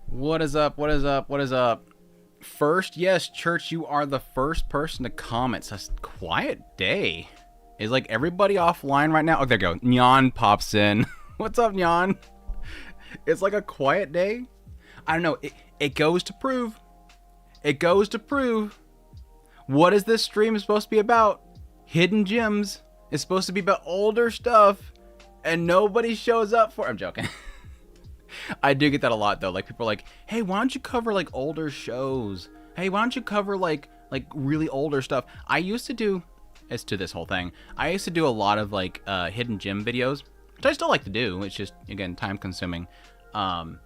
What is up? What is up? What is up? First, yes, Church, you are the first person to comment. It's a quiet day. Is like everybody offline right now? Oh, there you go. Nyan pops in. What's up, Nyan? It's like a quiet day. I don't know. It goes to prove. It goes to prove. What is this stream supposed to be about? Hidden gems. It's supposed to be about older stuff. And nobody shows up for it. I'm joking. I do get that a lot though. Like people are like, "Hey, why don't you cover like older shows? Hey, why don't you cover like really older stuff?" I used to do, as to this whole thing, I used to do a lot of like hidden gem videos, which I still like to do. It's just again time consuming. And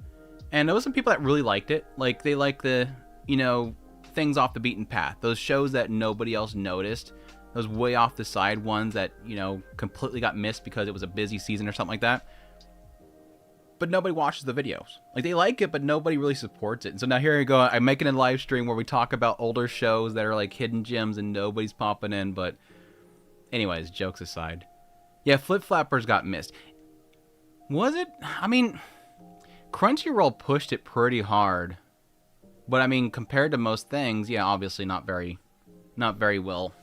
there was some people that really liked it. Like they like the, you know, things off the beaten path. Those shows that nobody else noticed. Those way off the side ones that, you know, completely got missed because it was a busy season or something like that. But nobody watches the videos. Like, they like it, but nobody really supports it. And so now here you go. I'm making a live stream where we talk about older shows that are like hidden gems and nobody's popping in. But anyways, jokes aside. Yeah, Flip Flappers got missed. Was it? I mean, Crunchyroll pushed it pretty hard. But I mean, compared to most things, yeah, obviously not very well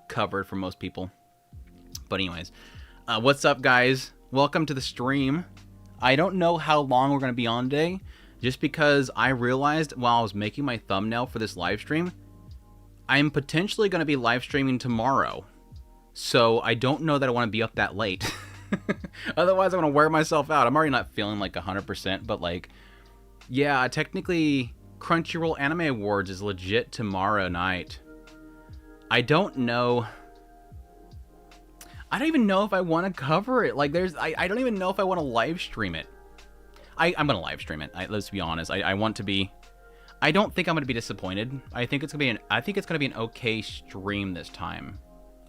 covered for most people. But anyways, what's up, guys? Welcome to the stream. I don't know how long we're going to be on today, just because I realized while I was making my thumbnail for this live stream, I'm potentially going to be live streaming tomorrow. So I don't know that I want to be up that late. Otherwise, I'm going to wear myself out. I'm already not feeling like 100%, but like, yeah, technically Crunchyroll Anime Awards is legit tomorrow night. I don't know. I don't even know if I want to cover it. Like, I don't even know if I want to live stream it. I'm going to live stream it. Let's be honest. I want to be. I don't think I'm going to be disappointed. I think it's going to be an okay stream this time.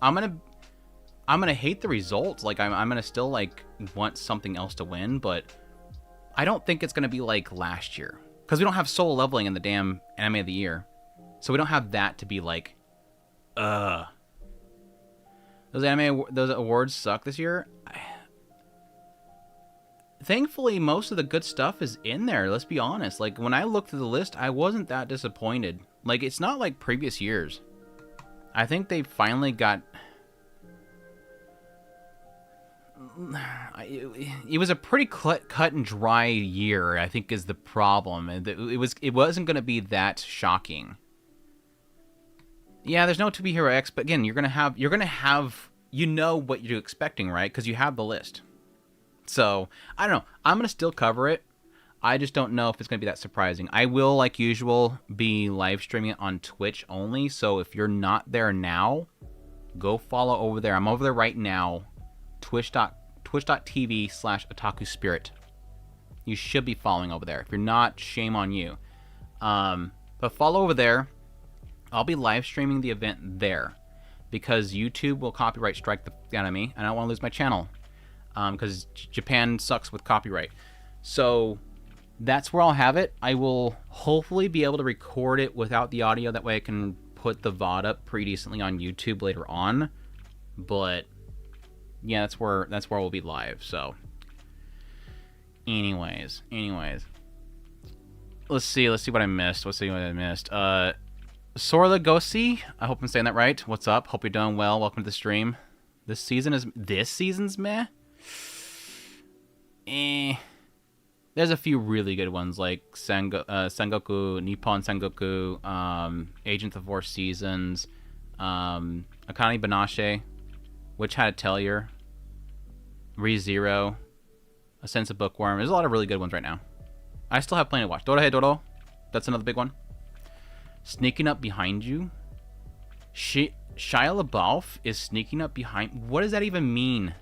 I'm going to hate the results. Like, I'm going to still like want something else to win, but I don't think it's going to be like last year, because we don't have Soul Leveling in the damn Anime of the Year. So we don't have that to be like, those awards suck this year. Thankfully, most of the good stuff is in there. Let's be honest. Like, when I looked through the list, I wasn't that disappointed. Like, it's not like previous years. I think they finally got. It was a pretty cut and dry year, I think, is the problem. It wasn't going to be that shocking. Yeah, there's no To Be Hero X, but again, you're gonna have, you know what you're expecting, right? Because you have the list. So I don't know. I'm gonna still cover it. I just don't know if it's gonna be that surprising. I will, like usual, be live streaming it on Twitch only. So if you're not there now, go follow over there. I'm over there right now. Twitch.tv/Otaku Spirit. You should be following over there. If you're not, shame on you. But follow over there. I'll be live streaming the event there, because YouTube will copyright strike the out of me, and I don't want to lose my channel, because Japan sucks with copyright. So that's where I'll have it. I will hopefully be able to record it without the audio. That way I can put the VOD up pretty decently on YouTube later on. But yeah, that's where we'll be live. So anyways. Let's see what I missed. Sorla Gosi, I hope I'm saying that right. What's up? Hope you're doing well. Welcome to the stream. This season's meh. There's a few really good ones like Sengoku, Nippon Sengoku, Agent of Four Seasons, Akane Banashi, Witch Hat Atelier, ReZero, A Sense of Bookworm. There's a lot of really good ones right now. I still have plenty to watch. Dorohei Doro, that's another big one. Sneaking up behind you. Shia LaBeouf is sneaking up behind. What does that even mean?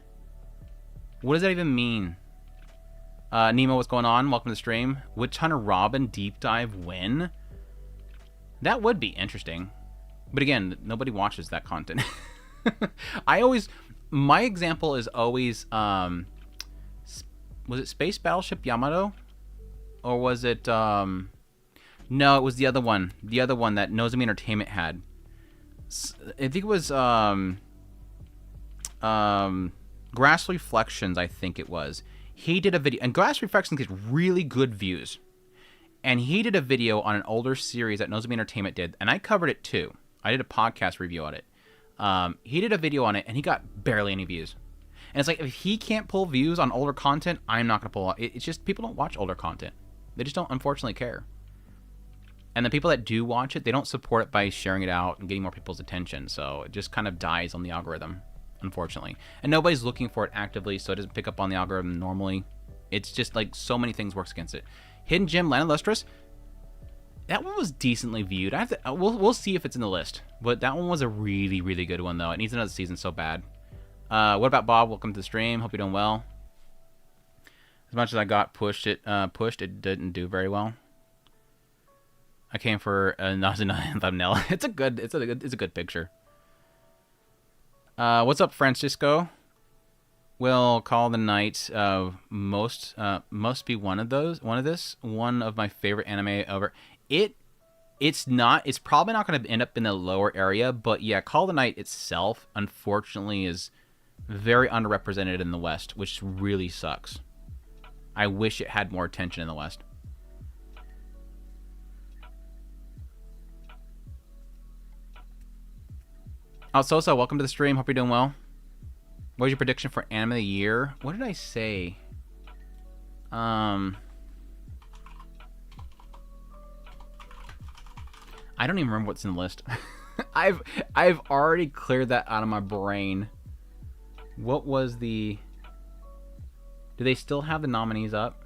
Nemo, what's going on? Welcome to the stream. Witch Hunter Robin deep dive win. That would be interesting, but again, nobody watches that content. My example is always was it Space Battleship Yamato, or was it No, it was the other one. The other one that Nozomi Entertainment had. I think it was Grass Reflections, I think it was. He did a video, and Grass Reflections gets really good views. And he did a video on an older series that Nozomi Entertainment did, and I covered it too. I did a podcast review on it. He did a video on it, and he got barely any views. And it's like, if he can't pull views on older content, I'm not going to pull. It's just, people don't watch older content. They just don't, unfortunately, care. And the people that do watch it, they don't support it by sharing it out and getting more people's attention. So it just kind of dies on the algorithm, unfortunately. And nobody's looking for it actively, so it doesn't pick up on the algorithm normally. It's just like so many things works against it. Hidden Gem, Land of Lustrous. That one was decently viewed. We'll see if it's in the list. But that one was a really, really good one, though. It needs another season so bad. What about Bob? Welcome to the stream. Hope you're doing well. As much as I got pushed, it didn't do very well. I came for a thumbnail. It's a good picture. What's up, Francisco? We'll call the night. Must be one of my favorite anime ever. It's probably not going to end up in the lower area, but yeah, Call the Night itself, unfortunately, is very underrepresented in the West, which really sucks. I wish it had more attention in the West. Sosa, welcome to the stream. Hope you're doing well. What was your prediction for anime of the year? What did I say? I don't even remember what's in the list. I've already cleared that out of my brain. What was the... Do they still have the nominees up?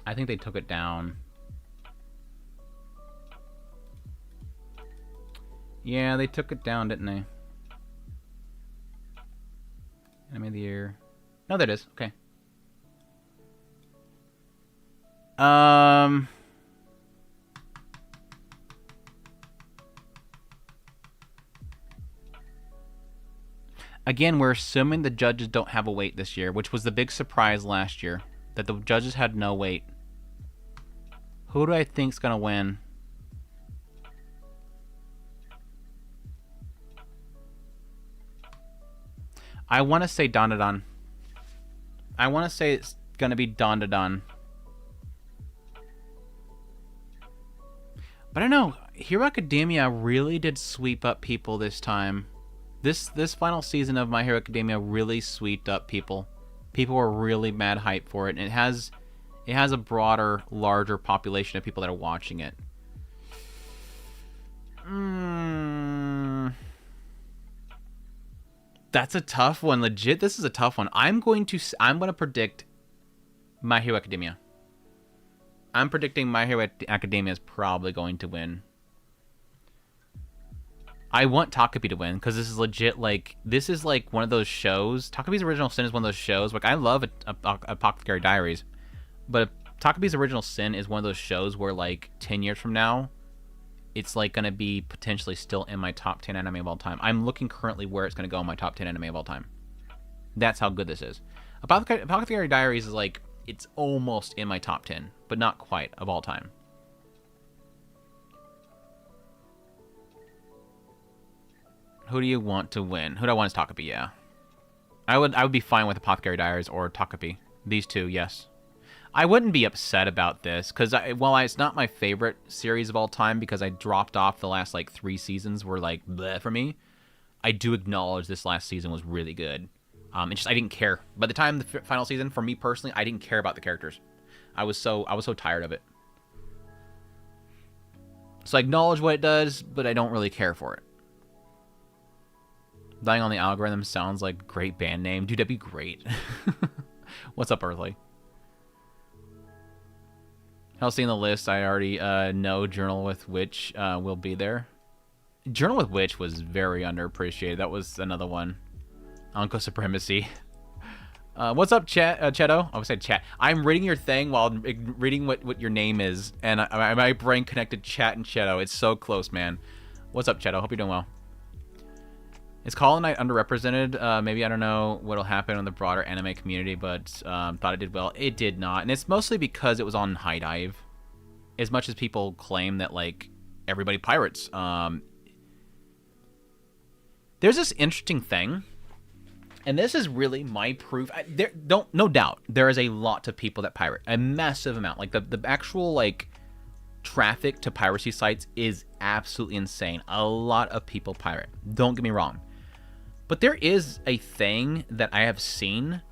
I think they took it down. Yeah, they took it down, didn't they? Anime of the year. No, there it is. Okay. Again, we're assuming the judges don't have a weight this year, which was the big surprise last year, that the judges had no weight. Who do I think's gonna win? I want to say Dandadan. I want to say it's gonna be Dandadan. But I don't know. Hero Academia really did sweep up people this time. This final season of My Hero Academia really swept up people. People were really mad hype for it, and it has a broader, larger population of people that are watching it. That's a tough one. Legit, this is a tough one. I'm going to predict My Hero Academia. I'm predicting My Hero Academia is probably going to win. I want Takapi to win because this is legit. This is like one of those shows. Takapi's Original Sin is one of those shows. Like, I love Apothecary Diaries, but Takapi's Original Sin is one of those shows where, like, 10 years from now, it's like going to be potentially still in my top 10 anime of all time. I'm looking currently where it's going to go in my top 10 anime of all time. That's how good this is. Apothecary Diaries is like, it's almost in my top 10, but not quite, of all time. Who do you want to win? Who do I want as Takapi? Yeah. I would be fine with Apothecary Diaries or Takapi. These two, yes. I wouldn't be upset about this, because while it's not my favorite series of all time, because I dropped off the last, like, 3 seasons were, like, bleh for me, I do acknowledge this last season was really good. It's just, I didn't care. By the time the final season, for me personally, I didn't care about the characters. I was so tired of it. So I acknowledge what it does, but I don't really care for it. Dying on the Algorithm sounds like a great band name. Dude, that'd be great. What's up, Earthly? I'll see in the list. I already know Journal with Witch will be there. Journal with Witch was very underappreciated. That was another one. Uncle Supremacy. What's up, Cheto? I said chat. I'm reading your thing while reading what your name is, and my brain connected chat and Cheto. It's so close, man. What's up, Cheto? Hope you're doing well. Is Call of Night underrepresented? Maybe, I don't know what'll happen in the broader anime community, but thought it did well. It did not, and it's mostly because it was on High Dive. as much as people claim that like everybody pirates, there's this interesting thing, and this is really my proof. No doubt there is a lot of people that pirate, a massive amount. Like the actual like traffic to piracy sites is absolutely insane. A lot of people pirate. Don't get me wrong. But there is a thing that I have seen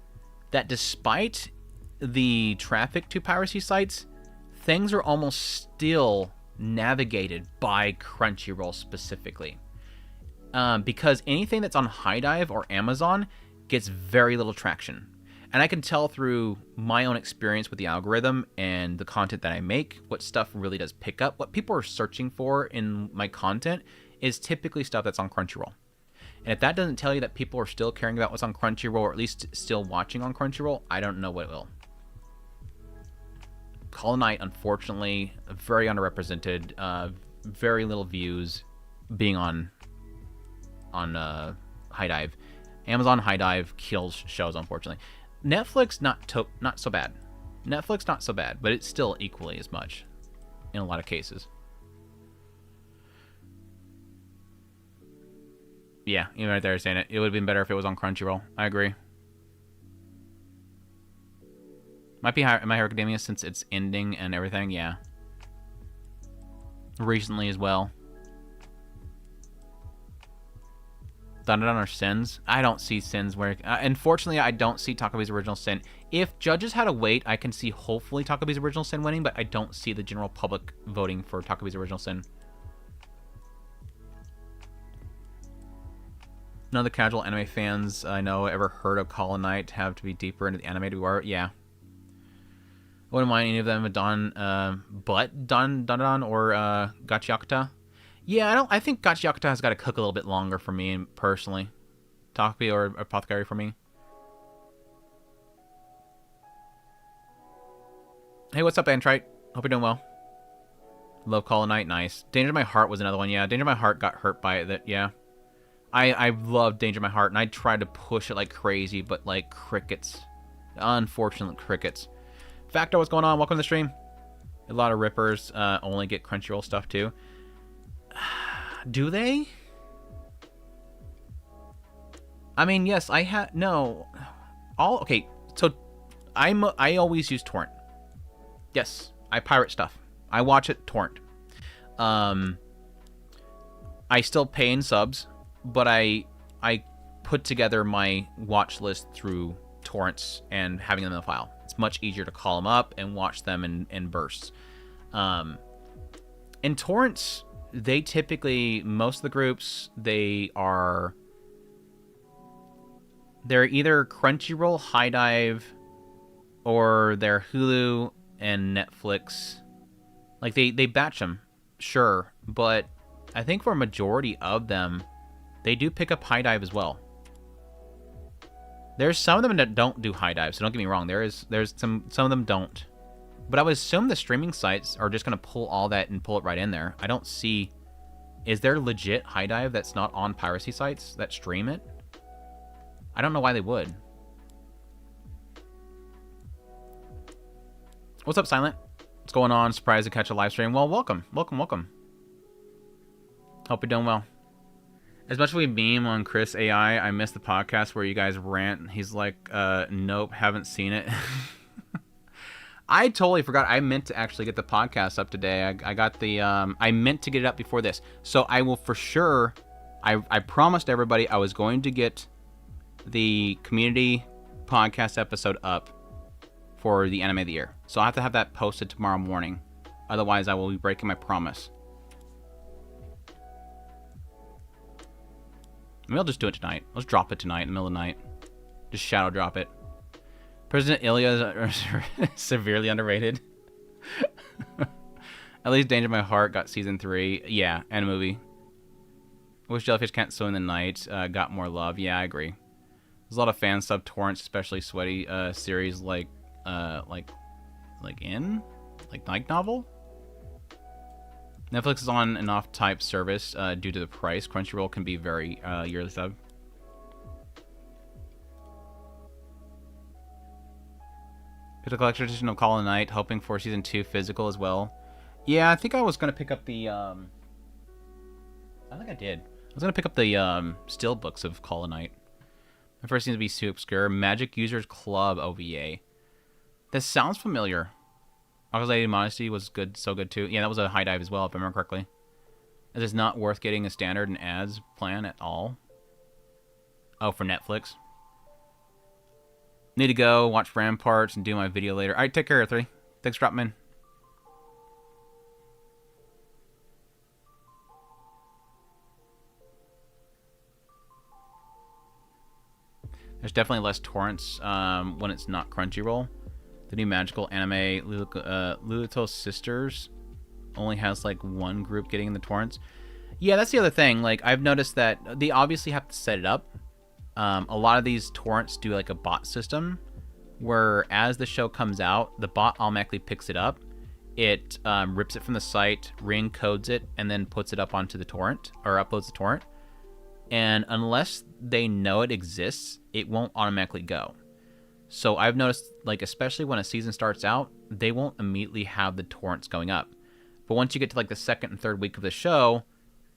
that despite the traffic to piracy sites, things are almost still navigated by Crunchyroll specifically. Because anything that's on High Dive or Amazon gets very little traction. And I can tell through my own experience with the algorithm and the content that I make, what stuff really does pick up. What people are searching for in my content is typically stuff that's on Crunchyroll. And if that doesn't tell you that people are still caring about what's on Crunchyroll, or at least still watching on Crunchyroll, I don't know what will. Hollow Knight, unfortunately, very underrepresented, very little views being on High Dive. Amazon High Dive kills shows, unfortunately. Netflix, not so bad. Netflix, not so bad, but it's still equally as much in a lot of cases. Yeah, even right there saying it. It would have been better if it was on Crunchyroll. I agree. Might be My Hero Academia since it's ending and everything, yeah. Recently as well. Dandadan or Sins? I don't see Sins where... unfortunately, I don't see Takabe's Original Sin. If judges had to wait, I can see hopefully Takabe's Original Sin winning, but I don't see the general public voting for Takabe's Original Sin. None of the casual anime fans I know ever heard of Hollow Knight have to be deeper into the animated world. Yeah. I wouldn't mind any of them, but Dandadan or Gachiakuta. Yeah, I think Gachiakuta has got to cook a little bit longer for me personally. Takabe or Apothecary for me. Hey, what's up, Antrite? Hope you're doing well. Love Hollow Knight, nice. Danger My Heart was another one, yeah. Danger My Heart got hurt by it, yeah. I love Danger My Heart, and I tried to push it like crazy, but like crickets. Unfortunate crickets. Facto, what's going on? Welcome to the stream. A lot of rippers only get Crunchyroll stuff too. Do they? I mean, yes, I have no. Okay, so I always use torrent. Yes, I pirate stuff. I watch it torrent. I still pay in subs, but I put together my watch list through torrents and having them in the file. It's much easier to call them up and watch them in bursts. In torrents, they typically, most of the groups, they're either Crunchyroll, High Dive, or they're Hulu and Netflix. Like they batch them, sure, but I think for a majority of them, they do pick up High Dive as well. There's some of them that don't do High Dive, so don't get me wrong. There's some of them don't. But I would assume the streaming sites are just going to pull all that and pull it right in there. I don't see... Is there legit High Dive that's not on piracy sites that stream it? I don't know why they would. What's up, Silent? What's going on? Surprised to catch a live stream. Well, welcome. Welcome. Hope you're doing well. As much as we meme on Chris AI, I missed the podcast where you guys rant. He's like, nope, haven't seen it. I totally forgot. I meant to actually get the podcast up today. I got the, I meant to get it up before this. So I will for sure, I promised everybody I was going to get the community podcast episode up for the anime of the year. So I have to have that posted tomorrow morning. Otherwise, I will be breaking my promise. Maybe I'll just do it tonight. Let's drop it tonight in the middle of the night. Just shadow drop it. President Ilya is severely underrated. At least Danger My Heart got season 3. Yeah, and a movie. Wish Jellyfish Can't Swim in the Night got more love. Yeah, I agree. There's a lot of fan sub torrents, especially sweaty series like Night Novel. Netflix is on an off-type service due to the price. Crunchyroll can be very yearly sub. Picked a collection edition of Call of the Night, hoping for season 2 physical as well. Yeah, I think I was gonna pick up the I think I did. I was gonna pick up the still books of Call of Night. The first seems to be too obscure. Magic Users Club OVA. This sounds familiar. August Lady Modesty was good, so good too. Yeah, that was a high dive as well, if I remember correctly. It is not worth getting a standard and ads plan at all. Oh, for Netflix. Need to go watch Ramparts and do my video later. All right, take care, 3. Thanks for dropping in. There's definitely less torrents when it's not Crunchyroll. The new magical anime Luluto Sisters only has like one group getting in the torrents. Yeah, that's the other thing. Like, I've noticed that they obviously have to set it up. A lot of these torrents do like a bot system where as the show comes out, the bot automatically picks it up. It rips it from the site, re-encodes it, and then puts it up onto the torrent, or uploads the torrent. And unless they know it exists, it won't automatically go. So I've noticed, like, especially when a season starts out, they won't immediately have the torrents going up. But once you get to like the second and third week of the show,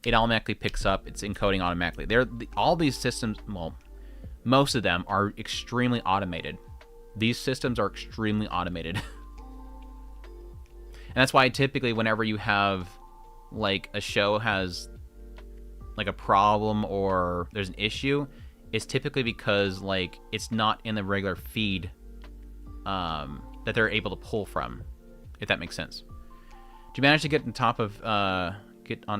it automatically picks up. It's encoding automatically. All these systems, well, most of them are extremely automated. These systems are extremely automated. And that's why typically whenever you have like a show has like a problem or there's an issue, it's typically because like it's not in the regular feed that they're able to pull from, if that makes sense. Did you manage to get on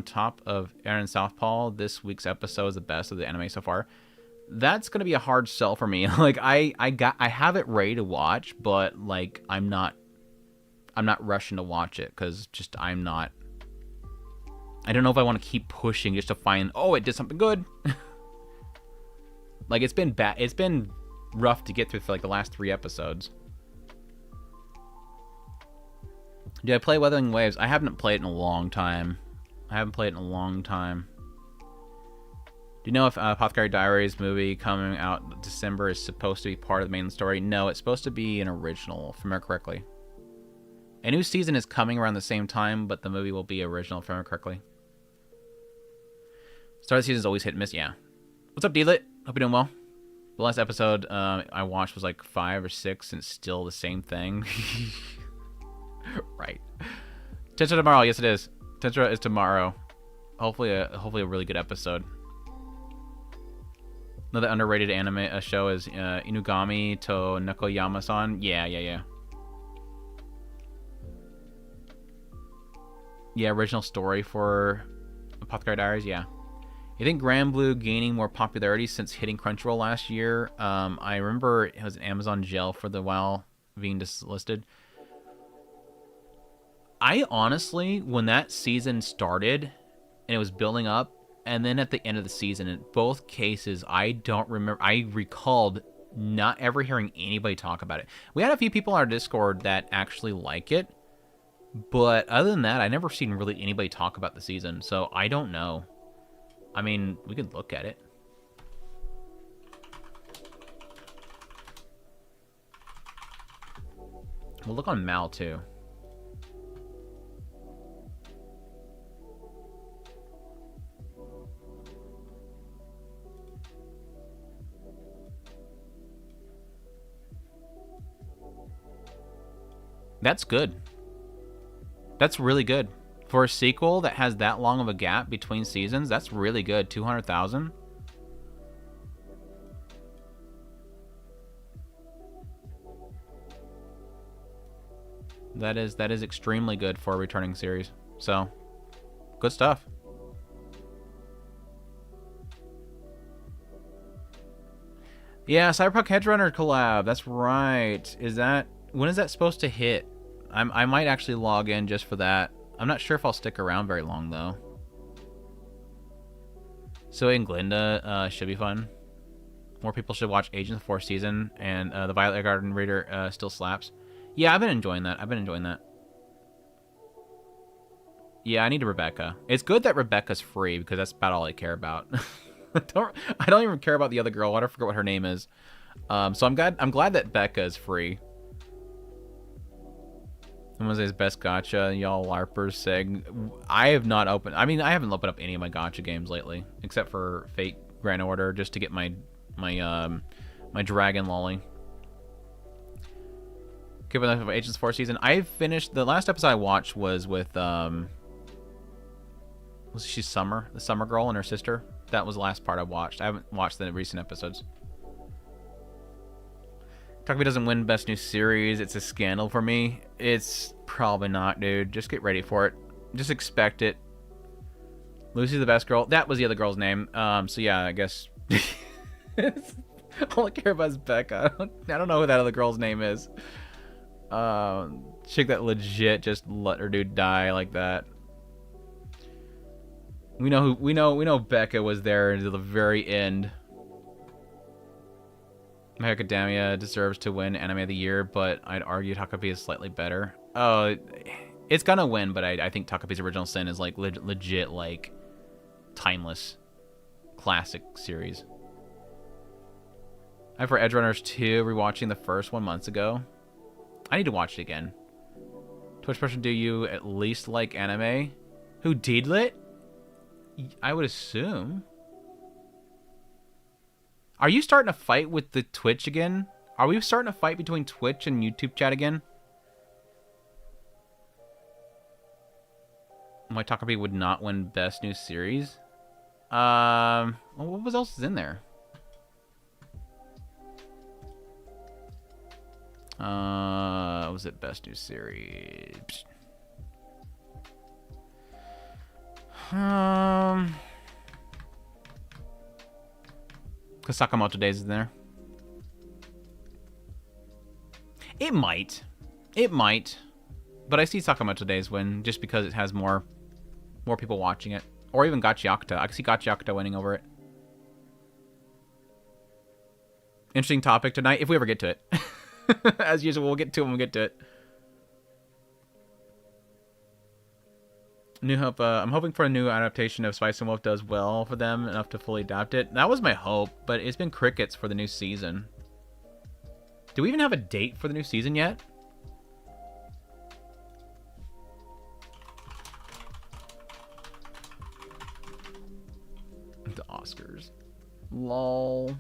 top of Aaron Southpaw? This week's episode is the best of the anime so far. That's gonna be a hard sell for me. Like I have it ready to watch, but like I'm not rushing to watch it because just I don't know if I want to keep pushing just to find, oh, it did something good. Like it's been bad. It's been rough to get through for like the last 3 episodes. Did I play Wuthering Waves? I haven't played it in a long time. Do you know if Apothecary Diaries movie coming out December is supposed to be part of the main story? No, it's supposed to be an original, if I remember correctly. A new season is coming around the same time, but the movie will be original, if I remember correctly. Start of the season is always hit and miss, yeah. What's up, D-Lit? Hope you're doing well. The last episode I watched was like 5 or 6, and it's still the same thing. Right. Tentra tomorrow, yes it is. Tentra is tomorrow. Hopefully a really good episode. Another underrated anime show is Inugami to Nekoyama-san. Yeah. Yeah, original story for Apothecary Diaries, yeah. You think Grand Blue gaining more popularity since hitting Crunchyroll last year? I remember it was an Amazon gel for the while being dislisted. I honestly, when that season started and it was building up, and then at the end of the season, in both cases, I don't remember. I recalled not ever hearing anybody talk about it. We had a few people on our Discord that actually like it, but other than that, I never seen really anybody talk about the season, so I don't know. I mean, we could look at it. We'll look on Mal too. That's good. That's really good. For a sequel that has that long of a gap between seasons, that's really good. 200,000. That is extremely good for a returning series. So, good stuff. Yeah, Cyberpunk Hedgerunner collab. That's right. When is that supposed to hit? I might actually log in just for that. I'm not sure if I'll stick around very long, though. So in Glinda should be fun. More people should watch Agents of the 4th season, and the Violet Garden Reader still slaps. Yeah, I've been enjoying that. Yeah, I need a Rebecca. It's good that Rebecca's free, because that's about all I care about. I don't even care about the other girl. I forget what her name is. So I'm glad that Becca is free. Wednesday's best gacha, y'all larpers saying. I have not opened. I mean, I haven't opened up any of my gacha games lately, except for Fate Grand Order, just to get my dragon lolly. Given that Agents 4 season, I've finished the last episode I watched was with was she Summer, the Summer girl and her sister. That was the last part I watched. I haven't watched the recent episodes. Otaku doesn't win Best New Series. It's a scandal for me. It's probably not, dude. Just get ready for it. Just expect it. Lucy's the best girl. That was the other girl's name. So yeah, I guess. All I care about is Becca. I don't know who that other girl's name is. Chick that legit just let her dude die like that. We know Becca was there until the very end. My Academia deserves to win Anime of the Year, but I'd argue Takapi is slightly better. Oh, it's gonna win, but I think Takapi's Original Sin is like legit like timeless classic series. I for Edge Runners 2 rewatching the first one months ago. I need to watch it again. Twitch person, do you at least like anime? Who Deedlit? I would assume. Are you starting a fight with the Twitch again? Are we starting a fight between Twitch and YouTube chat again? My Takapi would not win Best New Series. What else is in there? Was it Best New Series? Because Sakamoto Days is in there. It might. It might. But I see Sakamoto Days win just because it has more people watching it. Or even Gachiakuta. I can see Gachiakuta winning over it. Interesting topic tonight, if we ever get to it. As usual, we'll get to it when we get to it. New Hope. I'm hoping for a new adaptation of Spice and Wolf does well for them enough to fully adapt it. That was my hope, but it's been crickets for the new season. Do we even have a date for the new season yet? The Oscars. Lol.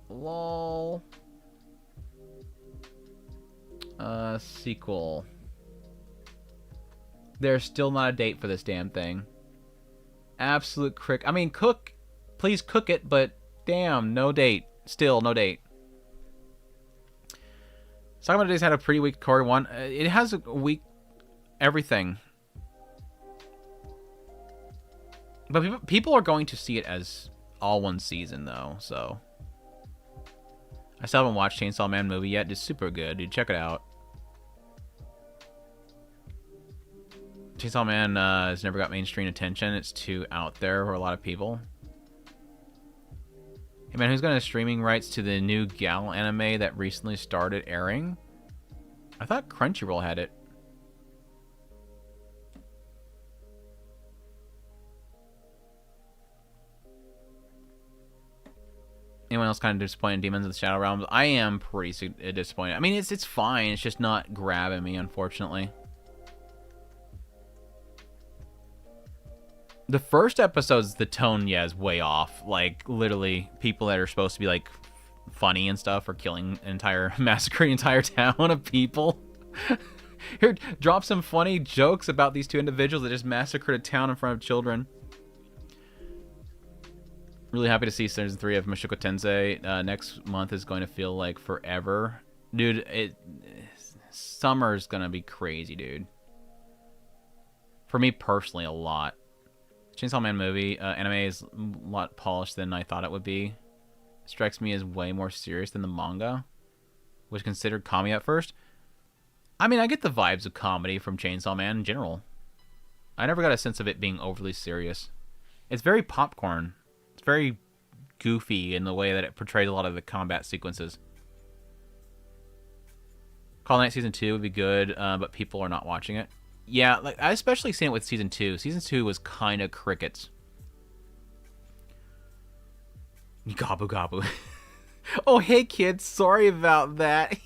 Lol. Sequel. There's still not a date for this damn thing. Absolute crick. I mean, please cook it, but damn, no date. Still no date. Sakamoto Days had a pretty weak core one. It has a weak everything. But people are going to see it as all one season, though, so. I still haven't watched Chainsaw Man movie yet. It's super good, dude. Check it out. Chainsaw Man has never got mainstream attention. It's too out there for a lot of people. Hey man, who's got streaming rights to the new Gal anime that recently started airing? I thought Crunchyroll had it. Anyone else kind of disappointed in Demons of the Shadow Realms? I am pretty disappointed. I mean, it's fine. It's just not grabbing me, unfortunately. The first episode's the tone, yeah, is way off. Like, literally, people that are supposed to be, like, funny and stuff are killing massacring an entire town of people. Here, drop some funny jokes about these two individuals that just massacred a town in front of children. Really happy to see season 3 of Mushoku Tensei. Next month is going to feel like forever. Dude, summer's gonna be crazy, dude. For me personally, a lot. Chainsaw Man movie, anime is a lot polished than I thought it would be. Strikes me as way more serious than the manga. Was considered comedy at first. I mean, I get the vibes of comedy from Chainsaw Man in general. I never got a sense of it being overly serious. It's very popcorn. It's very goofy in the way that it portrays a lot of the combat sequences. Call Knight Season 2 would be good, but people are not watching it. Yeah, like I especially seen it with Season 2. Season 2 was kind of crickets. Gabu gabu. Oh, hey kids, sorry about that.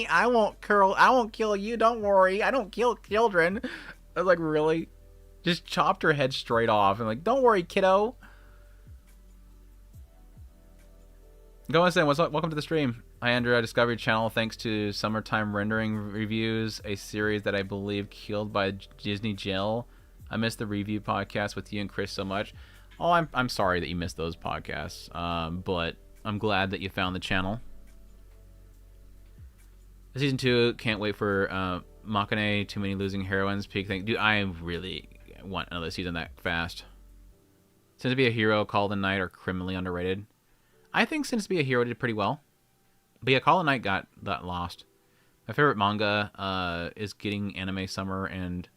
I won't kill you. Don't worry. I don't kill children. I was like, really? Just chopped her head straight off and like, don't worry, kiddo. Go on, Sam. What's up? Welcome to the stream. Hi, Andrew. I discovered your channel thanks to Summertime Rendering Reviews, a series that I believe killed by Disney Jill. I missed the review podcast with you and Chris so much. Oh, I'm sorry that you missed those podcasts, but I'm glad that you found the channel. Season 2, can't wait for Makane, Too Many Losing Heroines, peak thing. Dude, I really want another season that fast. Since to be a Hero, Call of the Night are criminally underrated. I think Since to be a Hero did pretty well. But yeah, Call of the Night got lost. My favorite manga is getting anime summer, and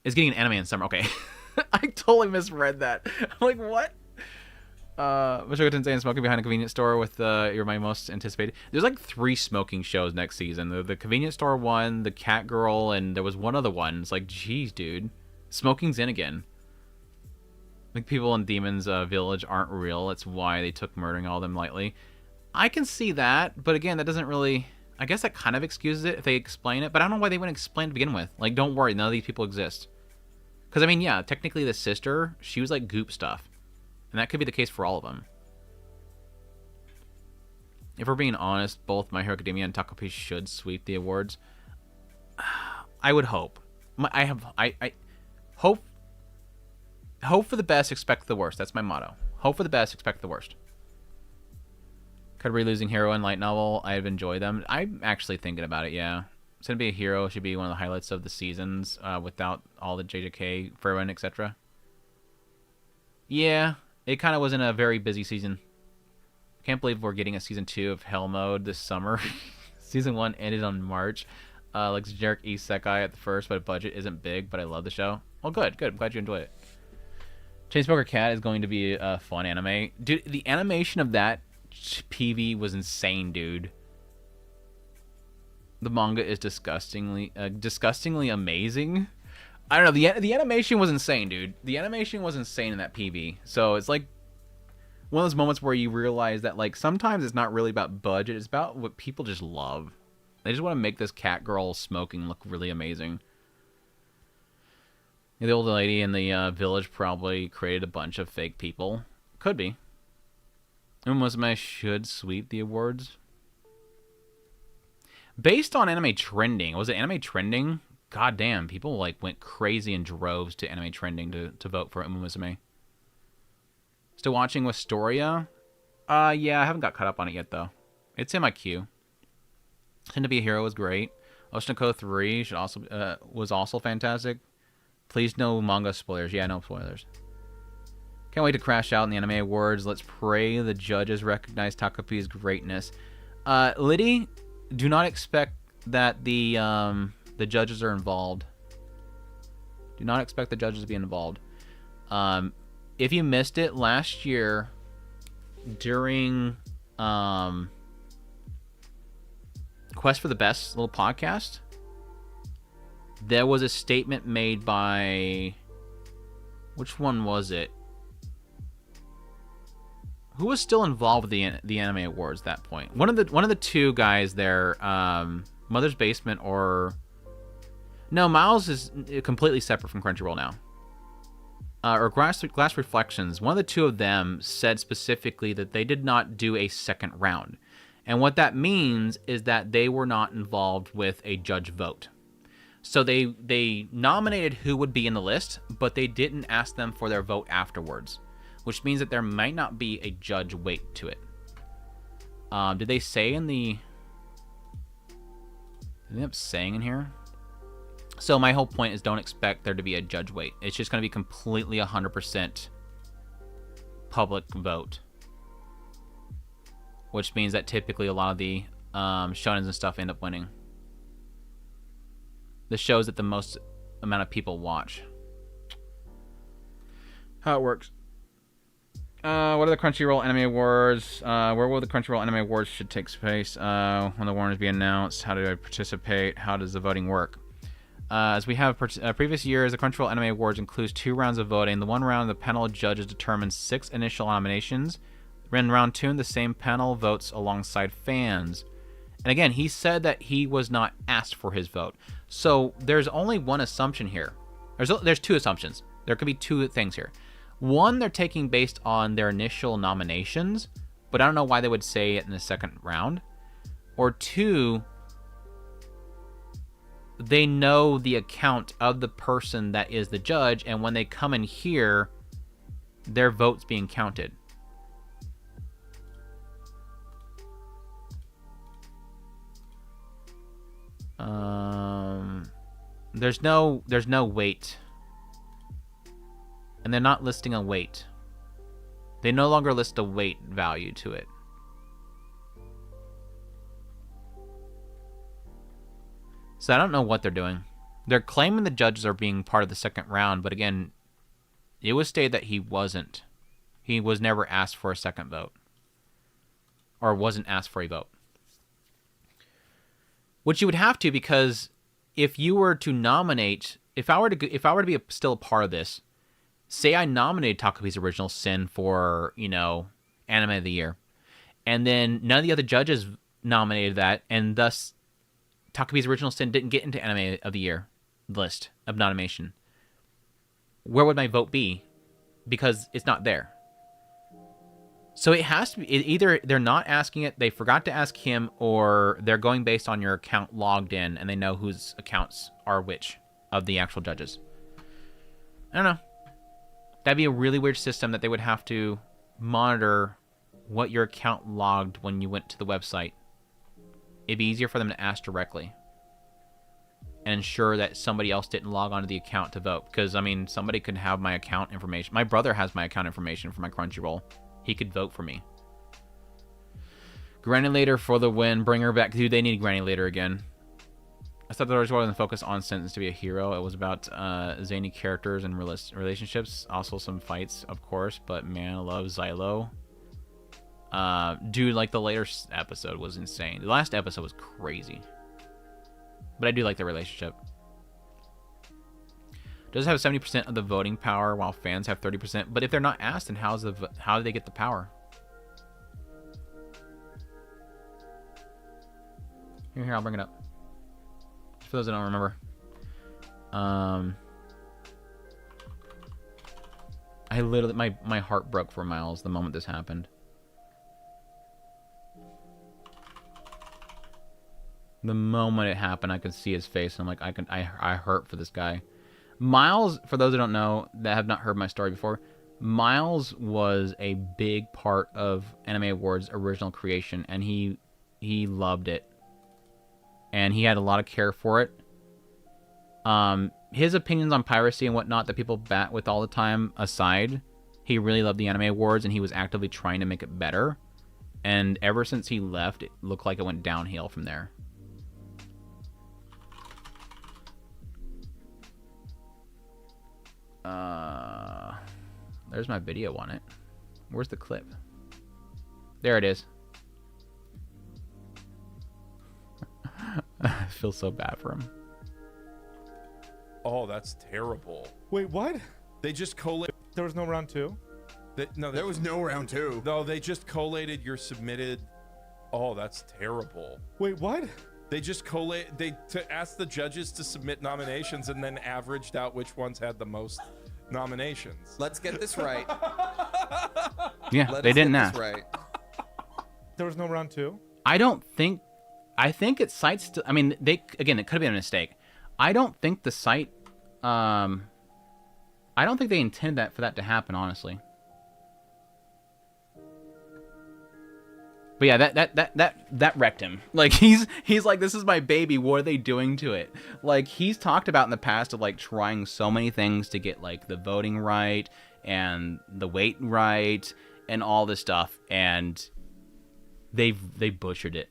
is getting an anime in summer. Okay. I totally misread that. I'm like, what? Michelle Tensei and Smoking Behind a Convenience Store with you're my most anticipated. There's like 3 smoking shows next season. The convenience store one, the cat girl, and there was one other one. It's like, geez, dude. Smoking's in again. Like, people in Demon's Village aren't real. That's why they took murdering all of them lightly. I can see that, but again, that doesn't really... I guess that kind of excuses it if they explain it, but I don't know why they wouldn't explain to begin with. Like, don't worry, none of these people exist. Because, I mean, yeah, technically the sister, she was like goop stuff. And that could be the case for all of them. If we're being honest, both My Hero Academia and Takopi should sweep the awards. I would hope. I hope for the best, expect the worst. That's my motto. Hope for the best, expect the worst. Could be Losing Hero and light novel. I've enjoyed them. I'm actually thinking about it, yeah. It's going to be a Hero. Should be one of the highlights of the seasons without all the JJK, Furman, etc. Yeah, it kind of was in a very busy season. Can't believe we're getting a season 2 of Hell Mode this summer. Season 1 ended on March. Like generic isekai at the first, but budget isn't big, but I love the show. Well, good. I'm glad you enjoyed it. Chainsmoker Cat is going to be a fun anime. Dude, the animation of that PV was insane, dude. The manga is disgustingly amazing. I don't know, the animation was insane, dude. The animation was insane in that PV. So it's like one of those moments where you realize that like sometimes it's not really about budget, it's about what people just love. They just want to make this cat girl smoking look really amazing. The old lady in the village probably created a bunch of fake people. Could be. Musinformation should sweep the awards. Based on anime trending, was it anime trending? God damn, people like went crazy in droves to anime trending to vote for Musinformation. Still watching Wistoria? Yeah, I haven't got caught up on it yet though. It's in my queue. Tend to be a Hero was great. Oshinoko 3 was also fantastic. Please no manga spoilers. Yeah, no spoilers. Can't wait to crash out in the anime awards. Let's pray the judges recognize Takopi's greatness. Liddy, do not expect that the judges are involved. Do not expect the judges to be involved. If you missed it last year during Quest for the Best little podcast, there was a statement made by... Which one was it? Who was still involved with the anime awards at that point? One of the two guys there, Mother's Basement or... No, Miles is completely separate from Crunchyroll now. Or Glass Reflections. One of the two of them said specifically that they did not do a second round. And what that means is that they were not involved with a judge vote. So they nominated who would be in the list, but they didn't ask them for their vote afterwards, which means that there might not be a judge weight to it. Did they say in the... Did they end up saying in here? So my whole point is don't expect there to be a judge weight. It's just going to be completely 100% public vote. Which means that typically a lot of the shonens and stuff end up winning. The shows that the most amount of people watch. How it works. What are the Crunchyroll Anime Awards? Where will the Crunchyroll Anime Awards should take place? When the winners be announced? How do I participate? How does the voting work? As we have previous years, the Crunchyroll Anime Awards includes 2 rounds of voting. The one round, the panel of judges determines 6 initial nominations, In round 2, the same panel votes alongside fans. And again, he said that he was not asked for his vote. So there's only one assumption here. There's two assumptions. There could be two things here. One, they're taking based on their initial nominations, but I don't know why they would say it in the second round. Or two, they know the account of the person that is the judge, and when they come in here, their vote's being counted. There's no weight. And they're not listing a weight. They no longer list a weight value to it. So I don't know what they're doing. They're claiming the judges are being part of the second round, but again, it was stated that he wasn't. He was never asked for a second vote. Or wasn't asked for a vote. Which you would have to, because if you were to nominate, if I were to be still a part of this, say I nominated Takubi's Original Sin for, Anime of the Year, and then none of the other judges nominated that, and thus Takubi's Original Sin didn't get into Anime of the Year list of nomination, where would my vote be? Because it's not there. So it has to be either they're not asking it, they forgot to ask him, or they're going based on your account logged in and they know whose accounts are which of the actual judges. I don't know. That'd be a really weird system that they would have to monitor what your account logged when you went to the website. It'd be easier for them to ask directly and ensure that somebody else didn't log onto the account to vote. Because, somebody could have my account information. My brother has my account information for my Crunchyroll. He could vote for me. Granulator for the win. Bring her back. Dude, they need Granulator again. I thought there was more than focus on Sentence to be a Hero. It was about zany characters and relationships. Also some fights, of course. But man, I love Xylo. Dude, the later episode was insane. The last episode was crazy. But I do like the relationship. Does have 70% of the voting power while fans have 30%. But if they're not asked, then how do they get the power? Here, I'll bring it up. For those that don't remember. I literally, my heart broke for Miles the moment this happened. The moment it happened, I could see his face, and I'm like, I hurt for this guy. Miles, for those that don't know, that have not heard my story before, Miles was a big part of Anime Awards' original creation, and he loved it. And he had a lot of care for it. His opinions on piracy and whatnot that people bat with all the time aside, he really loved the Anime Awards, and he was actively trying to make it better. And ever since he left, it looked like it went downhill from there. There's my video on it. Where's the clip? There it is. I feel so bad for him. Oh, that's terrible. Wait, what? They just collated. There was no round two? There was no round two. No, they just collated your submitted. Oh, that's terrible. Wait, what? They just to ask the judges to submit nominations and then averaged out which ones had the most nominations. Let's get this right. Yeah, they didn't ask. Right. There was no round two? I think it cites. It could have been a mistake. I don't think the site. I don't think they intended for that to happen, honestly. But yeah, that wrecked him. Like he's like, this is my baby. What are they doing to it? Like he's talked about in the past of like trying so many things to get like the voting right and the weight right and all this stuff, and they butchered it.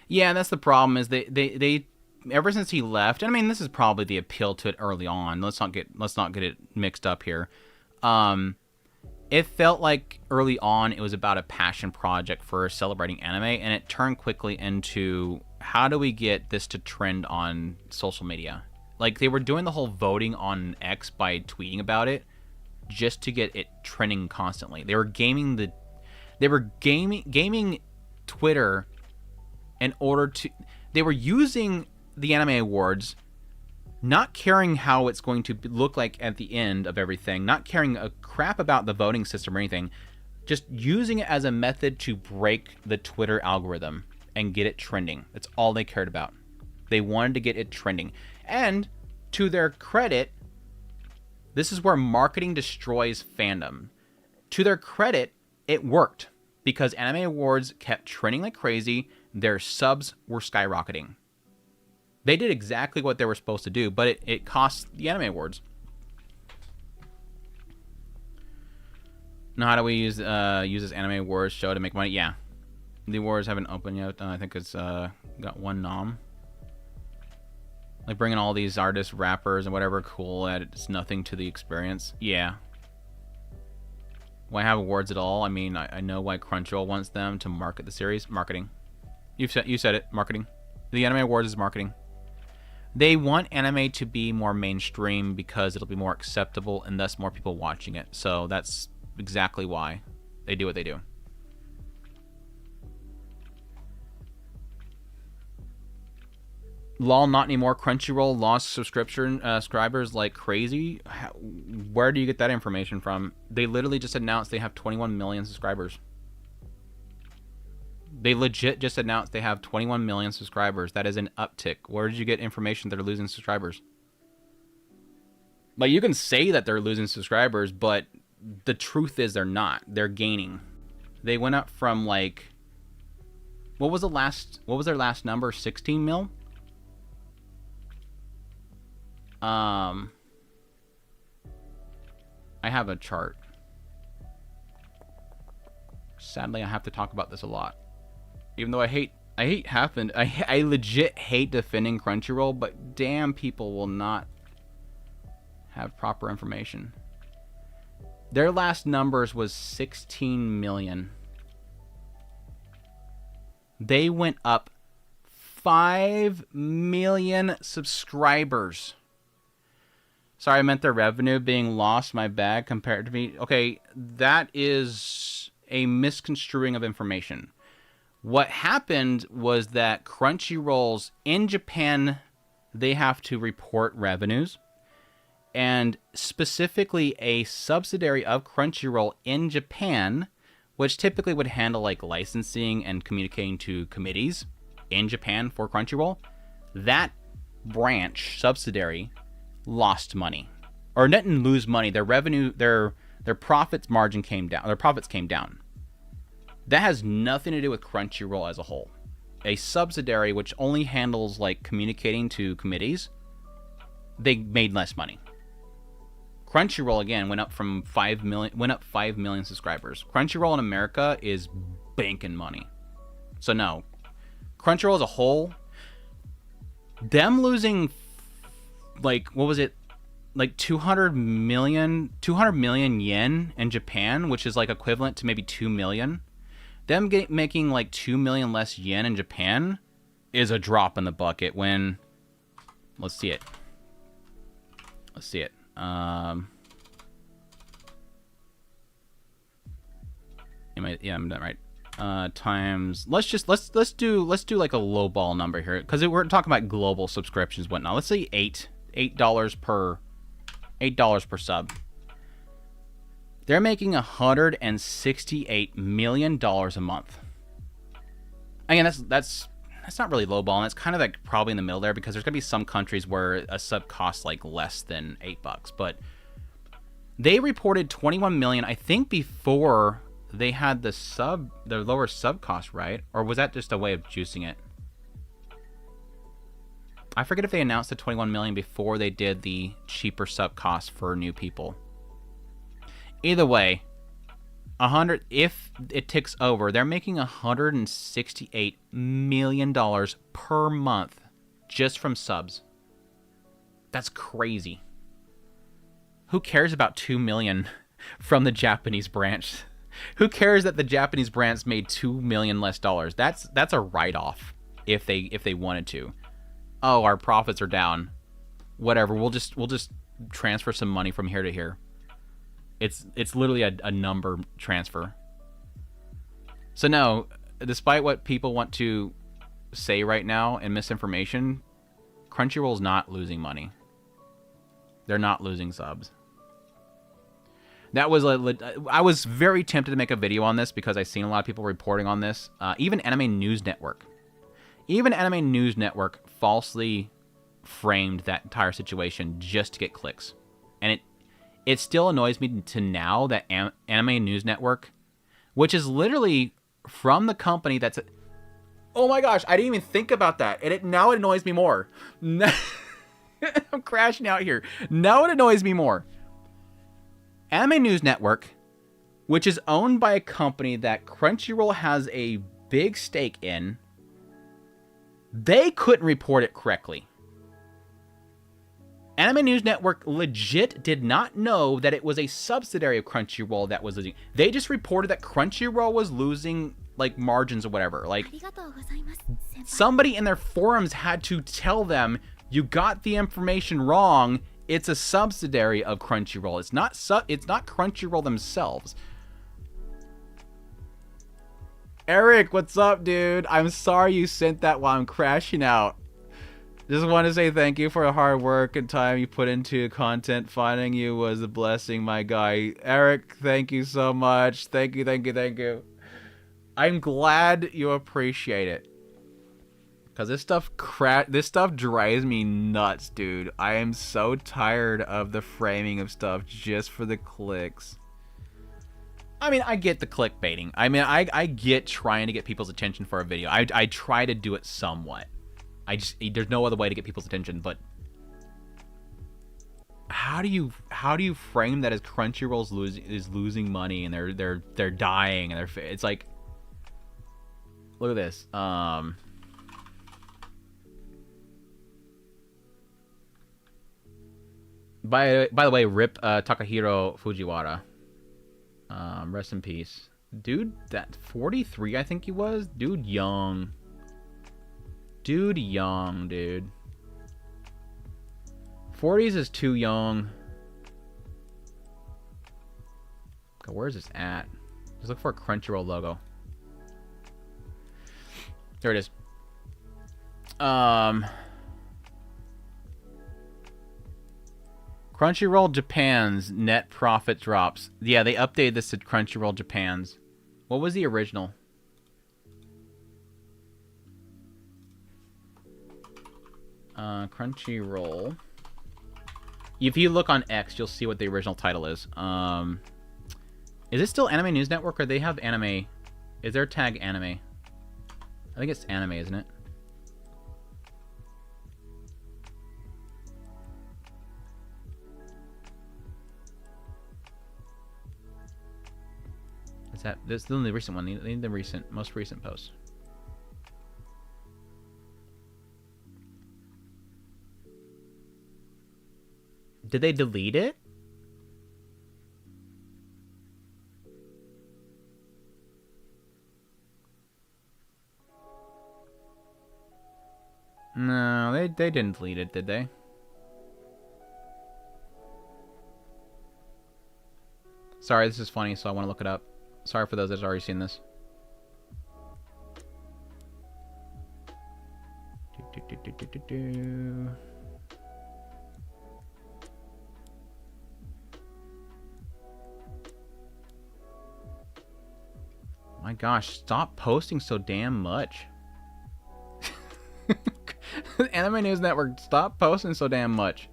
Yeah, and that's the problem is they ever since he left, and this is probably the appeal to it early on. Let's not get it mixed up here. It felt like early on it was about a passion project for celebrating anime, and it turned quickly into how do we get this to trend on social media? Like, they were doing the whole voting on X by tweeting about it just to get it trending constantly. They were gaming Twitter in order to... They were using the Anime Awards, not caring how it's going to look like at the end of everything, not caring a crap about the voting system or anything, just using it as a method to break the Twitter algorithm and get it trending. That's all they cared about. They wanted to get it trending. And to their credit, this is where marketing destroys fandom. To their credit, it worked because Anime Awards kept trending like crazy. Their subs were skyrocketing. They did exactly what they were supposed to do, but it cost the Anime Awards. Now, how do we use this Anime Awards show to make money? Yeah. The awards haven't opened yet. I think it's got one nom. Like, bringing all these artists, rappers, and whatever cool adds nothing to the experience. Yeah. Why have awards at all? I mean, I know why Crunchyroll wants them to market the series. Marketing. You said it. Marketing. The Anime Awards is marketing. They want anime to be more mainstream because it'll be more acceptable and thus more people watching it. So that's exactly why they do what they do. Lol, not anymore. Crunchyroll lost subscribers like crazy. Where do you get that information from? They literally just announced they have 21 million subscribers. They legit just announced they have 21 million subscribers. That is an uptick. Where did you get information that they're losing subscribers? Like, you can say that they're losing subscribers, but the truth is they're not. They're gaining. They went up from, like, what was their last number? 16 mil? I have a chart. Sadly, I have to talk about this a lot. Even though I legit hate defending Crunchyroll, but damn, people will not have proper information. Their last numbers was 16 million. They went up 5 million subscribers. Sorry, I meant their revenue being lost, my bad, compared to me. Okay, that is a misconstruing of information. What happened was that Crunchyroll's in Japan, they have to report revenues. And specifically a subsidiary of Crunchyroll in Japan, which typically would handle like licensing and communicating to committees in Japan for Crunchyroll, that branch, subsidiary, lost money. Or didn't lose money. Their revenue, their profits margin came down. Their profits came down. That has nothing to do with Crunchyroll as a whole. A subsidiary which only handles like communicating to committees, they made less money. Crunchyroll again went up 5 million subscribers. Crunchyroll in America is banking money. So no. Crunchyroll as a whole, them losing like, what was it? Like 200 million yen in Japan, which is like equivalent to maybe 2 million. Them making like 2 million less yen in Japan is a drop in the bucket when... Let's see it. Yeah, I'm done right. Times... Let's do like a low ball number here, because we're talking about global subscriptions and whatnot. Let's say $8 per sub. They're making $168 million a month. Again, that's not really lowballing. That's kind of like probably in the middle there, because there's gonna be some countries where a sub costs like less than $8. But they reported 21 million, I think, before they had the lower sub cost, right? Or was that just a way of juicing it? I forget if they announced the 21 million before they did the cheaper sub cost for new people. Either way, if it ticks over, they're making $168 million per month just from subs. That's crazy. Who cares about 2 million from the Japanese branch? Who cares that the Japanese branch made $2 million less? That's a write-off. if they wanted to. Oh, our profits are down. Whatever. We'll just transfer some money from here to here. It's literally a number transfer. So no, despite what people want to say right now in misinformation, Crunchyroll's not losing money. They're not losing subs. That was I was very tempted to make a video on this because I've seen a lot of people reporting on this. Even Anime News Network. Even Anime News Network falsely framed that entire situation just to get clicks. And it still annoys me to now that Anime News Network, which is literally from the company that's... Oh my gosh, I didn't even think about that. And now it annoys me more. I'm crashing out here. Now it annoys me more. Anime News Network, which is owned by a company that Crunchyroll has a big stake in, they couldn't report it correctly. Anime News Network legit did not know that it was a subsidiary of Crunchyroll that was losing. They just reported that Crunchyroll was losing, like, margins or whatever. Like, somebody in their forums had to tell them, you got the information wrong. It's a subsidiary of Crunchyroll. It's not Crunchyroll themselves. Eric, what's up, dude? I'm sorry you sent that while I'm crashing out. Just want to say thank you for the hard work and time you put into content. Finding you was a blessing, my guy. Eric, thank you so much. Thank you, thank you, thank you. I'm glad you appreciate it. Because this stuff drives me nuts, dude. I am so tired of the framing of stuff just for the clicks. I mean, I get the clickbaiting. I mean, I get trying to get people's attention for a video. I try to do it somewhat. There's no other way to get people's attention, but how do you frame that as Crunchyroll's losing money and they're dying and it's like, look at this. By the way, rip Takahiro Fujiwara. Rest in peace. Dude, that 43 I think he was. Dude young. Dude young, dude. 40s is too young. God, where's this at? Just look for a Crunchyroll logo. There it is. Crunchyroll Japan's net profit drops. Yeah, they updated this to Crunchyroll Japan's. What was the original? Crunchyroll. If you look on X, you'll see what the original title is. Is it still Anime News Network, or they have anime? Is their tag anime? I think it's anime, isn't it? Is that this is the recent one? The most recent post. Did they delete it? No, they didn't delete it, did they? Sorry, this is funny, so I want to look it up. Sorry for those that have already seen this. My gosh, stop posting so damn much. Anime News Network, stop posting so damn much.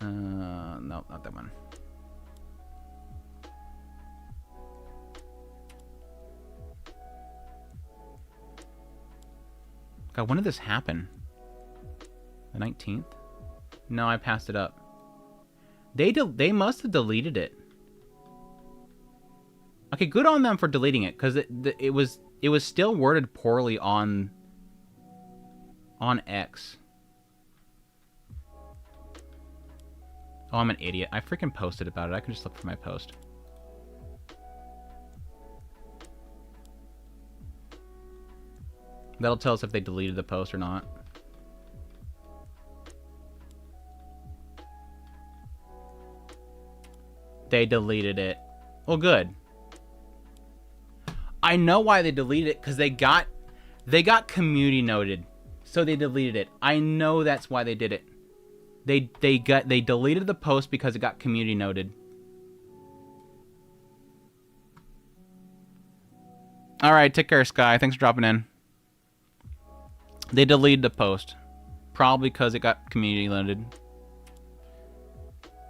No, not that one. God, when did this happen? The 19th? No, I passed it up. They must have deleted it. Okay, good on them for deleting it, because it was still worded poorly on X. Oh, I'm an idiot. I freaking posted about it. I can just look for my post. That'll tell us if they deleted the post or not. They deleted it. Well, good. I know why they deleted it, because they got community noted, so they deleted it. I know that's why they did it. They deleted the post because it got community noted. All right, take care, Sky. Thanks for dropping in. They deleted the post, probably because it got community noted.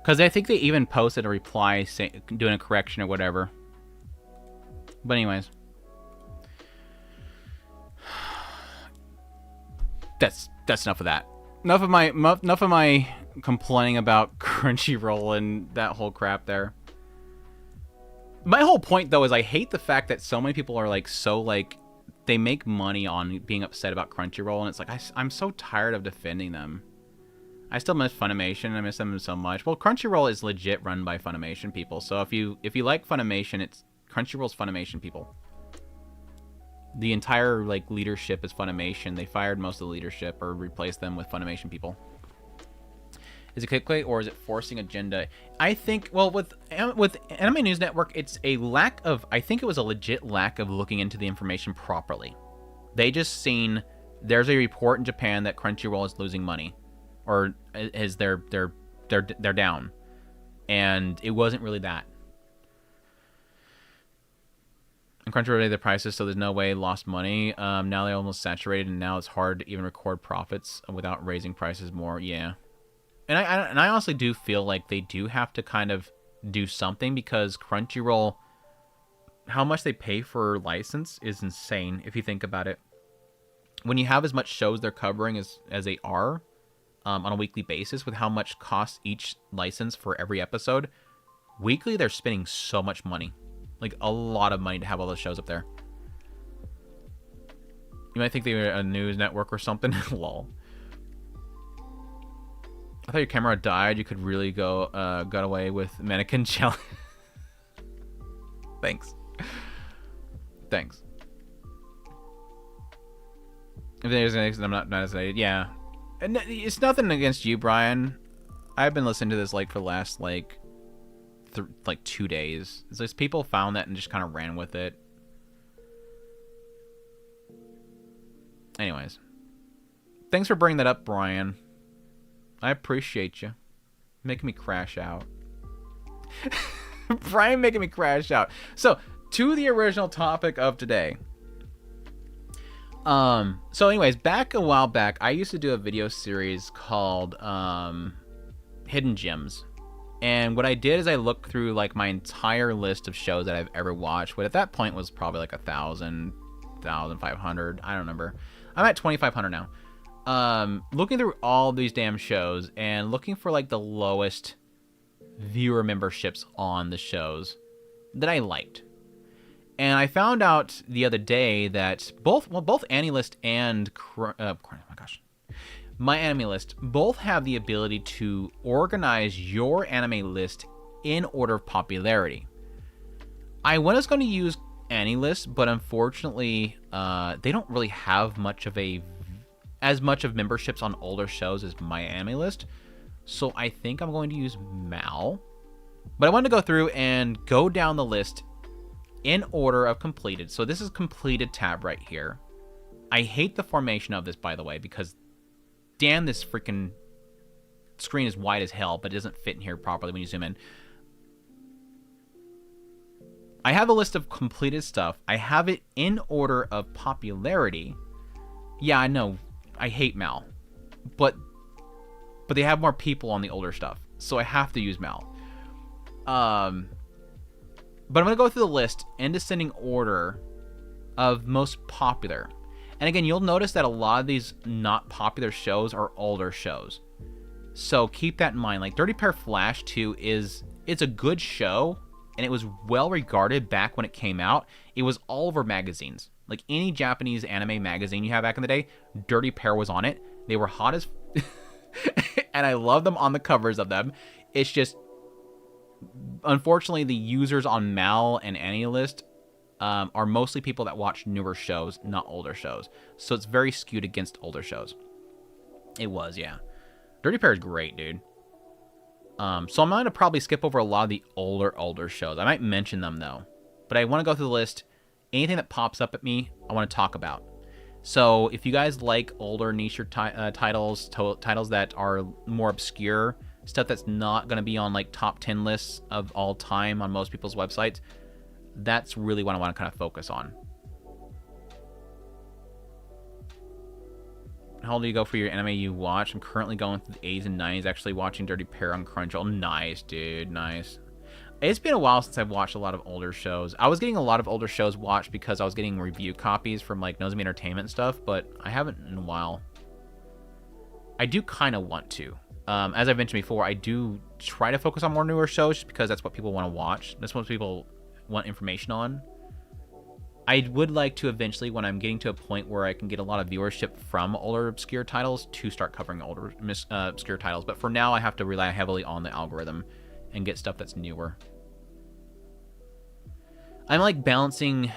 Because I think they even posted a reply doing a correction or whatever. But anyways. That's enough of that. Enough of my complaining about Crunchyroll and that whole crap there. My whole point though is I hate the fact that so many people are like they make money on being upset about Crunchyroll, and it's like I'm so tired of defending them. I still miss Funimation. I miss them so much. Well, Crunchyroll is legit run by Funimation people. So if you like Funimation, it's Crunchyroll's Funimation people. The entire like leadership is Funimation. They fired most of the leadership or replaced them with Funimation people. Is it clickbait or is it forcing agenda? I think, well, with Anime News Network, it's a lack of, I think it was a legit lack of looking into the information properly. They just seen there's a report in Japan that Crunchyroll is losing money, or is they're down, and it wasn't really that. And Crunchyroll raised the prices, so there's no way lost money. Now they're almost saturated, and now it's hard to even record profits without raising prices more. Yeah. And I honestly do feel like they do have to kind of do something, because Crunchyroll, how much they pay for license is insane if you think about it. When you have as much shows they're covering as they are on a weekly basis, with how much costs each license for every episode, weekly they're spending so much money. Like a lot of money to have all those shows up there. You might think they were a news network or something. Lol. I thought your camera died. You could really got away with mannequin challenge. Thanks. Thanks. If there's anything I'm not excited, yeah. And it's nothing against you, Brian. I've been listening to this like for the last like 2 days. It's like people found that and just kind of ran with it. Anyways, thanks for bringing that up, Brian. I appreciate you making me crash out. Brian making me crash out. So, to the original topic of today. So anyways, back a while back, I used to do a video series called Hidden Gems. And what I did is I looked through like my entire list of shows that I've ever watched, what at that point was probably like 1,000, 1,500. I don't remember. I'm at 2,500 now. Looking through all these damn shows and looking for like the lowest viewer memberships on the shows that I liked. And I found out the other day that both AniList and My Anime List both have the ability to organize your anime list in order of popularity. I was going to use AniList, but unfortunately, they don't really have as much of memberships on older shows as My Anime List. So I think I'm going to use Mal. But I wanted to go through and go down the list in order of completed. So this is completed tab right here. I hate the formation of this, by the way, because damn, this freaking screen is wide as hell, but it doesn't fit in here properly when you zoom in. I have a list of completed stuff. I have it in order of popularity. Yeah, I know. I hate Mal. But they have more people on the older stuff, so I have to use Mal. But I'm going to go through the list in descending order of most popular. And again, you'll notice that a lot of these not popular shows are older shows. So keep that in mind. Like Dirty Pair Flash 2 it's a good show, and it was well regarded back when it came out. It was all over magazines. Like any Japanese anime magazine you have back in the day, Dirty Pair was on it. They were hot as and I love them on the covers of them. It's just, unfortunately, the users on Mal and AniList are mostly people that watch newer shows, not older shows. So it's very skewed against older shows. It was, yeah. Dirty Pair is great, dude. So I'm going to probably skip over a lot of the older shows. I might mention them, though. But I want to go through the list. Anything that pops up at me, I want to talk about. So if you guys like older niche titles that are more obscure, stuff that's not going to be on like top 10 lists of all time on most people's websites, that's really what I want to kind of focus on. How old do you go for your anime you watch? I'm currently going through the 80s and 90s, actually watching Dirty Pair on Crunchyroll. Nice, dude, nice. It's been a while since I've watched a lot of older shows. I was getting a lot of older shows watched because I was getting review copies from like Nozomi Entertainment and stuff, but I haven't in a while. I do kind of want to. As I mentioned before, I do try to focus on more newer shows just because that's what people want to watch. That's what people want information on. I would like to eventually, when I'm getting to a point where I can get a lot of viewership from older obscure titles, to start covering older obscure titles. But for now, I have to rely heavily on the algorithm and get stuff that's newer. I'm balancing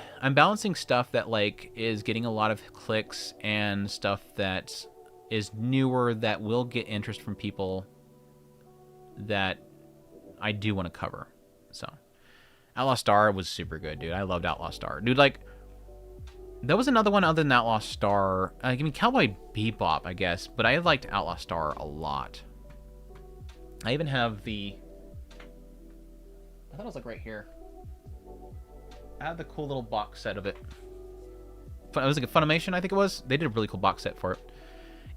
stuff that like is getting a lot of clicks and stuff that is newer that will get interest from people that I do want to cover. So Outlaw Star was super good, dude. I loved Outlaw Star. Dude, like, there was another one other than Outlaw Star. I mean, Cowboy Bebop, I guess. But I liked Outlaw Star a lot. I even have the... I thought it was, like, right here. I have the cool little box set of it. It was, like, a Funimation, I think it was. They did a really cool box set for it.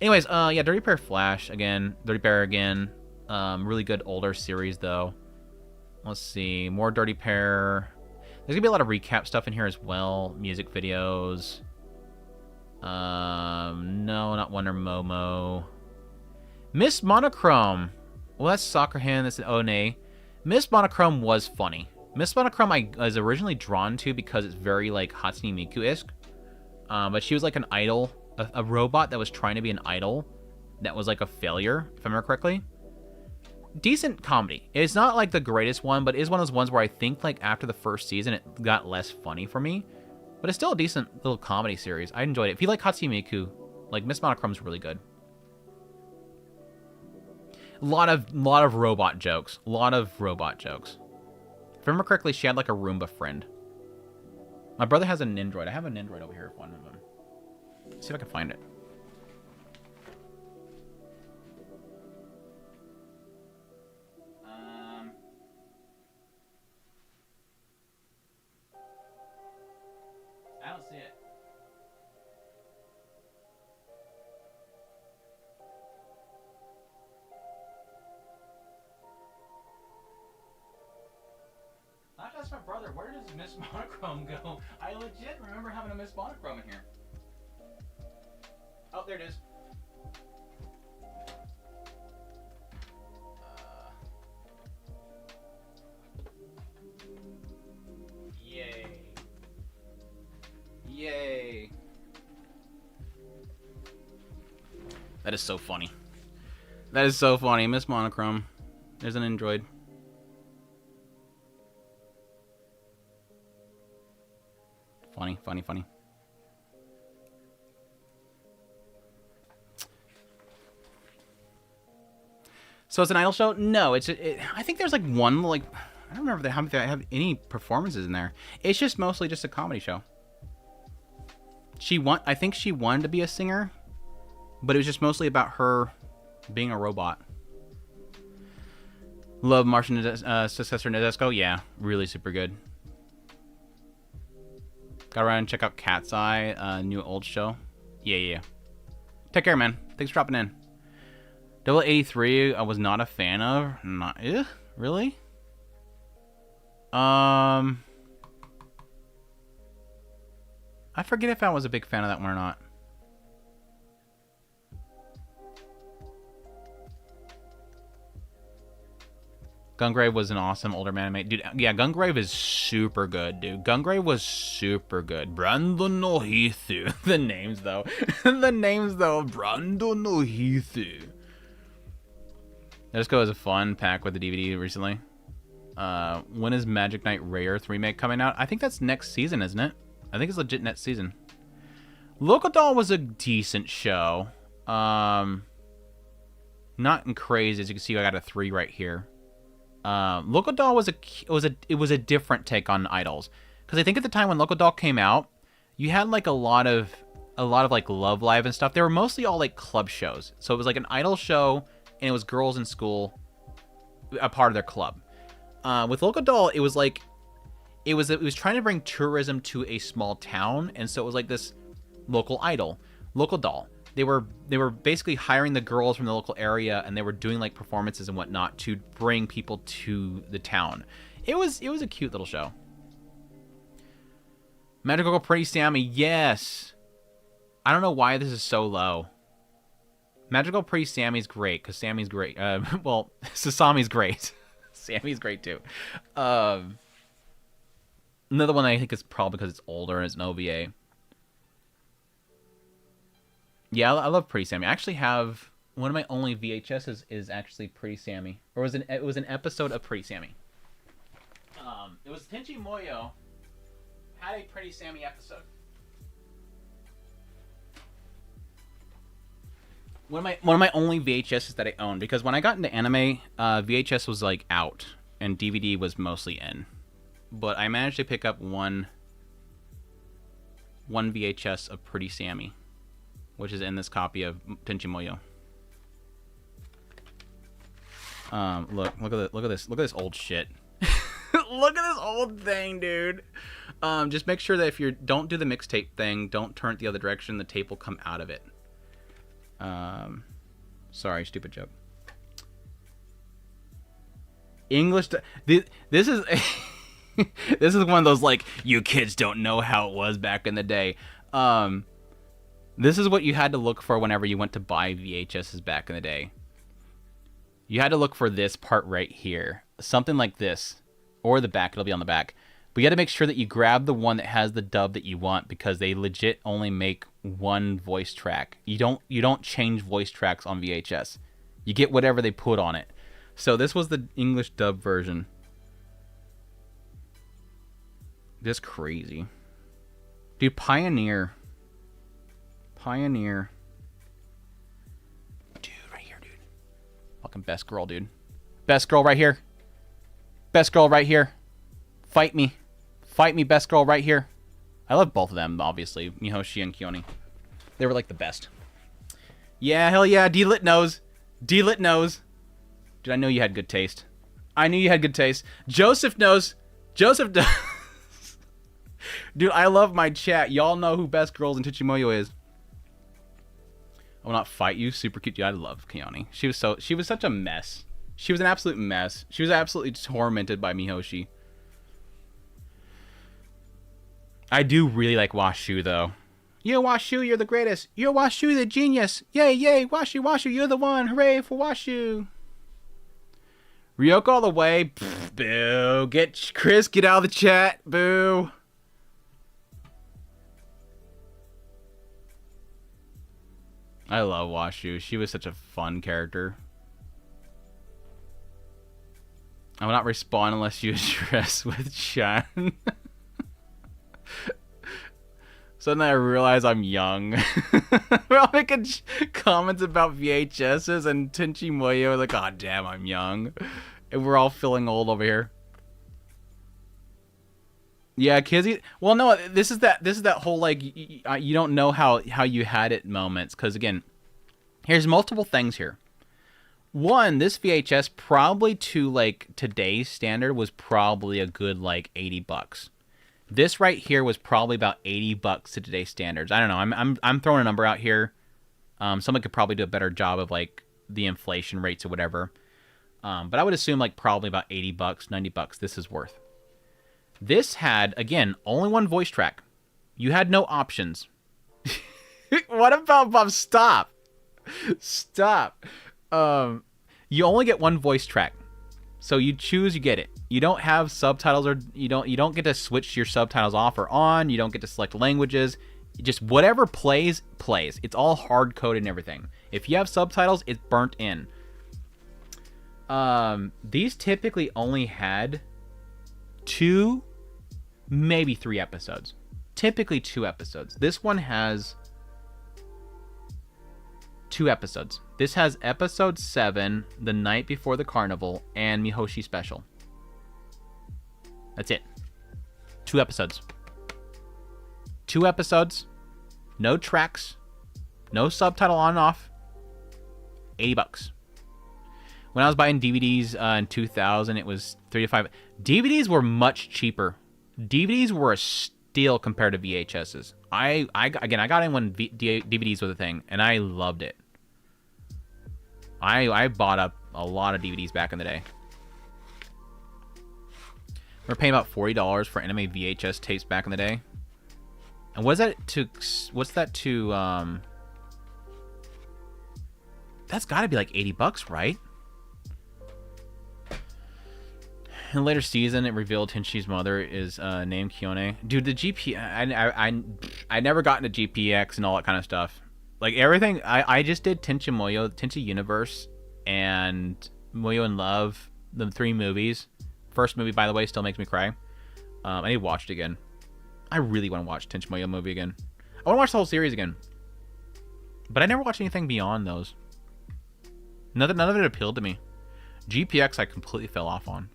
Anyways, yeah, Dirty Pair Flash, again. Dirty Pair again. Really good older series, though. Let's see, more Dirty Pair. There's gonna be a lot of recap stuff in here as well. Music videos. No, not Wonder Momo. Miss Monochrome. Well, that's Soccer Hand. That's an One. Miss Monochrome was funny. Miss Monochrome I was originally drawn to because it's very like Hatsune Miku-esque. But she was like an idol, a robot that was trying to be an idol that was like a failure, if I remember correctly. Decent comedy. It's not like the greatest one, but it is one of those ones where I think like after the first season it got less funny for me. But it's still a decent little comedy series. I enjoyed it. If you like Hatsune Miku, like Miss Monochrome's really good. A lot of robot jokes. A lot of robot jokes. If I remember correctly, she had like a Roomba friend. My brother has an Nindroid. I have a Nindroid over here, one of them. Let's see if I can find it. I don't see it. Not just my brother. Where does Miss Monochrome go? I legit remember having a Miss Monochrome in here. Oh, there it is. Yay. Yay. That is so funny. That is so funny. Miss Monochrome. There's an Android. Funny, funny, funny. So it's an idol show? No, I think there's like one, like, I don't remember if they have any performances in there. It's just mostly just a comedy show. I think she wanted to be a singer, but it was just mostly about her being a robot. Love Martian Successor Nadesco? Yeah, really super good. Gotta run and check out Cat's Eye, new old show. Yeah. Take care, man. Thanks for dropping in. 83 I was not a fan of. Really? I forget if I was a big fan of that one or not. Gungrave was an awesome older anime. Dude, yeah, Gungrave is super good, dude. Gungrave was super good. Brandon no Hithu. The names, though. The names, though. Brandon no Hithu. Let's Go is a fun pack with the DVD recently. When is Magic Knight Rayearth remake coming out? I think that's next season, isn't it? I think it's legit next season. Local Doll was a decent show. Not crazy. As you can see, I got a 3 right here. Local Doll was a different take on idols, because I think at the time when Local Doll came out, you had like a lot of like Love Live and stuff. They were mostly all like club shows, so it was like an idol show, and it was girls in school, a part of their club. With Local Doll, it was like it was trying to bring tourism to a small town, and so it was like this local idol, Local Doll. They were basically hiring the girls from the local area, and they were doing like performances and whatnot to bring people to the town. It was a cute little show. Magical Girl Pretty Sammy, yes. I don't know why this is so low. Magical Girl Pretty Sammy's great, because Sammy's great. Well, Sasami's great. Sammy's great too. Another one I think is probably because it's older and it's an OVA. Yeah, I love Pretty Sammy. I actually have one of my only VHSs is actually Pretty Sammy, or it was an episode of Pretty Sammy. It was Tenchi Muyo had a Pretty Sammy episode. One of my only VHSs that I own, because when I got into anime, VHS was like out and DVD was mostly in, but I managed to pick up one VHS of Pretty Sammy, which is in this copy of Tenchi Muyo. Look at this old shit. Look at this old thing, dude. Just make sure that if don't do the mixtape thing, don't turn it the other direction, the tape will come out of it. Sorry, stupid joke. English. This is this is one of those like, you kids don't know how it was back in the day. This is what you had to look for whenever you went to buy VHSs back in the day. You had to look for this part right here. Something like this. Or the back, it'll be on the back. But you got to make sure that you grab the one that has the dub that you want, because they legit only make one voice track. You don't change voice tracks on VHS. You get whatever they put on it. So this was the English dub version. Just crazy. Dude, Pioneer. Dude, right here, dude. Fucking best girl, dude. Best girl right here. Best girl right here. Fight me. Fight me, best girl right here. I love both of them, obviously. Mihoshi and Kioni. They were like the best. Yeah, hell yeah. D-Lit knows. D-Lit knows. Dude, I know you had good taste. I knew you had good taste. Joseph knows. Joseph does. Dude, I love my chat. Y'all know who Best Girls in Tenchi is. I will not fight you. Super cute. Dude, I love Kioni. She was such a mess. She was an absolute mess. She was absolutely tormented by Mihoshi. I do really like Washu, though. Yo, Washu, you're the greatest. Yo, Washu, the genius. Yay, yay, Washu, you're the one. Hooray for Washu. Ryoko all the way. Pfft, boo. Get Chris, get out of the chat. Boo. I love Washu. She was such a fun character. I will not respond unless you address with Chan. Suddenly I realize I'm young. We're all making comments about VHSs and Tenchi Muyo. Like, oh damn, I'm young. And we're all feeling old over here. Yeah, Kizzy. Well, no, this is that whole like you don't know how you had it moments. Because again, here's multiple things here. One, this VHS probably to like today's standard was probably a good like $80. This right here was probably about $80 to today's standards. I don't know. I'm throwing a number out here. Someone could probably do a better job of like the inflation rates or whatever. But I would assume like probably about $80, $90 this is worth. This had, again, only one voice track. You had no options. What about Bob? Stop. Stop. You only get one voice track. So you choose, you get it. You don't have subtitles, or you don't get to switch your subtitles off or on. You don't get to select languages. Just whatever plays. It's all hard coded and everything. If you have subtitles, it's burnt in. These typically only had 2, maybe 3 episodes. Typically 2 episodes. This one has 2 episodes. This has episode 7, The Night Before the Carnival, and Mihoshi Special. That's it. 2 episodes. 2 episodes. No tracks. No subtitle on and off. $80. When I was buying DVDs in 2000, it was 3 to 5. DVDs were much cheaper. DVDs were a steal compared to VHSs. I got in when DVDs was a thing, and I loved it. I bought up a lot of DVDs back in the day. We were paying about $40 for anime VHS tapes back in the day. And what's that to? That's got to be like $80, right? In a later season, it revealed Tenshi's mother is named Kione. Dude, the GP... I never got into GPX and all that kind of stuff. Like, everything... I just did Tenchi Muyo, Tenchi Universe, and Muyo in Love, the 3 movies. First movie, by the way, still makes me cry. I need to watch it again. I really want to watch Tenchi Muyo movie again. I want to watch the whole series again. But I never watched anything beyond those. None of it appealed to me. GPX, I completely fell off on.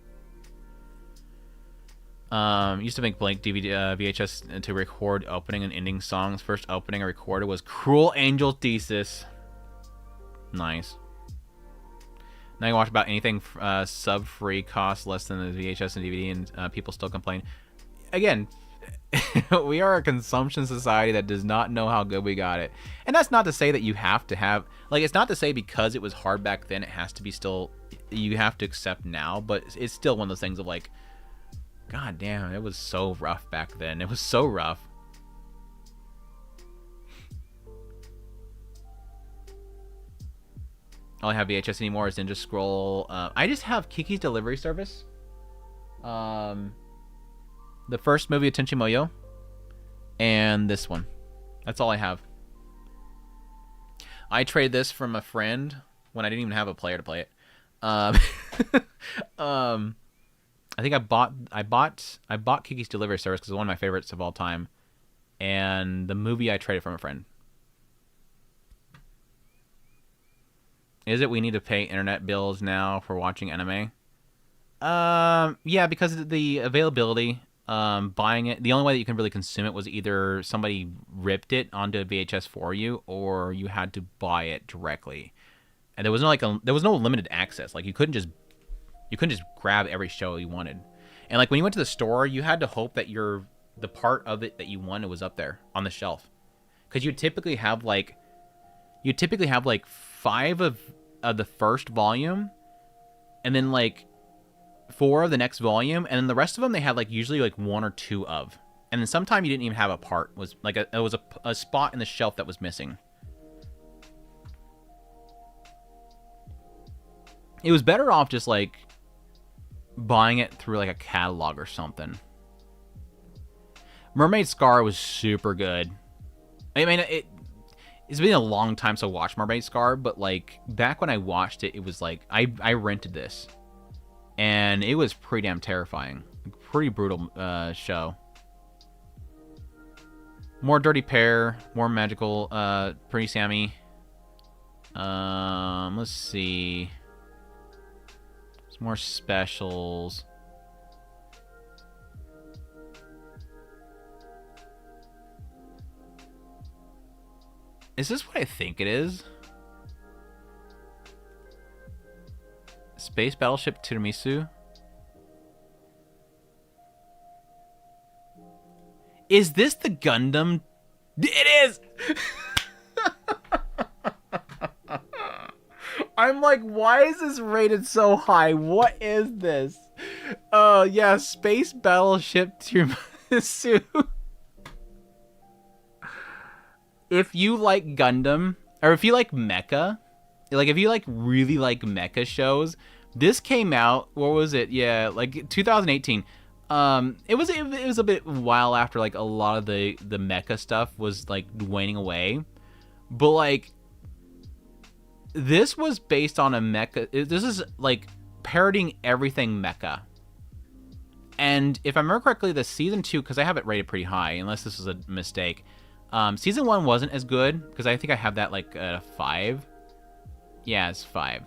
Used to make blank DVD, VHS to record opening and ending songs. First opening I recorded was Cruel Angel Thesis. Nice. Now you watch about anything sub-free, cost less than the VHS and DVD, and people still complain. Again, we are a consumption society that does not know how good we got it. And that's not to say that you have to have... Like, it's not to say because it was hard back then, it has to be still... You have to accept now, but it's still one of those things of like... God damn, it was so rough back then. It was so rough. All I have VHS anymore is Ninja Scroll. I just have Kiki's Delivery Service. The first movie of Tenchi Muyo. And this one. That's all I have. I traded this from a friend when I didn't even have a player to play it. I think I bought Kiki's Delivery Service because it's one of my favorites of all time. And the movie I traded from a friend. Is it we need to pay internet bills now for watching anime? Yeah, because of the availability. Buying it, the only way that you can really consume it was either somebody ripped it onto a VHS for you, or you had to buy it directly. And there was no limited access. Like you couldn't just grab every show you wanted. And like when you went to the store, you had to hope that the part of it that you wanted was up there on the shelf. Because you typically have like 5 of the first volume, and then like 4 of the next volume, and then the rest of them they had like usually like 1 or 2 of. And then sometime you didn't even have a part. It was like it was a spot in the shelf that was missing. It was better off just like buying it through like a catalog or something. Mermaid Scar was super good. I mean, it's been a long time since I watched Mermaid Scar, but like back when I watched it, it was like I rented this, and it was pretty damn terrifying. Pretty brutal show. More Dirty Pair, more magical, Pretty Sammy. Let's see. Some more specials. Is this what I think it is? Space Battleship Tiramisu? Is this the Gundam? It is! I'm like, why is this rated so high? What is this? Yeah, Space Battleship Tiramisu. If you like Gundam, or if you like Mecha, like if you like really like Mecha shows, this came out, what was it? Yeah, like 2018. It was a bit while after like a lot of the Mecha stuff was like waning away. But like this was based on a Mecha. This is like parodying everything Mecha. And if I remember correctly, the season 2, because I have it rated pretty high, unless this was a mistake. Season 1 wasn't as good, because I think I have that like a 5. Yeah, it's 5.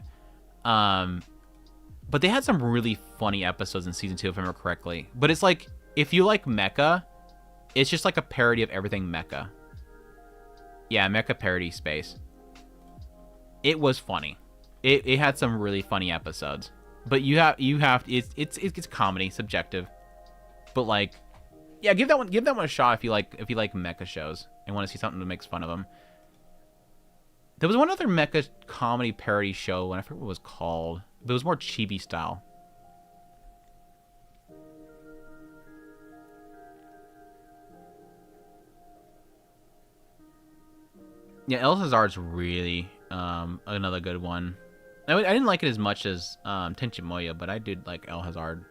But they had some really funny episodes in season 2, if I remember correctly. But it's like, if you like Mecha, it's just like a parody of everything Mecha. Yeah, Mecha parody space. It was funny. It had some really funny episodes. But you have it's comedy, subjective. But like, yeah, give that one a shot if you like mecha shows and want to see something that makes fun of them. There was one other mecha comedy parody show, and I forget what it was called. But it was more chibi style. Yeah, El Hazard's really another good one. I didn't like it as much as Tenchi Muyo, but I did like El Hazard.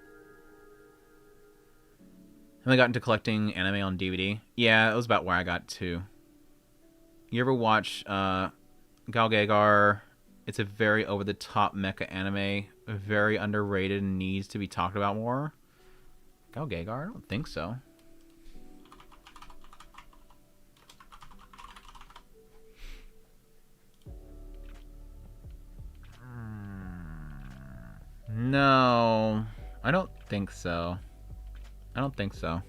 And I got into collecting anime on DVD. Yeah, it was about where I got to. You ever watch Galgagar? It's a very over-the-top mecha anime. Very underrated and needs to be talked about more. Galgagar? I don't think so. No, I don't think so. I don't think so.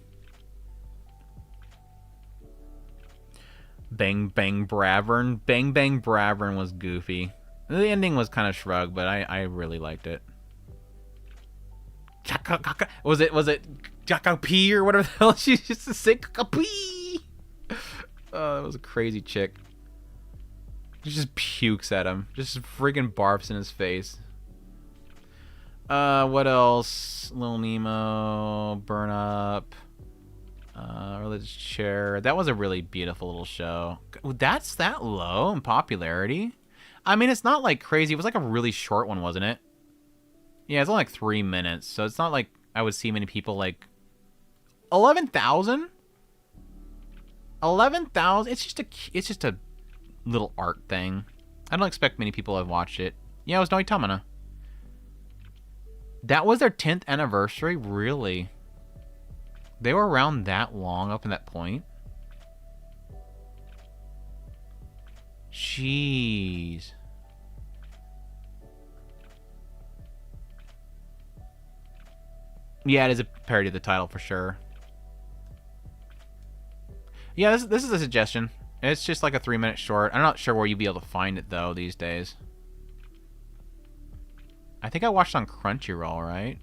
Bang Bang Bravern. Bang Bang Bravern was goofy. The ending was kind of shrugged, but I really liked it. Was it Jaka P or whatever the hell she used to say? P. Oh, that was a crazy chick. She just pukes at him. Just freaking barfs in his face. What else? Little Nemo, Burn Up, Religious Chair. That was a really beautiful little show. That's that low in popularity? I mean, it's not like crazy. It was like a really short one, wasn't it? Yeah, it's only like 3 minutes, so it's not like I would see many people like 11,000. 11,000. It's just a little art thing. I don't expect many people have watched it. Yeah, it was Noitamana. That was their 10th anniversary? Really? They were around that long up in that point? Jeez. Yeah, it is a parody of the title for sure. Yeah, this is a suggestion. It's just like a 3-minute short. I'm not sure where you'd be able to find it, though, these days. I think I watched it on Crunchyroll, right?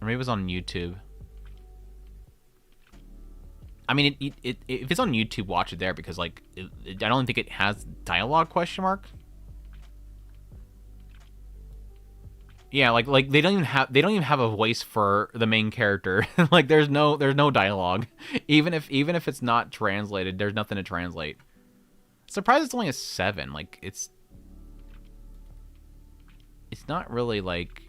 Or maybe it was on YouTube. I mean, if it's on YouTube, watch it there because, like, I don't think it has dialogue ? Yeah, like they don't even have a voice for the main character. Like, there's no dialogue. Even if it's not translated, there's nothing to translate. Surprised it's only a 7. Like, it's not really like,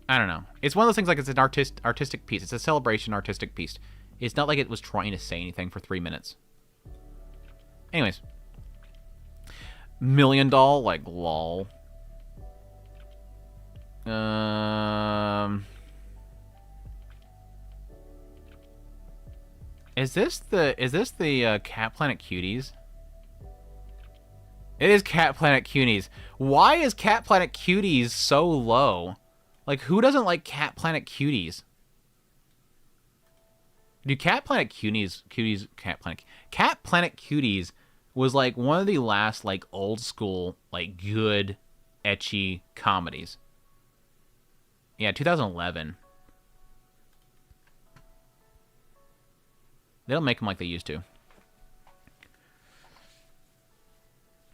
I don't know. It's one of those things like it's an artistic piece. It's a celebration artistic piece. It's not like it was trying to say anything for 3 minutes. Anyways. Million Doll, like, lol. Is this the Cat Planet Cuties? It is Cat Planet Cuties. Why is Cat Planet Cuties so low? Like, who doesn't like Cat Planet Cuties? Dude, Cat Planet Cuties was like one of the last like old school like good ecchi comedies. Yeah, 2011. They don't make them like they used to.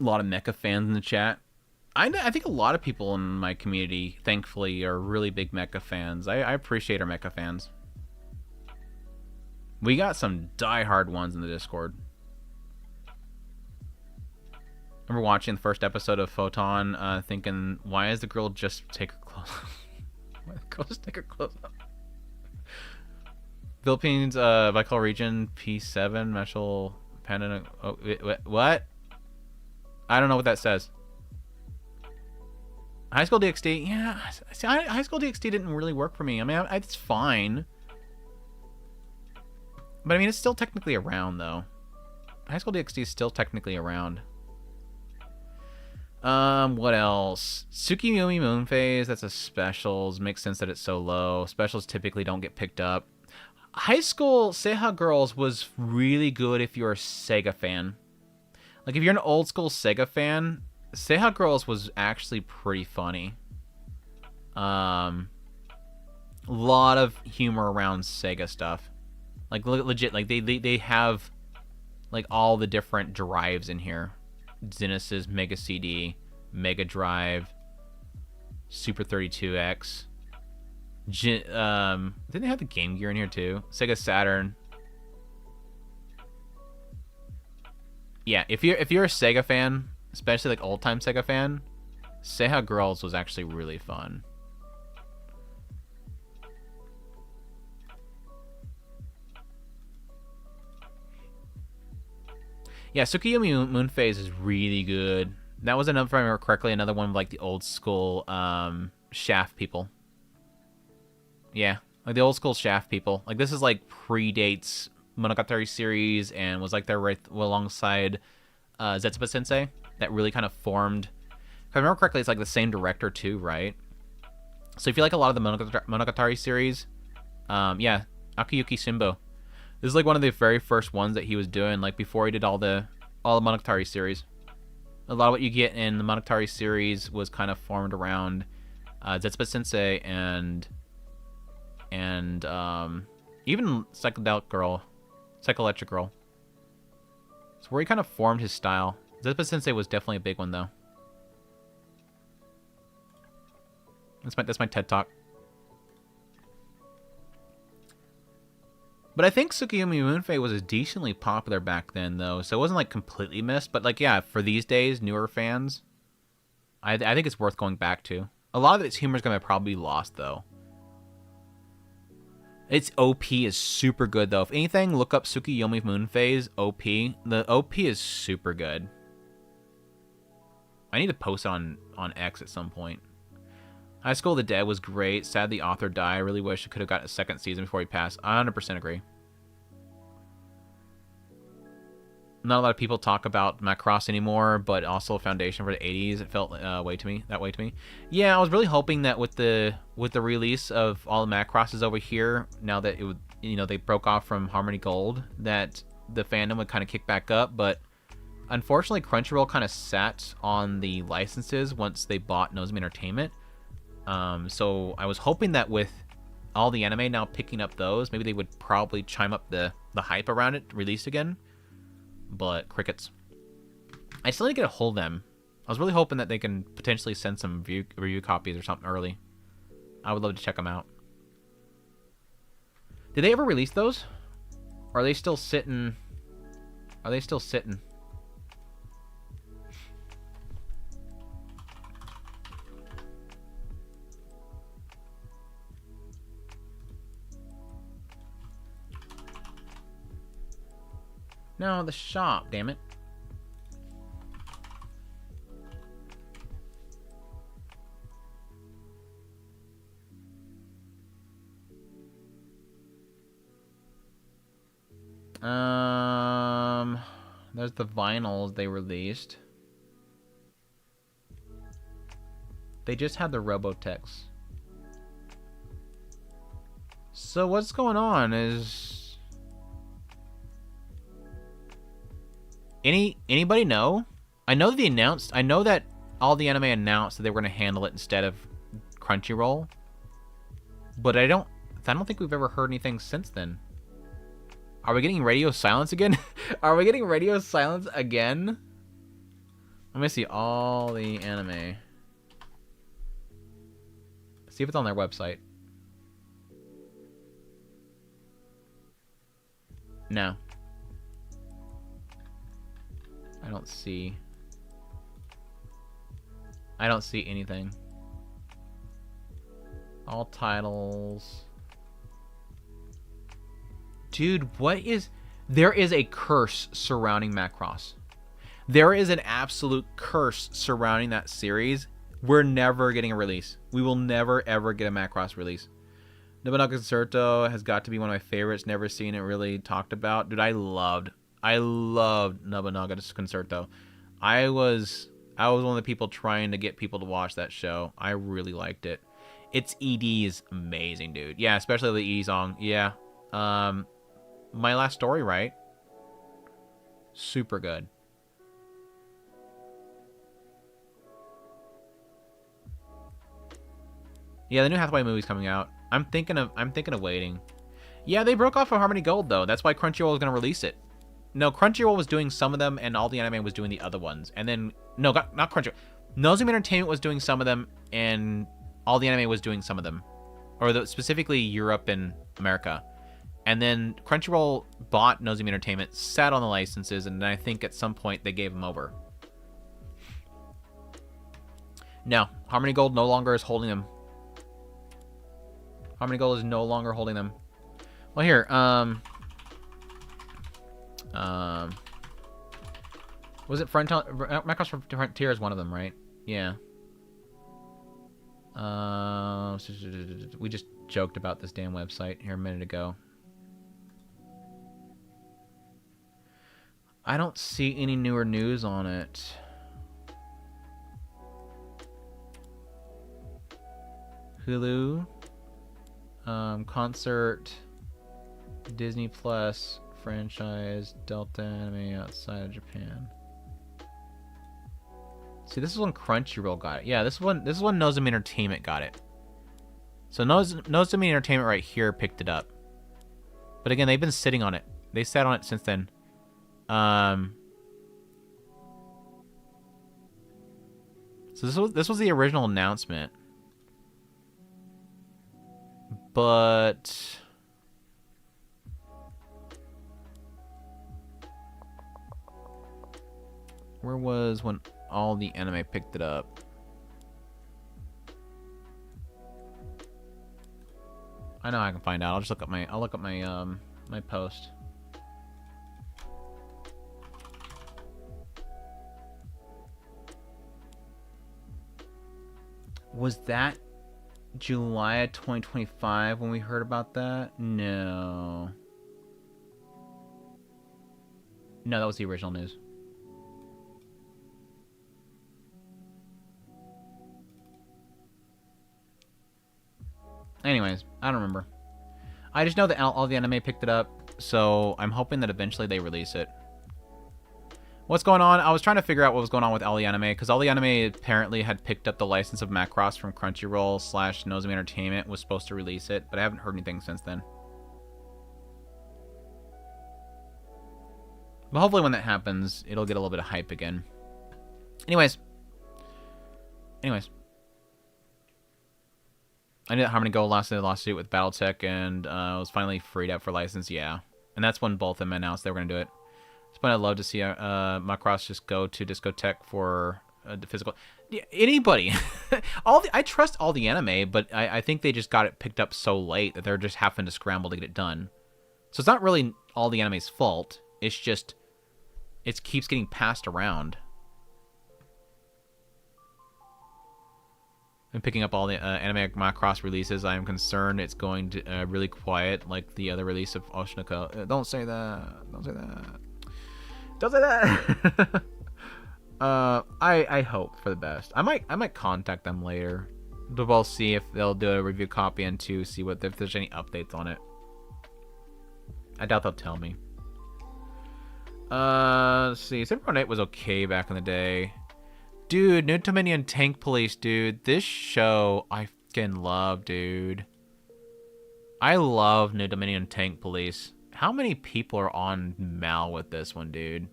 A lot of Mecha fans in the chat. I think a lot of people in my community, thankfully, are really big Mecha fans. I appreciate our Mecha fans. We got some diehard ones in the Discord. I remember watching the first episode of Photon, thinking, why is the girl just take her clothes off? Why the girl just take her clothes off? Philippines, Baikal region, P7, Meshel, Panda. Oh, what? I don't know what that says. High School DxD, yeah. See, High School DxD didn't really work for me. I mean, it's fine. But I mean, it's still technically around, though. High School DxD is still technically around. What else? Tsukiyomi Moon Phase, that's a specials. Makes sense that it's so low. Specials typically don't get picked up. High School Seiha Girls was really good if you're a Sega fan. Like, if you're an old school Sega fan, Seiha Girls was actually pretty funny. A lot of humor around Sega stuff. Like, legit, like, they have, like, all the different drives in here. Genesis, Mega CD, Mega Drive, Super 32X. Didn't they have the Game Gear in here too? Sega Saturn. Yeah, if you're a Sega fan, especially like old time Sega fan, Seiha Girls was actually really fun. Yeah, Tsukiyomi Moon Phase is really good. That was, another, if I remember correctly, another one of like the old school Shaft people. Yeah, like the old school Shaft people. Like, this is like predates Monogatari series and was like there right alongside Zetsuba Sensei. That really kind of formed. If I remember correctly, it's like the same director too, right? So if you like a lot of the Monogatari series, yeah, Akiyuki Shimbo. This is like one of the very first ones that he was doing, like before he did all the Monogatari series. A lot of what you get in the Monogatari series was kind of formed around Zetsuba Sensei and even Psychedelic Girl, Psychoelectric Girl. So where he kind of formed his style. Zetsuba Sensei was definitely a big one though. That's my TED Talk. But I think Tsukiyomi Moonfei was decently popular back then, though, so it wasn't, like, completely missed. But, like, yeah, for these days, newer fans, I think it's worth going back to. A lot of its humor is going to probably be lost, though. Its OP is super good, though. If anything, look up Tsukiyomi Moonfei's OP. The OP is super good. I need to post it on X at some point. High School of the Dead was great. Sad the author died. I really wish it could have got a second season before he passed. I 100% agree. Not a lot of people talk about Macross anymore, but also Foundation for the 80s. It felt that way to me. Yeah, I was really hoping that with the release of all the Macrosses over here, now that it would, they broke off from Harmony Gold, that the fandom would kind of kick back up. But unfortunately, Crunchyroll kind of sat on the licenses once they bought Nozomi Entertainment. So I was hoping that with all the anime now picking up those, maybe they would probably chime up the hype around it, release again. But crickets. I still need to get a hold of them. I was really hoping that they can potentially send some review copies or something early. I would love to check them out. Did they ever release those? Or are they still sitting? No, the shop, damn it. There's the vinyls they released. They just had the Robotex. So what's going on is... Anybody know? I know they announced... I know that all the anime announced that they were going to handle it instead of Crunchyroll. But I don't think we've ever heard anything since then. Are we getting radio silence again? Are we getting radio silence again? Let me see all the anime. See if it's on their website. No. I don't see anything. All titles. Dude, there is a curse surrounding Macross. There is an absolute curse surrounding that series. We're never getting a release. We will never, ever get a Macross release. Nobunaga Concerto has got to be one of my favorites. Never seen it really talked about. Dude, I loved Nobunaga Concerto. I was one of the people trying to get people to watch that show. I really liked it. Its ED is amazing, dude. Yeah, especially the ED song. Yeah. My Last Story, right? Super good. Yeah, the new Hathaway movie's coming out. I'm thinking of waiting. Yeah, they broke off of Harmony Gold though. That's why Crunchyroll was gonna release it. No, Crunchyroll was doing some of them, and All the Anime was doing the other ones. And then no, not Crunchyroll. Nozomi Entertainment was doing some of them, and All the Anime was doing some of them, or specifically Europe and America. And then Crunchyroll bought Nozomi Entertainment, sat on the licenses, and then I think at some point they gave them over. No, Harmony Gold no longer is holding them. Harmony Gold is no longer holding them. Well, here, was it Macross Frontier is one of them, right? Yeah. We just joked about this damn website here a minute ago. I don't see any newer news on it. Hulu, concert, Disney Plus, franchise, Delta Anime outside of Japan. See, this is when Crunchyroll got it. Yeah, this one Nozomi Entertainment got it. So Nozomi Entertainment right here picked it up. But again, they've been sitting on it. They sat on it since then. So this was the original announcement. But where was when All the Anime picked it up? I know I can find out. I'll look up my my post. Was that July of 2025 when we heard about that? No. No, that was the original news. Anyways, I don't remember. I just know that All the Anime picked it up, so I'm hoping that eventually they release it. What's going on? I was trying to figure out what was going on with All the Anime, because All the Anime apparently had picked up the license of Macross from Crunchyroll / Nozomi Entertainment, was supposed to release it, but I haven't heard anything since then. But hopefully when that happens, it'll get a little bit of hype again. Anyways. I knew that Harmony Gold lost the lawsuit with Battletech and was finally freed up for license, yeah. And that's when both of them announced they were going to do it. But I'd love to see Macross just go to Discotheque for the physical. Yeah, anybody. I trust All the Anime, but I think they just got it picked up so late that they're just having to scramble to get it done. So it's not really All the Anime's fault. It's just it keeps getting passed around. And picking up all the anime Macross releases, I am concerned it's going to really quiet like the other release of Oshinoko. Don't say that. Don't say that. Don't say that. I hope for the best. I might contact them later to both see if they'll do a review copy and to see if there's any updates on it. I doubt they'll tell me. Let's see. Super 8 was okay back in the day. Dude, New Dominion Tank Police, dude. This show I fucking love, dude. I love New Dominion Tank Police. How many people are on Mal with this one, dude?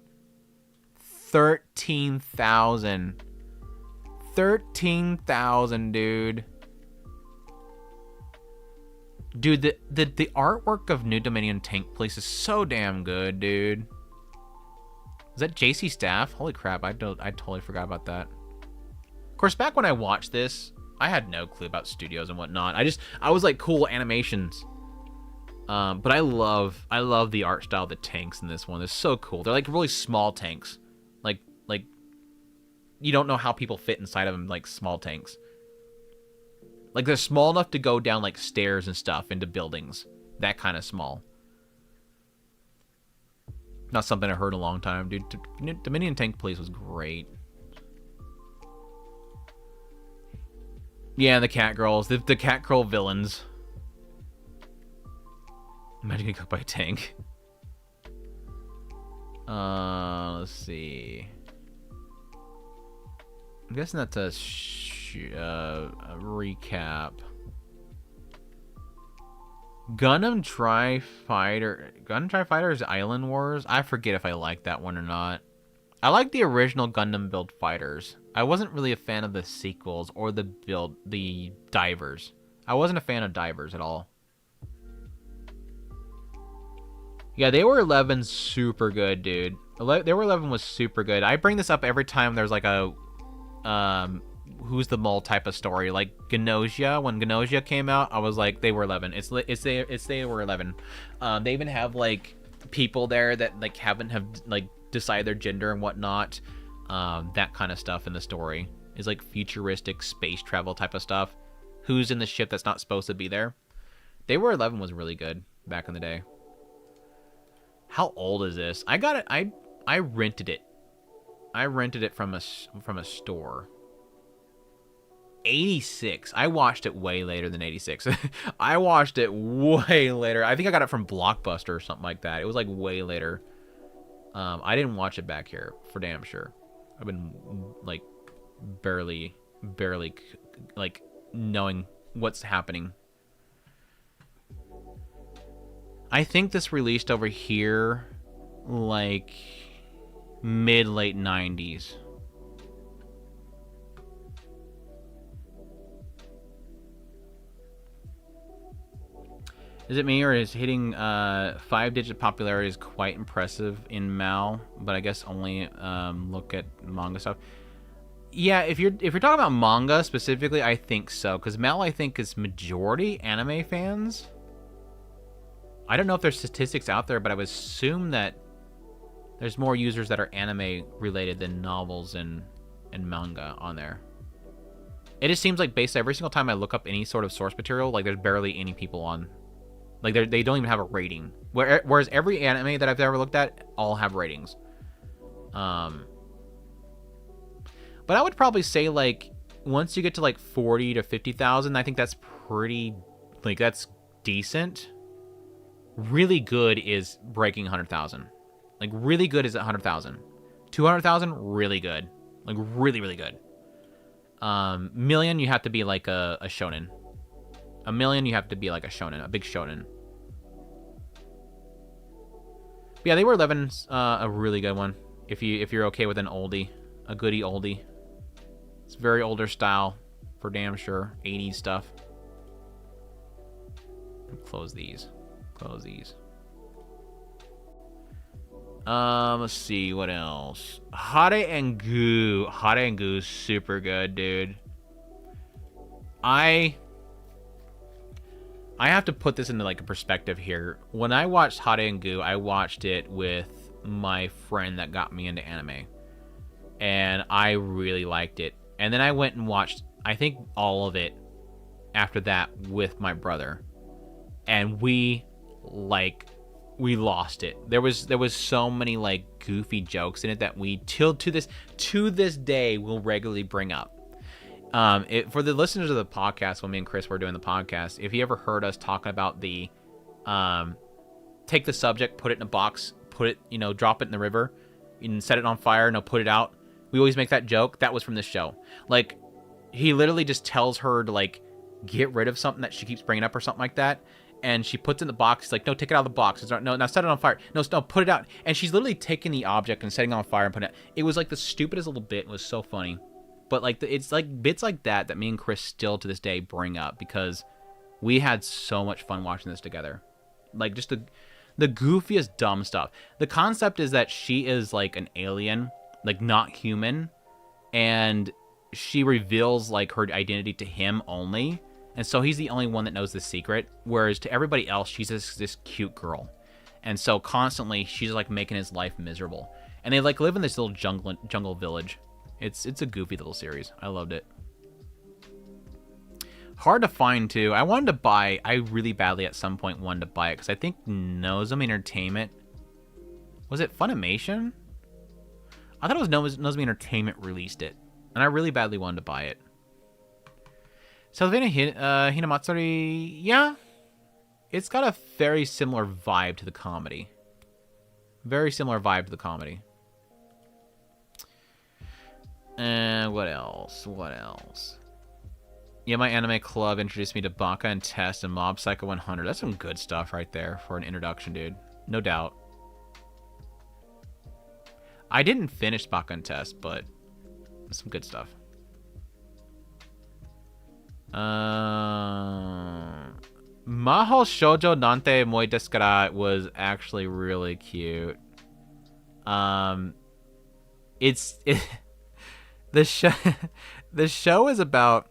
13,000. 13,000, dude. Dude, the artwork of New Dominion Tank Police is so damn good, dude. Is that JC Staff? Holy crap, I totally forgot about that. Of course, back when I watched this, I had no clue about studios and whatnot. I was like, cool animations. But I love the art style of the tanks in this one. They're so cool. They're like really small tanks. you don't know how people fit inside of them, like small tanks. Like they're small enough to go down like stairs and stuff into buildings. That kind of small. Not something I heard in a long time, dude. Dominion Tank Police was great. Yeah, the cat girls, the cat girl villains. Imagine getting cut by a tank. Let's see. I'm guessing that's a recap. Gundam Tri-Fighter's Island Wars? I forget if I like that one or not. I like the original Gundam build fighters. I wasn't really a fan of the sequels or the divers. I wasn't a fan of divers at all. Yeah, they were 11 super good, dude. They were 11 was super good. I bring this up every time there's like a who's the mole type of story, like Gnosia. When Gnosia came out, I was like, they were 11. It's they were 11. They even have like people there that like haven't like decided their gender and whatnot. That kind of stuff in the story is like futuristic space travel type of stuff. Who's in the ship that's not supposed to be there? They Were 11 was really good back in the day. How old is this? I got it. I rented it. I rented it from a store. 86. I watched it way later than 86. I watched it way later. I think I got it from Blockbuster or something like that. It was like way later. I didn't watch it back here for damn sure. I've been like barely like knowing what's happening. I think this released over here like mid-late 90s. Is it me, or is hitting 5-digit popularity is quite impressive in Mal, but I guess only look at manga stuff? Yeah, if you're talking about manga specifically, I think so, because Mal I think is majority anime fans. I don't know if there's statistics out there, but I would assume that there's more users that are anime related than novels and manga on there. It just seems like based every single time I look up any sort of source material, like there's barely any people on. Like they don't even have a rating. Whereas every anime that I've ever looked at all have ratings. But I would probably say like once you get to like 40 to 50,000, I think that's pretty, like that's decent. Really good is breaking 100,000. Like really good is 100,000. 200,000, really good. Like really, really good. Million, you have to be like a shonen. A million, you have to be like a shonen, a big shonen. But yeah, They Were 11's a really good one. If you're okay with an oldie, a goodie oldie. It's very older style, for damn sure. 80s stuff. Close these. Close these. Let's see what else. Hare and Goo. Hare and Goo is super good, dude. I have to put this into like a perspective here. When I watched Hare and Goo, I watched it with my friend that got me into anime. And I really liked it. And then I went and watched, I think, all of it after that with my brother. And we lost it. There was so many like goofy jokes in it that we to this day will regularly bring up. For the listeners of the podcast, when me and Chris were doing the podcast, if you ever heard us talking about the take the subject, put it in a box, put it, drop it in the river and set it on fire, put it out. We always make that joke. That was from this show. Like, he literally just tells her to like get rid of something that she keeps bringing up or something like that. And she puts it in the box. He's like, no, take it out of the box. No, now set it on fire. No, put it out. And she's literally taking the object and setting it on fire and putting it. It was like the stupidest little bit. It was so funny. But like it's like bits like that me and Chris still to this day bring up because we had so much fun watching this together. Like just the goofiest dumb stuff. The concept is that she is like an alien, like not human, and she reveals like her identity to him only. And so he's the only one that knows the secret, whereas to everybody else, she's this cute girl. And so constantly, she's like making his life miserable. And they like live in this little jungle village. It's a goofy little series. I loved it. Hard to find too. I wanted to buy. I really badly at some point wanted to buy it because I think Nozomi Entertainment. Was it Funimation? I thought it was Nozomi Entertainment released it, and I really badly wanted to buy it. Sylvania Hinamatsuri, yeah, it's got a very similar vibe to the comedy. Very similar vibe to the comedy. And what else? What else? Yeah, my anime club introduced me to Baka and Test and Mob Psycho 100. That's some good stuff right there for an introduction, dude. No doubt. I didn't finish Baka and Test, but some good stuff. Mahou Shoujo Nante Moi Desu Kara was actually really cute. The show is about,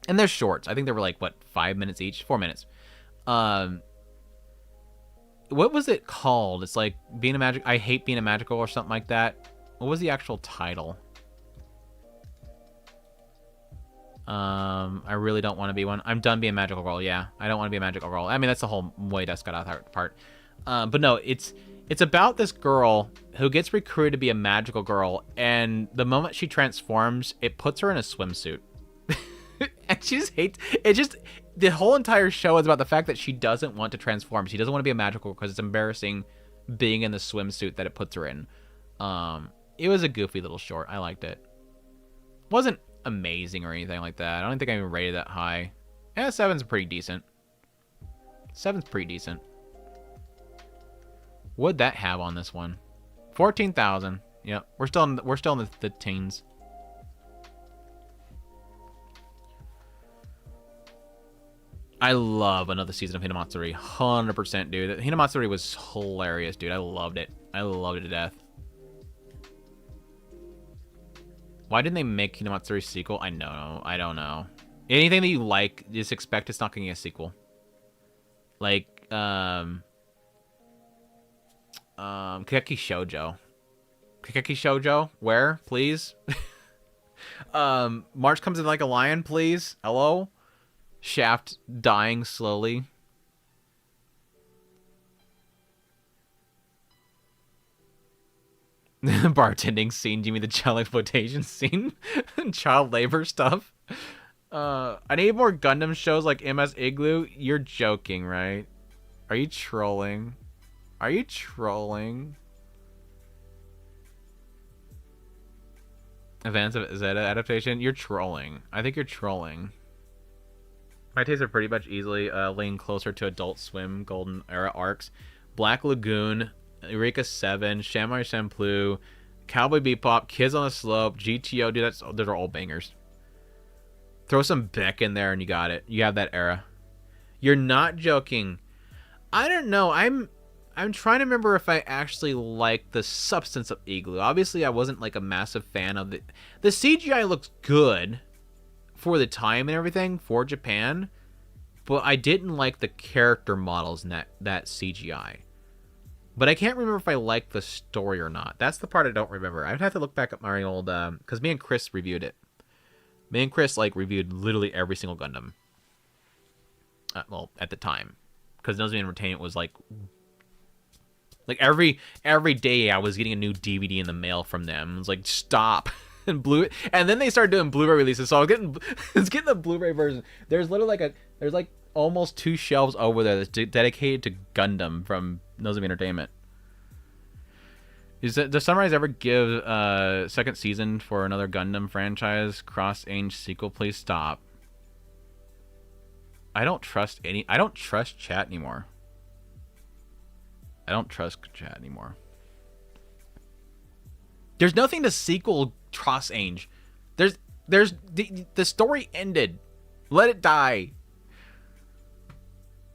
and they're shorts. I think they were like, what, 5 minutes each? 4 minutes. What was it called? It's like I hate being a magical or something like that. What was the actual title? I really don't want to be one. I'm done being a magical girl. Yeah, I don't want to be a magical girl. I mean, that's the whole Moi Desu Kara part. But no, it's about this girl who gets recruited to be a magical girl, and the moment she transforms, it puts her in a swimsuit. And she just hates it. The whole entire show is about the fact that she doesn't want to transform. She doesn't want to be a magical because it's embarrassing being in the swimsuit that it puts her in. It was a goofy little short. I liked it. Wasn't amazing or anything like that. I don't think I even rated that high. Yeah, 7's pretty decent. 7's pretty decent. What'd that have on this one? 14,000. Yeah, we're still in the teens. I love another season of Hinamatsuri. 100%, dude. Hinamatsuri was hilarious, dude. I loved it. I loved it to death. Why didn't they make Hinamatsuri sequel? I don't know. Anything that you like, just expect it's not going to get a sequel. Like, Kakeki Shoujo. Kakeki Shoujo? Where? Please? March comes in like a lion, please? Hello? Shaft dying slowly. Bartending scene. Do you mean the child exploitation scene? Child labor stuff? I need more Gundam shows like MS Igloo. You're joking, right? Are you trolling? Are you trolling? Advance of Zeta adaptation? You're trolling. I think you're trolling. My tastes are pretty much easily leaning closer to Adult Swim Golden Era arcs. Black Lagoon, Eureka 7, Samurai Champloo, Cowboy Bebop, Kids on the Slope, GTO. Dude, those are all bangers. Throw some Beck in there and you got it. You have that era. You're not joking. I don't know. I'm trying to remember if I actually like the substance of Igloo. Obviously, I wasn't like a massive fan of the CGI looks good for the time and everything for Japan, but I didn't like the character models in that CGI. But I can't remember if I liked the story or not. That's the part I don't remember. I'd have to look back at my old because me and Chris reviewed it. Me and Chris like reviewed literally every single Gundam. Well, at the time, because Nozomi Entertainment was like every day I was getting a new DVD in the mail from them. It was like, stop. And then they started doing Blu-ray releases, so I was getting the Blu-ray version. There's literally there's almost 2 shelves over there that's dedicated to Gundam from Nozomi Entertainment. Does Sunrise ever give second season for another Gundam franchise cross-age sequel? Please stop. I don't trust chat anymore. There's nothing to sequel cross-age. The story ended. Let it die.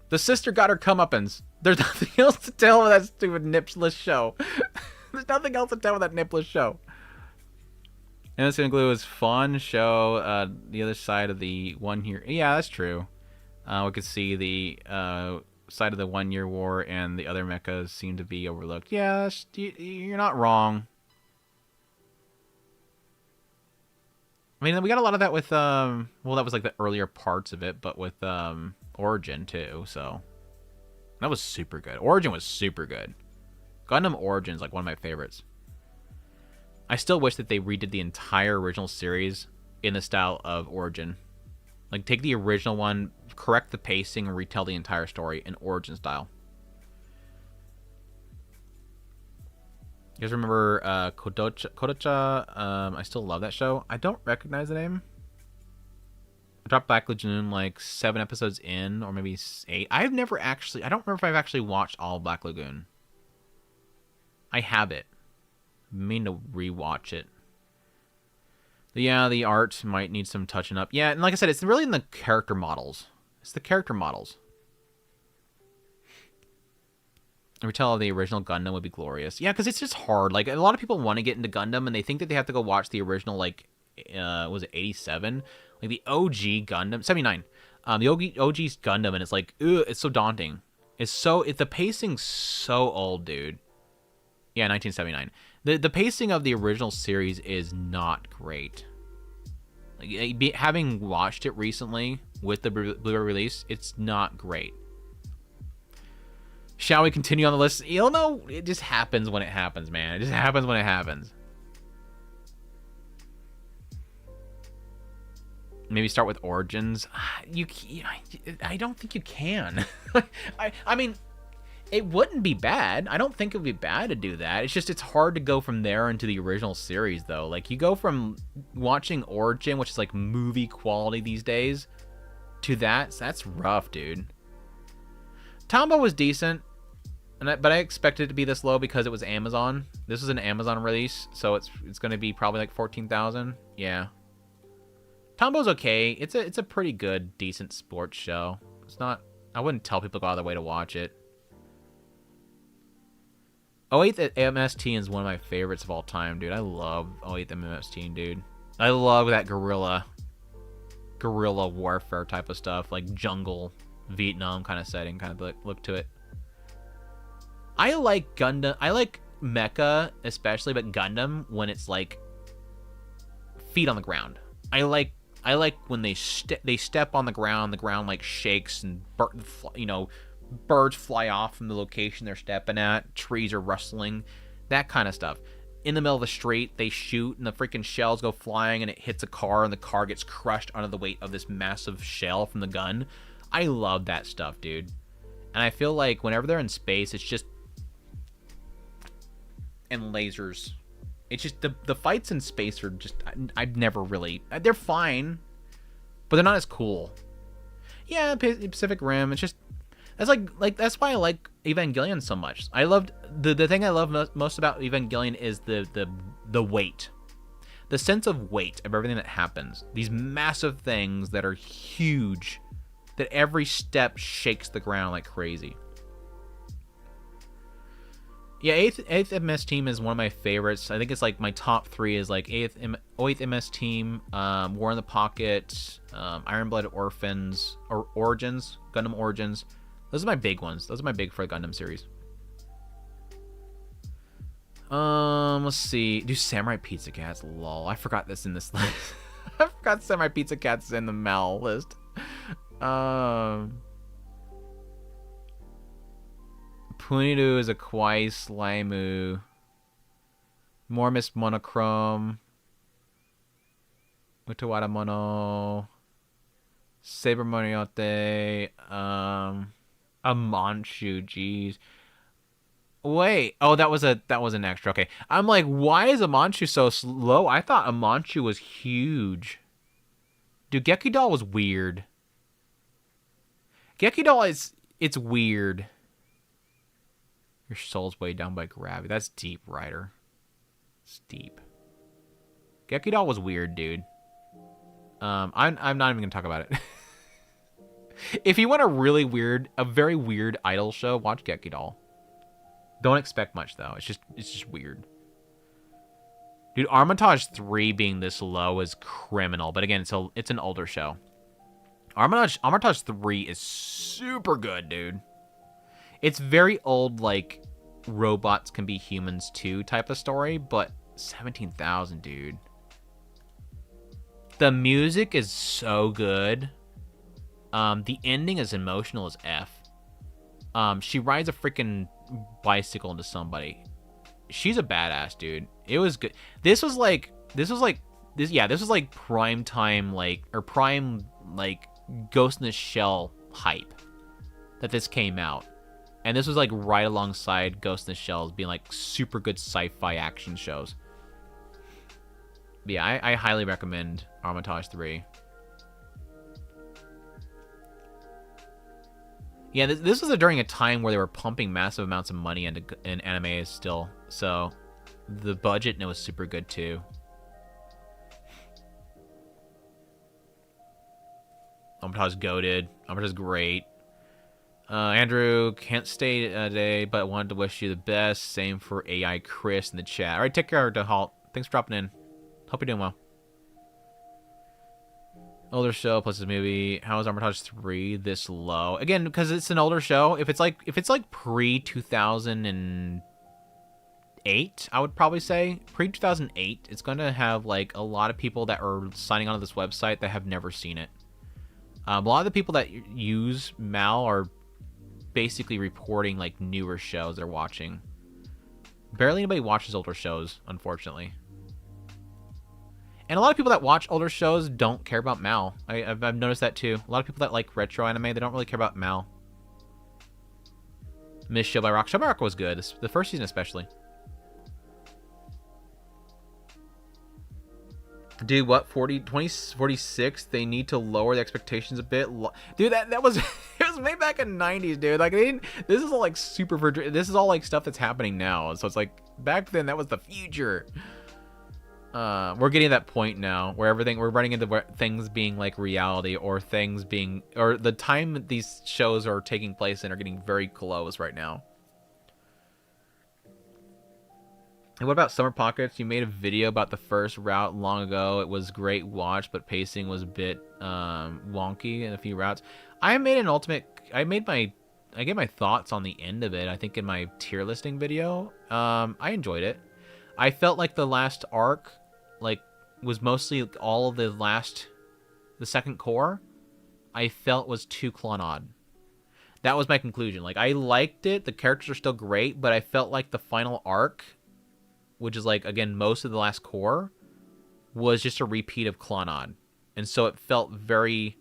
The sister got her comeuppance. There's nothing else to tell with that stupid nipless show. There's nothing else to tell with that nipless show. Innocent Glue is fun show. The other side of the 1 year. Yeah, that's true. We could see the side of the 1 year war, and the other mechas seem to be overlooked. Yeah, you're not wrong. I mean, we got a lot of that with well, that was like the earlier parts of it, but with Origin too. So that was super good. Origin was super good. Gundam Origin is like one of my favorites. I still wish that they redid the entire original series in the style of Origin. Like, take the original one, correct the pacing, and retell the entire story in Origin style. You guys remember Kodocha? I still love that show. I don't recognize the name. I dropped Black Lagoon like 7 episodes in, or maybe 8. I don't remember if I've actually watched all of Black Lagoon. I have it. I mean to rewatch it. But yeah, the art might need some touching up. Yeah, and like I said, it's really in the character models. It's the character models. A retell of the original Gundam would be glorious. Yeah, because it's just hard. Like, a lot of people want to get into Gundam, and they think that they have to go watch the original, like, was it 87? Like, the OG Gundam, 79. The OG's Gundam, and it's like, ugh, it's so daunting. The pacing's so old, dude. Yeah, 1979. The pacing of the original series is not great. Like, having watched it recently with the Blu-ray release, it's not great. Shall we continue on the list? You'll know, it just happens when it happens, man. It just happens when it happens. Maybe start with Origins. I don't think you can. I mean, it wouldn't be bad. I don't think it would be bad to do that. It's just, it's hard to go from there into the original series, though. Like, you go from watching Origin, which is like movie quality these days, to that. So that's rough, dude. Tombo was decent, but I expected it to be this low because it was Amazon. This is an Amazon release, so it's going to be probably like 14,000. Yeah. Tombo's okay. It's a pretty good, decent sports show. It's not. I wouldn't tell people to go out of their way to watch it. 08th MS-Teen is one of my favorites of all time, dude. I love 08th MS-Teen, dude. I love that guerrilla warfare type of stuff, like jungle, Vietnam kind of setting, kind of look to it. I like Gundam. I like Mecha especially, but Gundam when it's like feet on the ground. I like when they step on the ground like shakes and birds fly off from the location they're stepping at, trees are rustling, that kind of stuff. In the middle of the street, they shoot and the freaking shells go flying and it hits a car and the car gets crushed under the weight of this massive shell from the gun. I love that stuff, dude. And I feel like whenever they're in space, it's just... and lasers. It's just... The fights in space are just... I've never really... They're fine, but they're not as cool. Yeah, Pacific Rim, it's just... That's like that's why I like Evangelion so much. I loved... The thing I love most about Evangelion is the weight. The sense of weight of everything that happens. These massive things that are huge... that every step shakes the ground like crazy. Yeah, 8th MS Team is one of my favorites. I think it's like my top 3 is like 8th MS Team, War in the Pocket, Iron Blooded Orphans, or Origins, Gundam Origins. Those are my big ones. Those are my big for the Gundam series. Let's see. Do Samurai Pizza Cats. Lol. I forgot this in this list. I forgot Samurai Pizza Cats is in the Mal list. Punidu is a Kawaii Slimu. Mormis Monochrome. Utawada Mono. Saber Moriote. A Manchu, jeez. Wait, oh, that was an extra. Okay, I'm like, why is a Manchu so slow? I thought a Manchu was huge. Dude, Gekidol was weird. Gekidol it's weird. Your soul's weighed down by gravity. That's deep, Ryder. It's deep. Gekidol was weird, dude. I'm not even gonna talk about it. If you want a very weird idol show, watch Gekidol. Don't expect much though. It's just weird. Dude, Armitage 3 being this low is criminal. But again, it's an older show. Armitage 3 is super good, dude. It's very old, like, robots can be humans too type of story, but 17,000, dude. The music is so good. The ending is emotional as F. She rides a freaking bicycle into somebody. She's a badass, dude. It was good. This was like prime time, prime Ghost in the Shell hype that this came out. And this was like right alongside Ghost in the Shell being like super good sci-fi action shows. But yeah, I highly recommend Armitage 3. Yeah, this was during a time where they were pumping massive amounts of money into anime still. So the budget, and it was super good too. Armitage goated. Armitage great. Andrew, can't stay today, but wanted to wish you the best. Same for AI Chris in the chat. All right, take care, DeHalt. Thanks for dropping in. Hope you're doing well. Older show plus this movie. How is Armitage 3 this low? Again, because it's an older show. If it's like pre 2008, I would probably say pre 2008. It's going to have like a lot of people that are signing onto this website that have never seen it. A lot of the people that use Mal are basically reporting like newer shows they're watching. Barely anybody watches older shows, unfortunately. And a lot of people that watch older shows don't care about Mal. I've noticed that too. A lot of people that like retro anime, they don't really care about Mal. Miss Show by Rock. Show by Rock was good. The first season especially. Dude, what? 46? They need to lower the expectations a bit. Dude, that was... it was made back in the 90s, dude. Like, they didn't... This is all, like, super... This is all, like, stuff that's happening now. So it's like, back then, that was the future. We're getting to that point now where we're running into things being like reality, or things being, or the time these shows are taking place in are getting very close right now. And what about Summer Pockets? You made a video about the first route long ago. It was great watch, but pacing was a bit wonky in a few routes. I gave my thoughts on the end of it, I think in my tier listing video. I enjoyed it. I felt like the last arc, like, was mostly all of the second core, I felt was too Clonod. That was my conclusion. Like, I liked it. The characters are still great, but I felt like the final arc, which is, like, again, most of the last core, was just a repeat of Clonod. And so it felt very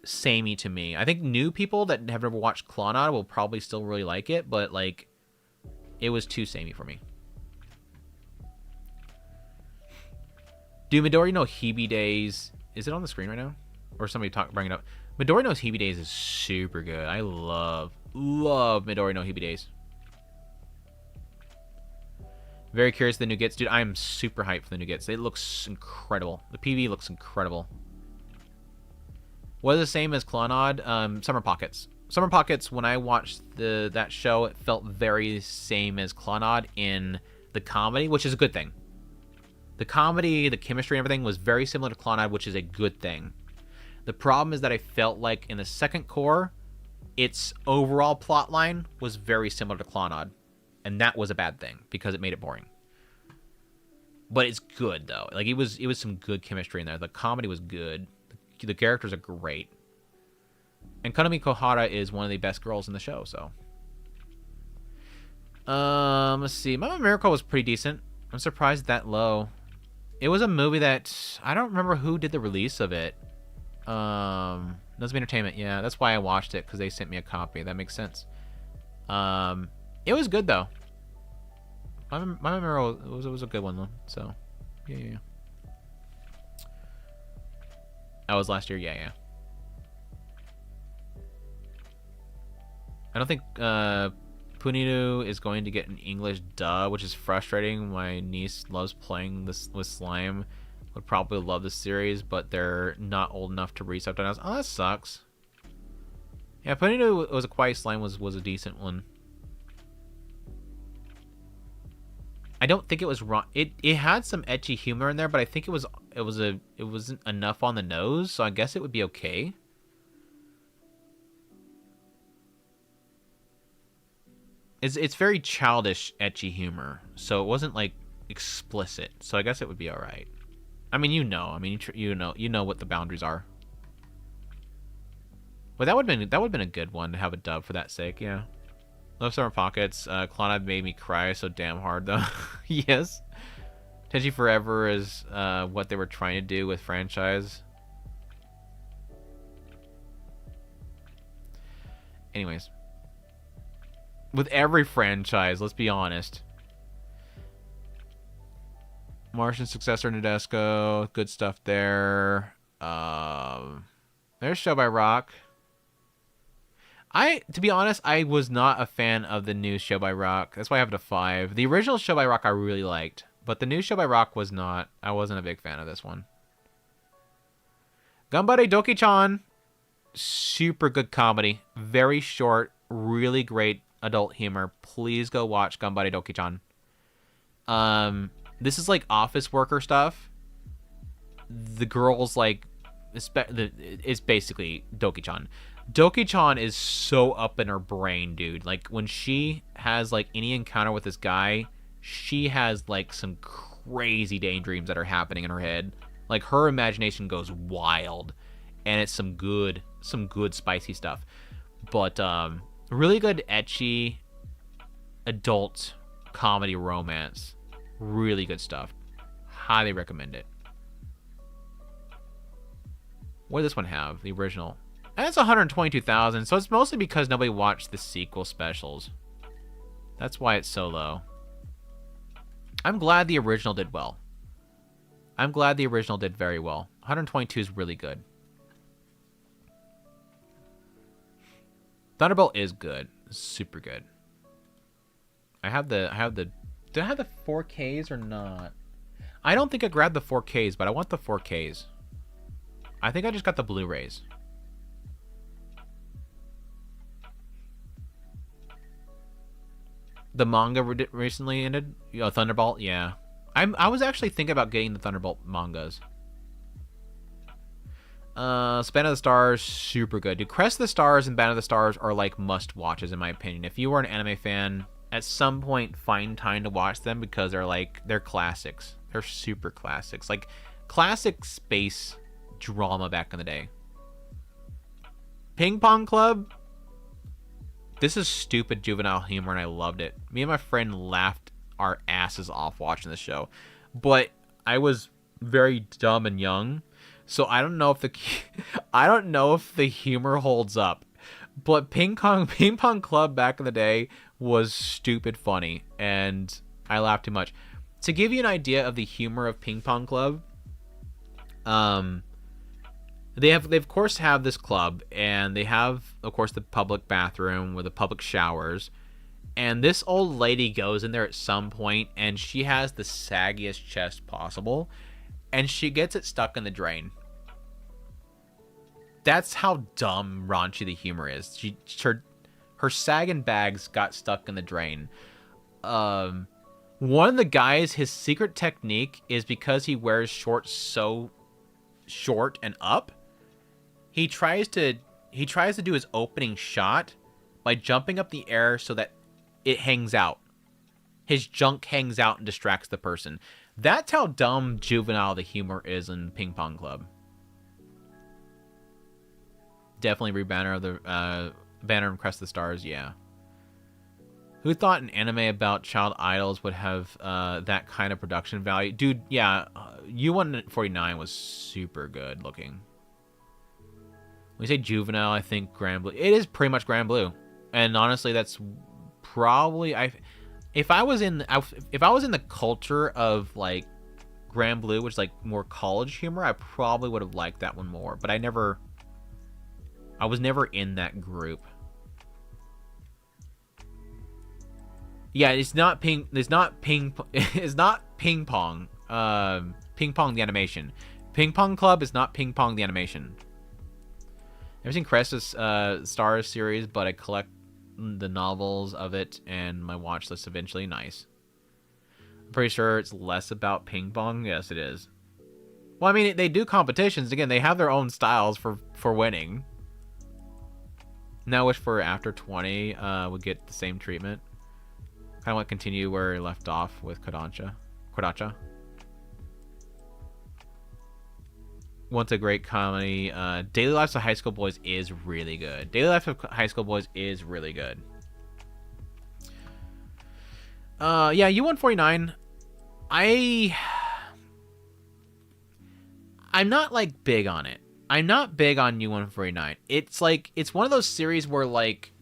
samey to me. I think new people that have never watched Clonod will probably still really like it, but, like, it was too samey for me. Dude, Midori no Hibi Days. Is it on the screen right now? Or somebody bring it up? Midori no Hibi Days is super good. I love Midori no Hibi Days. Very curious the new Gets. Dude, I am super hyped for the new Gets. It looks incredible. The PV looks incredible. Was the same as Clonod? Summer Pockets. Summer Pockets, when I watched that show, it felt very same as Clonod in the comedy, which is a good thing. The comedy, the chemistry, and everything was very similar to Clonod, which is a good thing. The problem is that I felt like in the second core, its overall plot line was very similar to Clonod. And that was a bad thing, because it made it boring. But it's good, though. Like, it was some good chemistry in there. The comedy was good. The characters are great. And Konami Kohara is one of the best girls in the show, so. Let's see. Mama Miracle was pretty decent. I'm surprised that low. It was a movie that I don't remember who did the release of it. Nozbe Entertainment, yeah, that's why I watched it, because they sent me a copy. That makes sense. It was good though. My memory was a good one though. So, yeah. That was last year, yeah. I don't think Puninu is going to get an English dub, which is frustrating. My niece loves playing this with Slime. Would probably love the series, but they're not old enough to read subtitles. Oh, that sucks. Yeah, Puninu was a Quiet Slime was a decent one. I don't think it was wrong. It had some ecchi humor in there, but I think it wasn't enough on the nose, so I guess it would be okay. It's very childish ecchi humor, so it wasn't like explicit, so I guess it would be all right. I mean, you know. I mean, you know what the boundaries are. But that would have been a good one to have a dub for that sake. Yeah. Love Summer Pockets. Klana made me cry so damn hard though. Yes. Tenchi Forever is what they were trying to do with franchise. Anyways, with every franchise, let's be honest. Martian successor Nadesco, good stuff there. There's Show by Rock. To be honest, I was not a fan of the new Show by Rock. That's why I have it a 5. The original Show by Rock I really liked, but the new Show by Rock was not. I wasn't a big fan of this one. Ganbare Doki-chan. Super good comedy. Very short. Really great adult humor. Please go watch Ganbare Doki-chan. This is like office worker stuff. The girl's like... It's basically Doki-chan. Doki-chan is so up in her brain, dude. Like, when she has, like, any encounter with this guy, she has, like, some crazy daydreams that are happening in her head. Like, her imagination goes wild. And it's some good spicy stuff. But, really good ecchi adult comedy romance. Really good stuff. Highly recommend it. What does this one have? The original. And it's 122,000, so it's mostly because nobody watched the sequel specials. That's why it's so low. I'm glad the original did well. I'm glad the original did very well. 122 is really good. Thunderbolt is good. Super good. Did I have the 4Ks or not? I don't think I grabbed the 4Ks, but I want the 4Ks. I think I just got the Blu-rays. The manga recently ended. Thunderbolt, yeah. I was actually thinking about getting the Thunderbolt mangas. Span of the Stars, super good. Dude, Crest of the Stars and Band of the Stars are like must-watches in my opinion. If you are an anime fan, at some point find time to watch them because they're classics. They're super classics. Like classic space drama back in the day. Ping Pong Club. This is stupid juvenile humor and I loved it. Me and my friend laughed our asses off watching the show. But I was very dumb and young, so I don't know if the humor holds up. But Ping Pong Club back in the day was stupid funny and I laughed too much. To give you an idea of the humor of Ping Pong Club, they of course have this club, and they have of course the public bathroom with the public showers, and this old lady goes in there at some point and she has the saggiest chest possible and she gets it stuck in the drain. That's how dumb raunchy the humor is. Her sagging bags got stuck in the drain. One of the guys, his secret technique is because he wears shorts so short and up, he tries to do his opening shot by jumping up the air so that it hangs out. His junk hangs out and distracts the person. That's how dumb juvenile the humor is in Ping Pong Club. Definitely re-banner of the Banner and Crest of the Stars, yeah. Who thought an anime about child idols would have that kind of production value? Dude, yeah, U-149 was super good looking. When you say juvenile, I think Grand Blue. It is pretty much Grand Blue. And honestly, that's probably... If I was in the culture of, like, Grand Blue, which is, like, more college humor, I probably would have liked that one more. But I was never in that group. Yeah, it's not ping pong. Ping Pong the animation. Ping Pong Club is not Ping Pong the animation. Never seen Crest's Stars series, but I collect the novels of it and my watch list eventually. Nice. I'm pretty sure it's less about ping pong. Yes, it is. Well, I mean, they do competitions. Again, they have their own styles for winning. Now, wish for After 20 would get the same treatment. Kind of want to continue where he left off with Kodacha. What's a great comedy? Daily Lives of High School Boys is really good. Daily Life of High School Boys is really good. Yeah, U-149. I'm not like big on it. I'm not big on U-149. It's like it's one of those series where like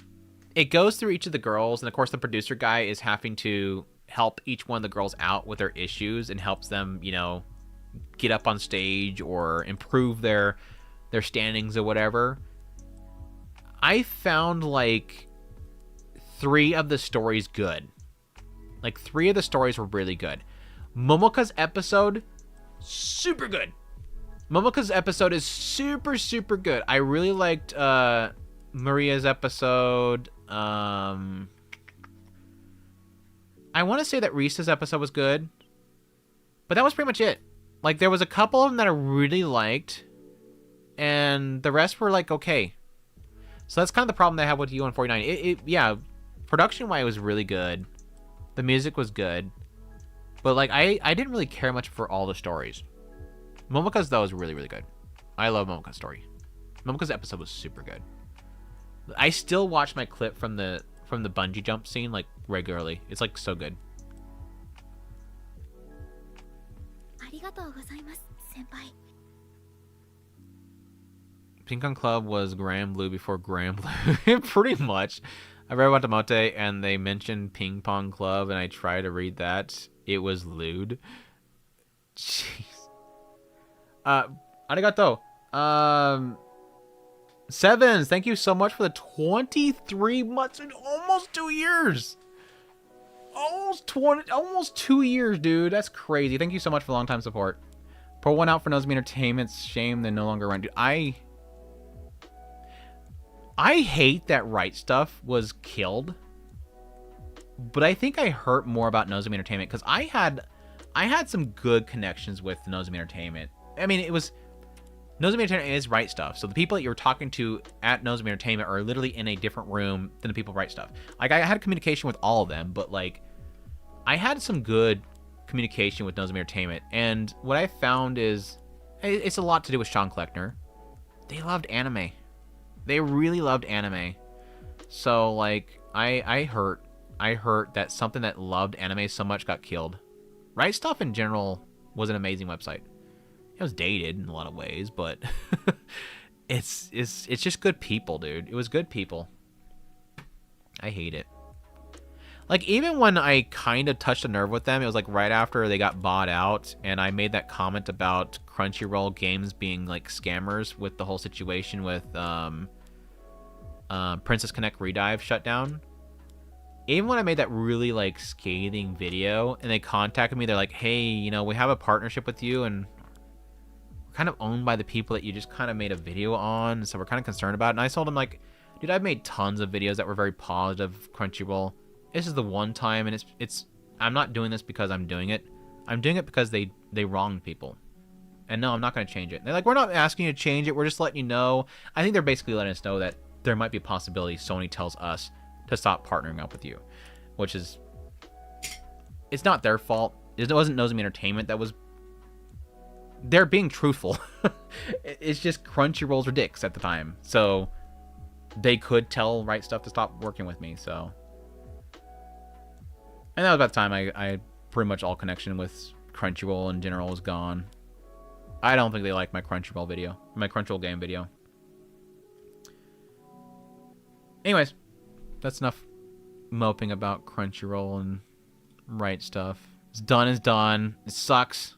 it goes through each of the girls, and of course the producer guy is having to help each one of the girls out with their issues and helps them, you know, get up on stage or improve their standings or whatever. I found like 3 of the stories good. Like 3 of the stories were really good. Momoka's episode, super good. Momoka's episode is super, super good. I really liked Maria's episode. I want to say that Risa's episode was good. But that was pretty much it. Like, there was a couple of them that I really liked. And the rest were, like, okay. So that's kind of the problem that I have with U-149. Yeah, production-wise, it was really good. The music was good. But, like, I didn't really care much for all the stories. Momoka's, though, is really, really good. I love Momoka's story. Momoka's episode was super good. I still watch my clip from the bungee jump scene, like, regularly. It's, like, so good. Pink Club was Grand Blue before Grand Blue. Pretty much. I read about Demote, and they mentioned Ping Pong Club, and I tried to read that. It was lewd. Jeez. Arigato. Sevens, thank you so much for the 23 months and almost 2 years. Almost 2 years, dude. That's crazy. Thank you so much for long time support. Pour one out for Nozomi Entertainment's shame they no longer run. Dude, I hate that Right Stuff was killed. But I think I hurt more about Nozomi Entertainment because I had some good connections with Nozomi Entertainment. I mean, it was Nozomi Entertainment is Right Stuff. So the people that you were talking to at Nozomi Entertainment are literally in a different room than the people at Right Stuff. Like, I had communication with all of them, but like I had some good communication with Nozomi Entertainment. And what I found is it's a lot to do with Sean Kleckner. They loved anime. They really loved anime. So like I hurt that something that loved anime so much got killed. Right Stuff in general was an amazing website. It was dated in a lot of ways, but it's just good people, dude. It was good people. I hate it. Like, even when I kind of touched a nerve with them, it was like right after they got bought out, and I made that comment about Crunchyroll games being like scammers with the whole situation with Princess Connect Redive shutdown. Even when I made that really like scathing video and they contacted me, they're like, hey, you know, we have a partnership with you and we're kind of owned by the people that you just kind of made a video on, so we're kind of concerned about it. And I told them, like, dude, I've made tons of videos that were very positive, Crunchyroll. This is the one time, and it's I'm not doing this because I'm doing it. I'm doing it because they wronged people. And no, I'm not going to change it. And they're like, we're not asking you to change it. We're just letting you know. I think they're basically letting us know that there might be a possibility Sony tells us to stop partnering up with you, which is, it's not their fault. It wasn't Nozomi Entertainment that was, they're being truthful. It's just Crunchyroll's dicks at the time. So they could tell Right Stuff to stop working with me, so. And that was about the time I pretty much all connection with Crunchyroll in general was gone. I don't think they like my Crunchyroll video, my Crunchyroll game video. Anyways, that's enough moping about Crunchyroll and Right Stuff. It's done is done. It sucks.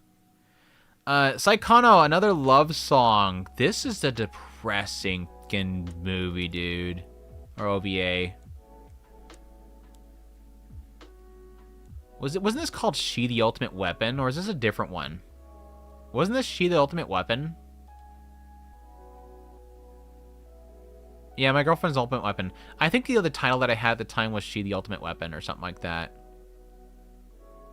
Saikano, another love song. This is a depressing fucking movie, dude. Or OVA. Wasn't this called She the Ultimate Weapon? Or is this a different one? Wasn't this She the Ultimate Weapon? Yeah, My Girlfriend's Ultimate Weapon. I think the other title that I had at the time was She the Ultimate Weapon or something like that.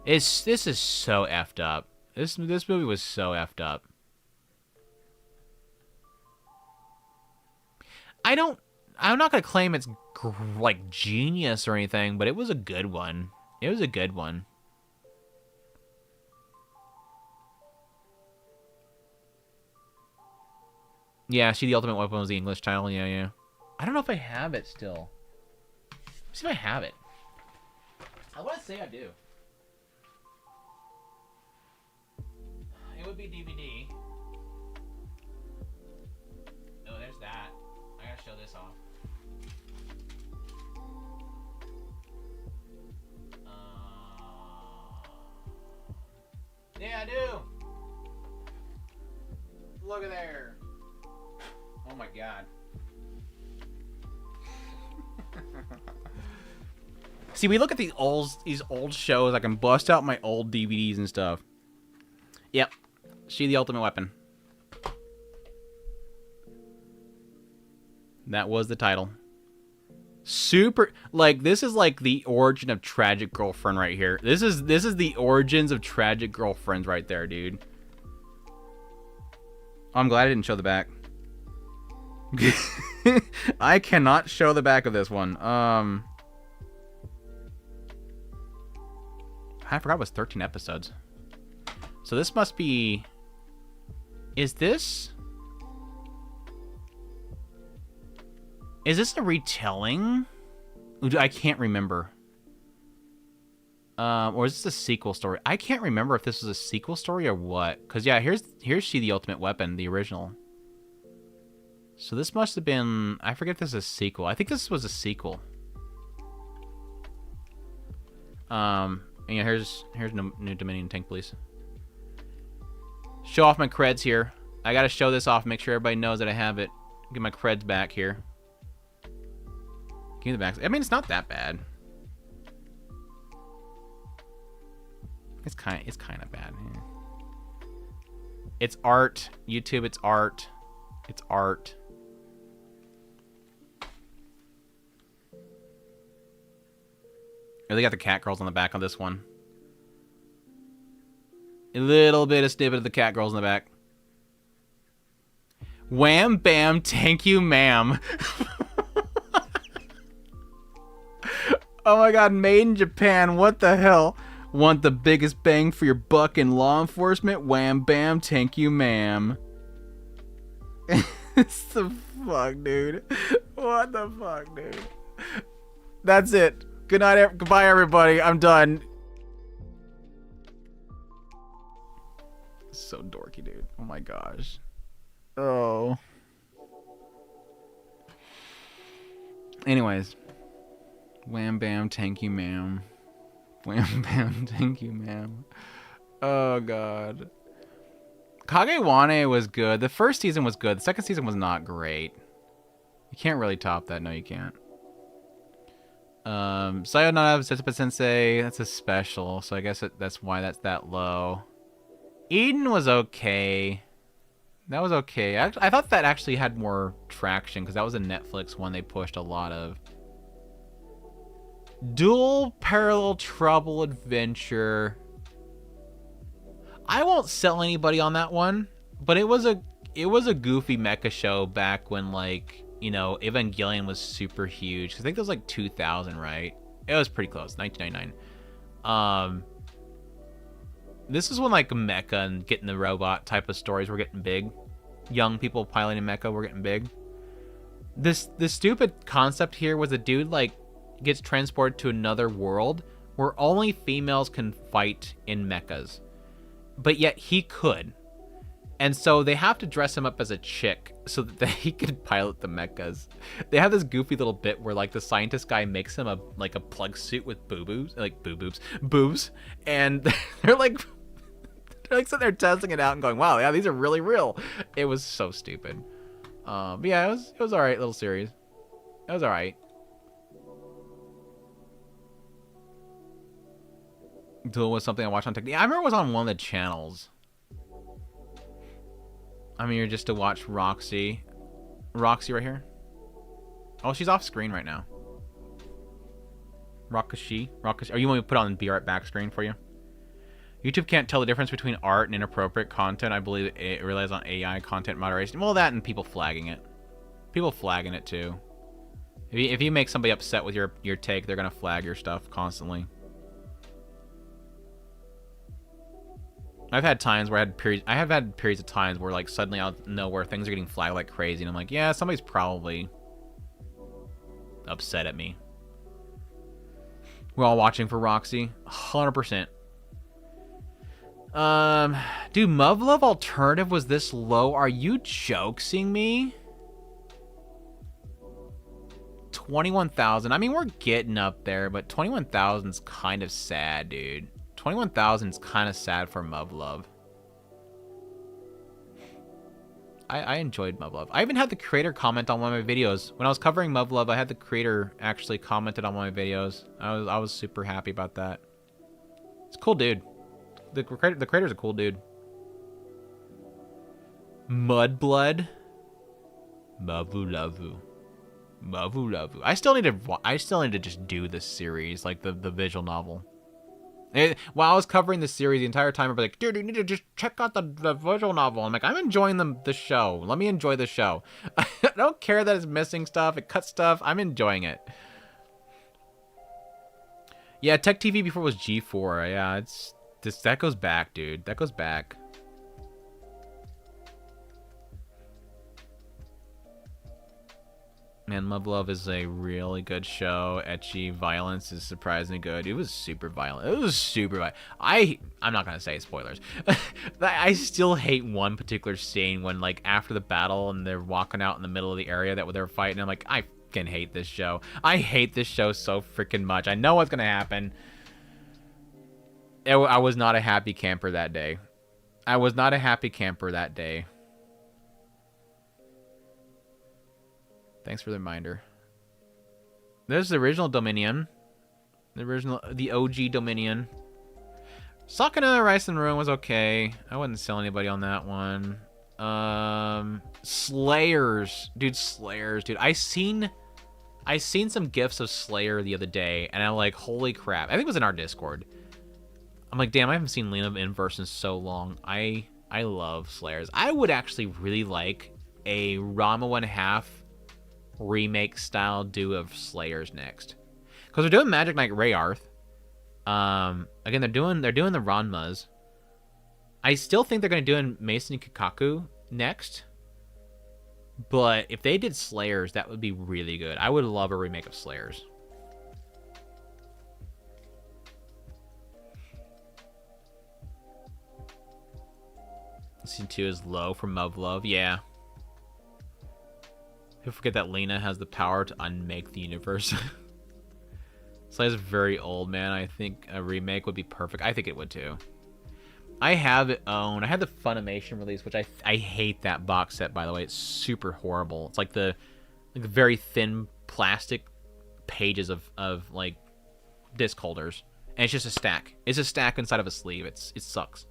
This is so effed up. This movie was so effed up. I'm not gonna claim it's like genius or anything, but it was a good one. It was a good one. Yeah, She the Ultimate Weapon was the English title. Yeah, yeah. I don't know if I have it still. Let's see if I have it. I want to say I do. It would be DVD. Oh, there's that. I gotta show this off. Yeah, I do. Look at there. Oh my god. See, we look at these old shows. I can bust out my old DVDs and stuff. Yep. She the Ultimate Weapon. That was the title. Super, like, this is like the origin of Tragic Girlfriend right here. This is the origins of Tragic Girlfriends right there, dude. I'm glad I didn't show the back. I cannot show the back of this one. I forgot it was 13 episodes. So this must be... Is this a retelling? I can't remember. Or is this a sequel story? I can't remember if this was a sequel story or what. Because, yeah, here's She the Ultimate Weapon, the original. So this must have been... I forget if this is a sequel. I think this was a sequel. And yeah, here's New Dominion Tank Police. Show off my creds here. I gotta show this off, make sure everybody knows that I have it. Get my creds back here. Give me the back. I mean, it's not that bad. It's kind of bad. Yeah. It's art. YouTube, it's art. It's art. Oh, they got the cat girls on the back on this one. A little bit of snippet of the cat girls in the back. Wham, bam, thank you, ma'am. Oh my god, made in Japan, what the hell? Want the biggest bang for your buck in law enforcement? Wham, bam, thank you, ma'am. It's the fuck, dude. What the fuck, dude? That's it. Good night, goodbye, everybody. I'm done. So dorky, dude. Oh my gosh. Oh. Anyways. Wham bam, thank you, ma'am. Wham bam, thank you, ma'am. Oh god. Kagewane was good. The first season was good. The second season was not great. You can't really top that. No, you can't. Sayonara Setsuba Sensei, that's a special, so I guess that's why that's that low. Eden was okay. That was okay. I thought that actually had more traction because that was a Netflix one they pushed a lot of. Dual Parallel Trouble Adventure. I won't sell anybody on that one, but it was a goofy mecha show back when, like, you know, Evangelion was super huge. I think it was like 2000, right? It was pretty close, 1999. This is when like mecha and getting the robot type of stories were getting big. Young people piloting mecha were getting big. This stupid concept here was a dude like gets transported to another world where only females can fight in mechas, but yet he could. And so they have to dress him up as a chick so that he can pilot the mechas. They have this goofy little bit where like the scientist guy makes him a plug suit with boobs, and they're like sitting there testing it out and going, "Wow, yeah, these are really real." It was so stupid. But yeah, it was all right little series. It was all right. Duel was something I watched on TikTok. Yeah, I remember it was on one of the channels. I'm here just to watch Roxy. Roxy right here. Oh, she's off screen right now. Rakashi. Are you want me to put on the art back screen for you? YouTube can't tell the difference between art and inappropriate content. I believe it relies on AI content moderation. Well, that and people flagging it. People flagging it too. If you make somebody upset with your take, they're gonna flag your stuff constantly. I've had times where I have had periods of times where like suddenly out of nowhere things are getting flagged like crazy, and I'm like, yeah, somebody's probably upset at me. We're all watching for Roxy, 100%. Dude, Muv-Luv Alternative was this low? Are you joking me? 21,000. I mean, we're getting up there, but 21,000's kind of sad, dude. 21,000's kind of sad for Muv-Luv. I enjoyed Muv-Luv. I even had the creator comment on one of my videos. When I was covering Muv-Luv, I had the creator actually commented on one of my videos. I was super happy about that. It's a cool dude. The creator's a cool dude. Mudblood. Mavu-lavu. Mavu-lavu. I still need to just do this series, like the visual novel. While I was covering the series the entire time, I was like, dude, you need to just check out the visual novel. I'm like, I'm enjoying the show. Let me enjoy the show. I don't care that it's missing stuff. It cuts stuff. I'm enjoying it. Yeah, Tech TV before was G4. Yeah, that goes back, dude. That goes back. Man, Muv-Luv is a really good show. Ecchi violence is surprisingly good. It was super violent. It was super violent. I'm not gonna say spoilers. I still hate one particular scene when, like, after the battle and they're walking out in the middle of the area that they're fighting. I'm like, I fucking hate this show. I hate this show so freaking much. I know what's gonna happen. I was not a happy camper that day. I was not a happy camper that day. Thanks for the reminder. There's the original Dominion. The OG Dominion. Sakana Rice and Ruin was okay. I wouldn't sell anybody on that one. Slayers. Dude, Slayers. Dude, I seen some gifs of Slayer the other day, and I'm like, holy crap. I think it was in our Discord. I'm like, damn, I haven't seen Lena Inverse in so long. I love Slayers. I would actually really like a Rama 1/2 remake style do of Slayers next, because they're doing Magic Knight Rayarth. Again, they're doing the Ranmas. I still think they're going to do Mason Kikaku next, but if they did Slayers, that would be really good. I would love a remake of Slayers. Season 2 is low for Muv-Luv. Yeah. People forget that Lena has the power to unmake the universe. Slayer's very old, man. I think a remake would be perfect. I think it would too. I have it owned. I had the Funimation release, which I hate that box set, by the way. It's super horrible. It's like the very thin plastic pages of like disc holders, and it's just a stack. It's a stack inside of a sleeve. It sucks.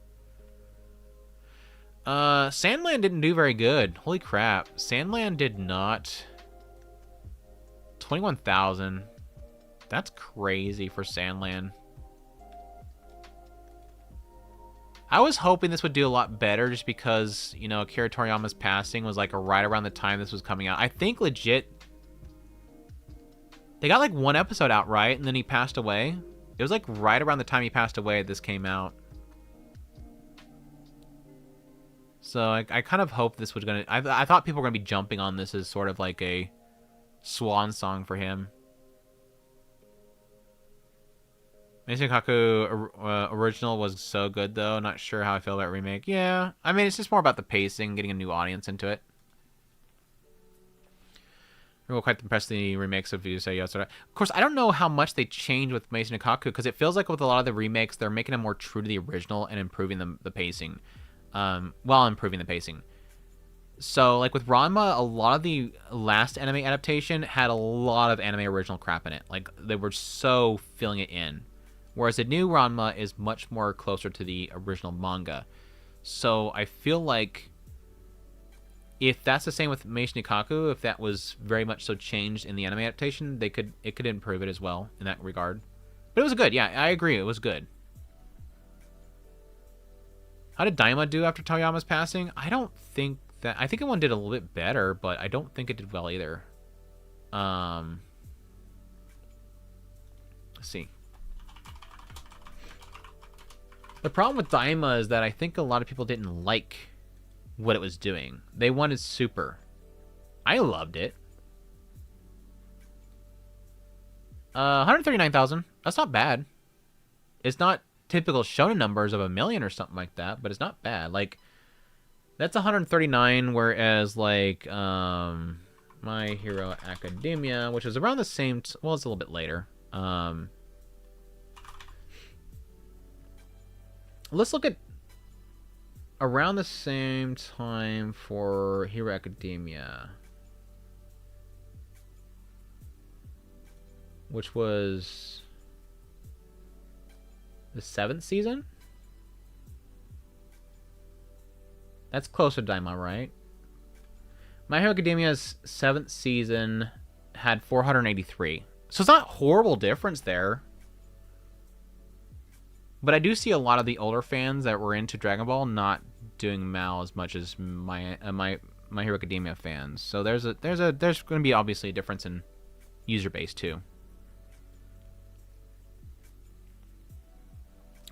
Sandland didn't do very good. Holy crap. Sandland did not. 21,000. That's crazy for Sandland. I was hoping this would do a lot better just because, you know, Akira Toriyama's passing was like right around the time this was coming out. I think legit they got like one episode out, right? And then he passed away. It was like right around the time he passed away this came out. So I kind of hope this was going to... I thought people were going to be jumping on this as sort of like a swan song for him. Mason Kaku original was so good, though. Not sure how I feel about remake. Yeah, I mean, it's just more about the pacing, getting a new audience into it. We're quite impressed with the remakes of Yusei Yatsura. Of course, I don't know how much they changed with Mason Kaku, because it feels like with a lot of the remakes, they're making them more true to the original and improving the pacing. While improving the pacing. So, like with Ranma, a lot of the last anime adaptation had a lot of anime original crap in it. Like, they were so filling it in. Whereas the new Ranma is much more closer to the original manga. So, I feel like if that's the same with Meishin Ikaku, if that was very much so changed in the anime adaptation, it could improve it as well in that regard. But it was good, yeah, I agree, it was good. How did Daima do after Toyama's passing? I don't think that... I think it one did a little bit better, but I don't think it did well either. Let's see. The problem with Daima is that I think a lot of people didn't like what it was doing. They wanted super. I loved it. 139,000. That's not bad. It's not typical shonen numbers of 1 million or something like that, but it's not bad. Like, that's 139, whereas like My Hero Academia, which was around the same well, it's a little bit later. Let's look at around the same time for Hero Academia, which was the 7th season. That's closer to Daima, right? My Hero Academia's 7th season had 483. So it's not a horrible difference there. But I do see a lot of the older fans that were into Dragon Ball not doing Mal as much as my Hero Academia fans. So there's going to be obviously a difference in user base too.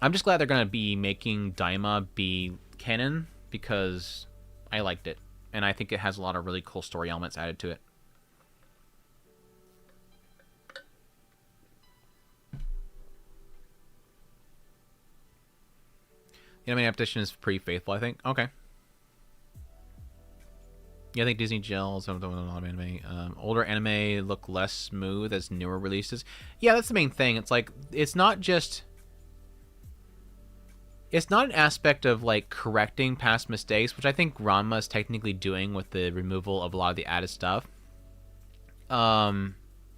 I'm just glad they're going to be making Daima be canon because I liked it. And I think it has a lot of really cool story elements added to it. The anime adaptation is pretty faithful, I think. Okay. Yeah, I think Disney gels some of the anime. Older anime look less smooth as newer releases. Yeah, that's the main thing. It's like, it's not just... It's not an aspect of, like, correcting past mistakes, which I think Ranma is technically doing with the removal of a lot of the added stuff.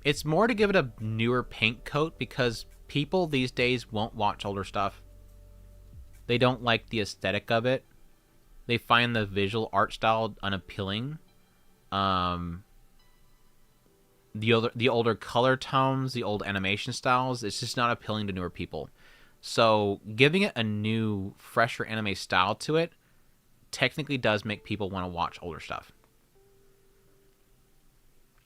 It's more to give it a newer paint coat because people these days won't watch older stuff. They don't like the aesthetic of it. They find the visual art style unappealing. The older color tones, the old animation styles, it's just not appealing to newer people. So giving it a new, fresher anime style to it technically does make people want to watch older stuff.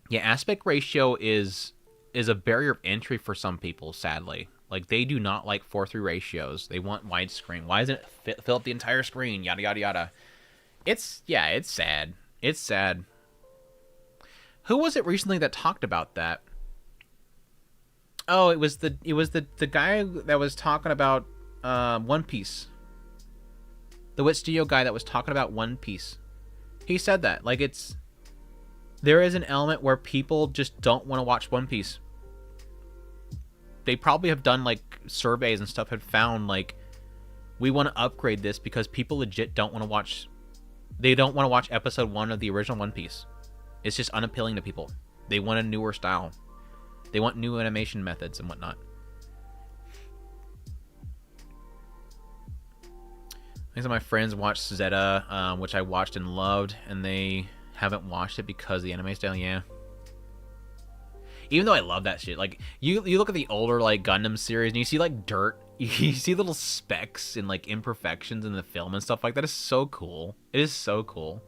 Yeah, aspect ratio is a barrier of entry for some people, sadly. Like, they do not like 4:3 ratios. They want widescreen. Why doesn't it fill up the entire screen? Yada, yada, yada. It's sad. It's sad. Who was it recently that talked about that? Oh, it was the guy that was talking about One Piece. The Wit Studio guy that was talking about One Piece. He said that. Like, there is an element where people just don't want to watch One Piece. They probably have done, like, surveys and stuff, had found, like, we want to upgrade this because people legit don't want to watch... They don't want to watch episode 1 of the original One Piece. It's just unappealing to people. They want a newer style. They want new animation methods and whatnot. I think some of my friends watched Zeta, which I watched and loved, and they haven't watched it because of the anime style, yeah. Even though I love that shit. Like, you look at the older, like, Gundam series, and you see, like, dirt. You see little specks and, like, imperfections in the film and stuff like that. It's so cool. It is so cool.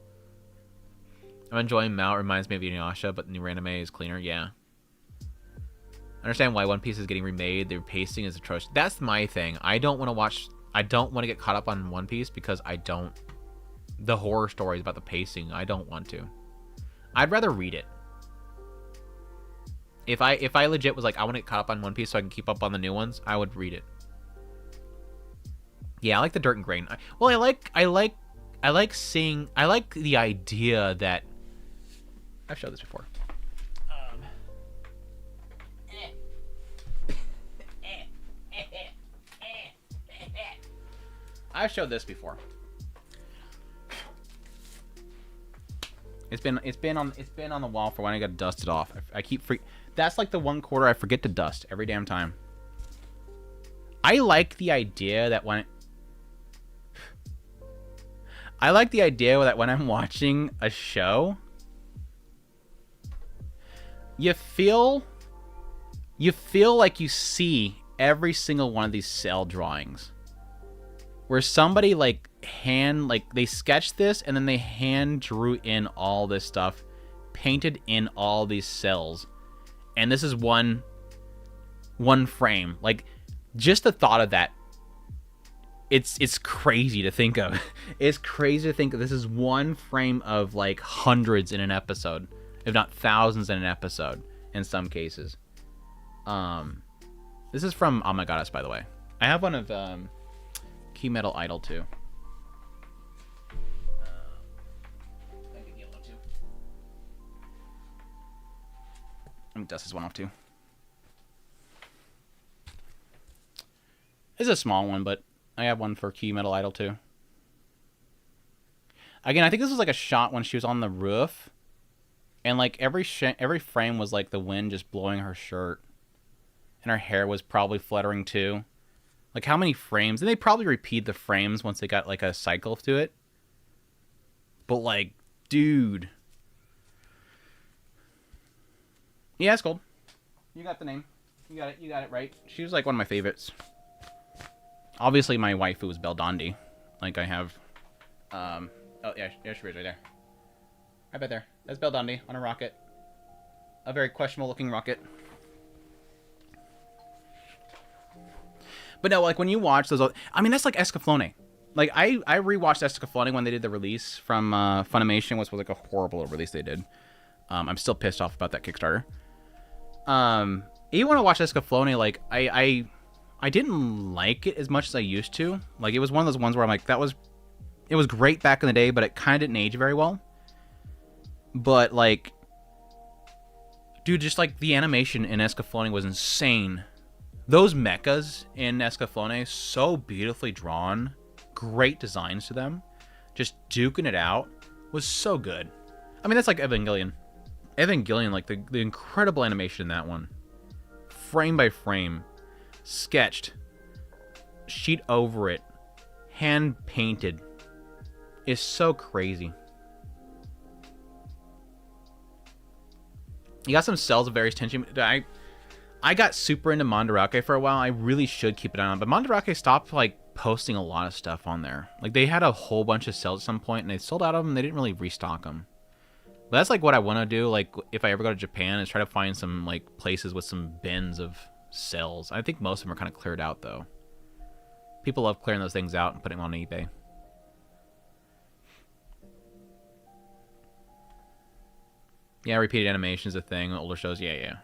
I'm enjoying Mao. It reminds me of Inuyasha, but the new anime is cleaner. Yeah. I understand why One Piece is getting remade. Their pacing is atrocious. That's my thing. I don't want to get caught up on One Piece because the horror stories about the pacing, I don't want to. I'd rather read it. If I legit was like, I want to get caught up on One Piece so I can keep up on the new ones, I would read it. Yeah, I like the dirt and grain. I like the idea that I've showed this before. I've showed this before. It's been on the wall for when I got dusted off. I keep That's like the one quarter I forget to dust every damn time. I like the idea that when I'm watching a show, you feel like you see every single one of these cell drawings. Where somebody they sketched this and then they hand drew in all this stuff, painted in all these cells, and this is one frame. Like, just the thought of that it's crazy to think of. It's crazy to think this is one frame of like hundreds in an episode, if not thousands in an episode in some cases. This is from Oh My Goddess, by the way. I have one of Key Metal Idol too. Let me dust this one off too. It's a small one, but I have one for Key Metal Idol too. Again, I think this was like a shot when she was on the roof, and like every frame was like the wind just blowing her shirt, and her hair was probably fluttering too. Like how many frames? And they probably repeat the frames once they got like a cycle to it. But like, dude. Yeah, it's cool. You got the name. You got it right. She was like one of my favorites. Obviously, my waifu was Beldandi. Like I have, oh yeah, she is right there. Right back there. That's Beldandi on a rocket. A very questionable-looking rocket. But no, like when you watch those, I mean that's like Escaflowne. Like I rewatched Escaflowne when they did the release from Funimation, which was like a horrible release they did. I'm still pissed off about that Kickstarter. You want to watch Escaflowne, like I didn't like it as much as I used to. Like it was one of those ones where I'm like, it was great back in the day, but it kind of didn't age very well. But like, dude, just like the animation in Escaflowne was insane. Those mechas in Escaflowne, so beautifully drawn, great designs to them, just duking it out, was so good. I mean, that's like Evangelion. Evangelion, like the incredible animation in that one, frame by frame, sketched, sheet over it, hand painted, is so crazy. You got some cells of various tension. I got super into Mandarake for a while. I really should keep it on, but Mandarake stopped like posting a lot of stuff on there. Like they had a whole bunch of cells at some point, and they sold out of them. They didn't really restock them. But that's like what I want to do. Like if I ever go to Japan, is try to find some like places with some bins of cells. I think most of them are kind of cleared out though. People love clearing those things out and putting them on eBay. Yeah, repeated animation is a thing. Older shows, yeah.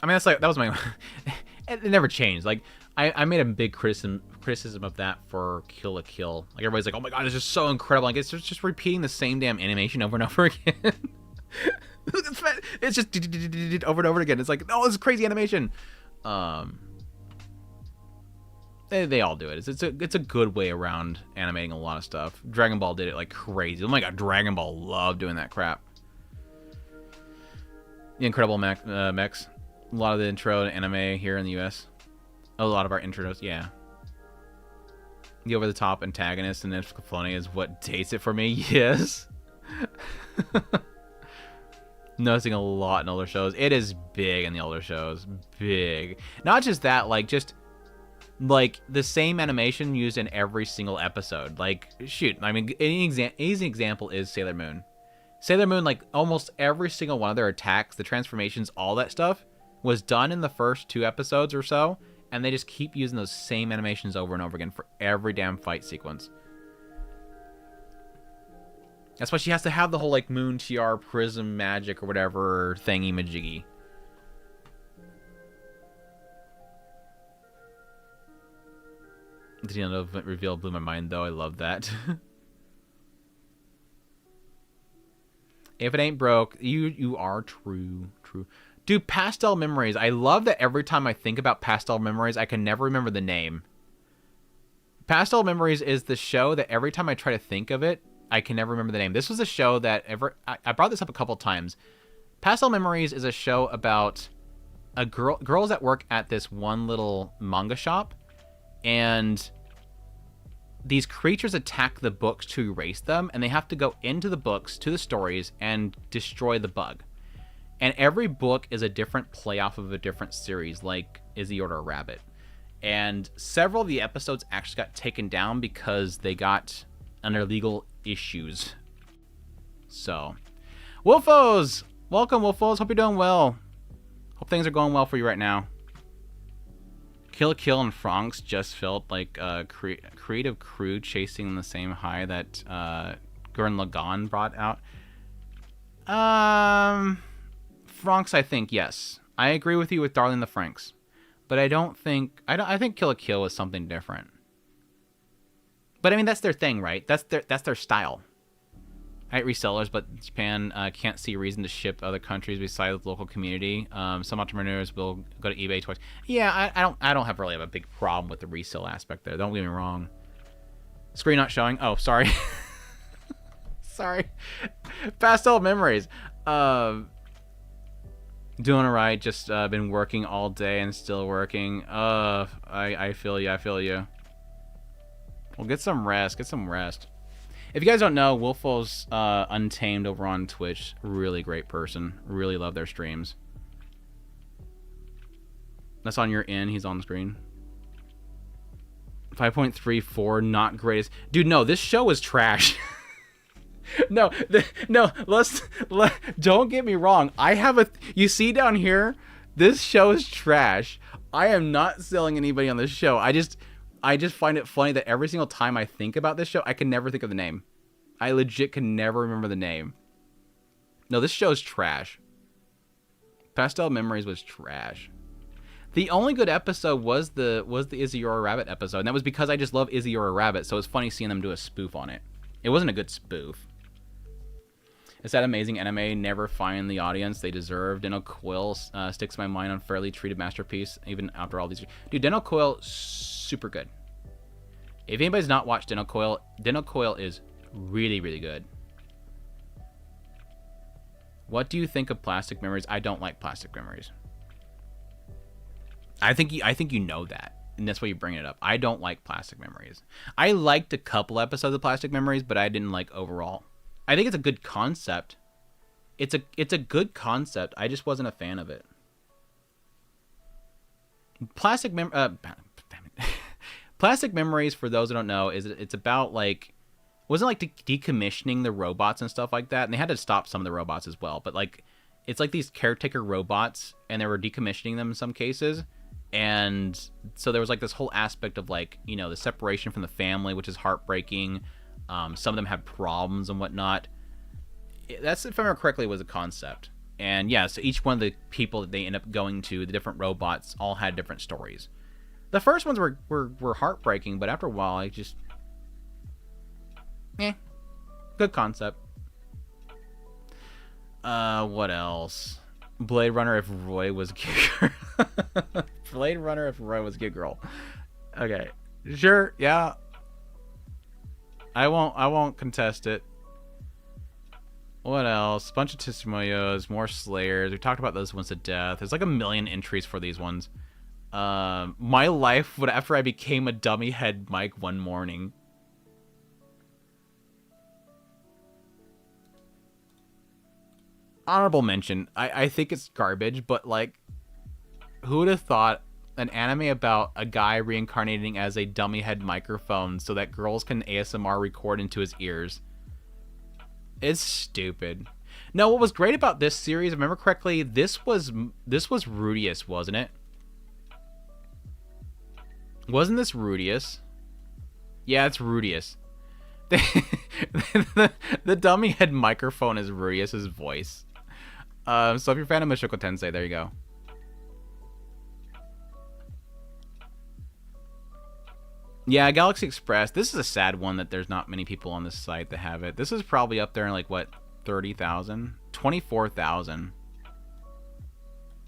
I mean, that's like that was my. It never changed. Like I made a big criticism of that for Kill la Kill. Like everybody's like, oh my god, it's just so incredible. Like it's just repeating the same damn animation over and over again. It's just over and over again. It's like, oh, this is crazy animation. They all do it. It's a good way around animating a lot of stuff. Dragon Ball did it like crazy. Oh my god, Dragon Ball loved doing that crap. The Incredible Mechs. A lot of the intro to anime here in the US. A lot of our intros, yeah. The over-the-top antagonist in Escaflowne is what dates it for me, yes. Noticing a lot in older shows. It is big in the older shows. Big. Not just that, like, just, like, the same animation used in every single episode. Like, shoot, I mean, an easy example is Sailor Moon. Sailor Moon, like, almost every single one of their attacks, the transformations, all that stuff, was done in the first 2 episodes or so, and they just keep using those same animations over and over again for every damn fight sequence. That's why she has to have the whole, like, moon tiara, prism magic, or whatever thingy-majiggy. The end of reveal blew my mind, though. I love that. If it ain't broke, you are true. Dude, Pastel Memories. I love that every time I think about Pastel Memories, I can never remember the name. Pastel Memories is the show that every time I try to think of it, I can never remember the name. This was a show that I brought this up a couple times. Pastel Memories is a show about girls that work at this one little manga shop, and these creatures attack the books to erase them, and they have to go into the books, to the stories, and destroy the bug. And every book is a different play off of a different series, like Is the Order a Rabbit. And several of the episodes actually got taken down because they got under legal issues. So, Wolfos! Welcome, Wolfos. Hope you're doing well. Hope things are going well for you right now. Kill la Kill and Franks just felt like a creative crew chasing the same high that Gurren Lagann brought out. Franks, I think, yes. I agree with you with Darling the Franks. But I think Kill la Kill is something different. But I mean, that's their thing, right? That's their style. I hate resellers, but Japan can't see a reason to ship other countries besides the local community. Some entrepreneurs will go to eBay twice. Yeah, I don't have a big problem with the resale aspect there. Don't get me wrong. Screen not showing. Oh, sorry. Sorry. Pastel memories. Doing alright. Just been working all day and still working. I feel you. I feel you. Well, get some rest. Get some rest. If you guys don't know, Wolfo's Untamed over on Twitch. Really great person. Really love their streams. That's on your end. He's on the screen. 5.34, not greatest. Dude, no, this show is trash. No, don't get me wrong. I have you see down here, this show is trash. I am not selling anybody on this show. I just find it funny that every single time I think about this show, I can never think of the name. I legit can never remember the name. No, this show is trash. Pastel Memories was trash. The only good episode was the Izzy You're a Rabbit episode, and that was because I just love Izzy You're a Rabbit, so it's funny seeing them do a spoof on it. It wasn't a good spoof. It's that amazing anime never find the audience they deserve. Denno Quill sticks in my mind on fairly treated masterpiece, even after all these. Dude, Denno Quill, super good. If anybody's not watched Denno Quill is really, really good. What do you think of Plastic Memories? I don't like Plastic Memories. I think you know that, and that's why you bring it up. I don't like Plastic Memories. I liked a couple episodes of Plastic Memories, but I didn't like overall. I think it's a good concept. It's a good concept. I just wasn't a fan of it. Plastic Memories, for those who don't know, it's about like, wasn't like decommissioning the robots and stuff like that, and they had to stop some of the robots as well. But like, it's like these caretaker robots, and they were decommissioning them in some cases. And so there was like this whole aspect of like, you know, the separation from the family, which is heartbreaking. Some of them had problems and whatnot. That's, if I remember correctly, was a concept. And yeah, so each one of the people that they end up going to, the different robots, all had different stories. The first ones were heartbreaking, but after a while, I just... good concept. What else? Blade Runner if Roy was Gear Blade Runner if Roy was Gear Girl. Okay. Sure, yeah. I won't contest it. What else? Bunch of testimonials, more Slayers. We talked about those ones to death. There's like a million entries for these ones. My life after I became a dummy head Mike one morning. Honorable mention. I think it's garbage, but like, who would have thought an anime about a guy reincarnating as a dummy head microphone so that girls can ASMR record into his ears? It's stupid. No, what was great about this series, if I remember correctly, this was Rudius, wasn't it? Wasn't this Rudius? Yeah, it's Rudius. The dummy head microphone is Rudius's voice. So if you're a fan of Mushoku Tensei, there you go. Yeah, Galaxy Express. This is a sad one that there's not many people on this site that have it. This is probably up there in like, what, 30,000? 24,000.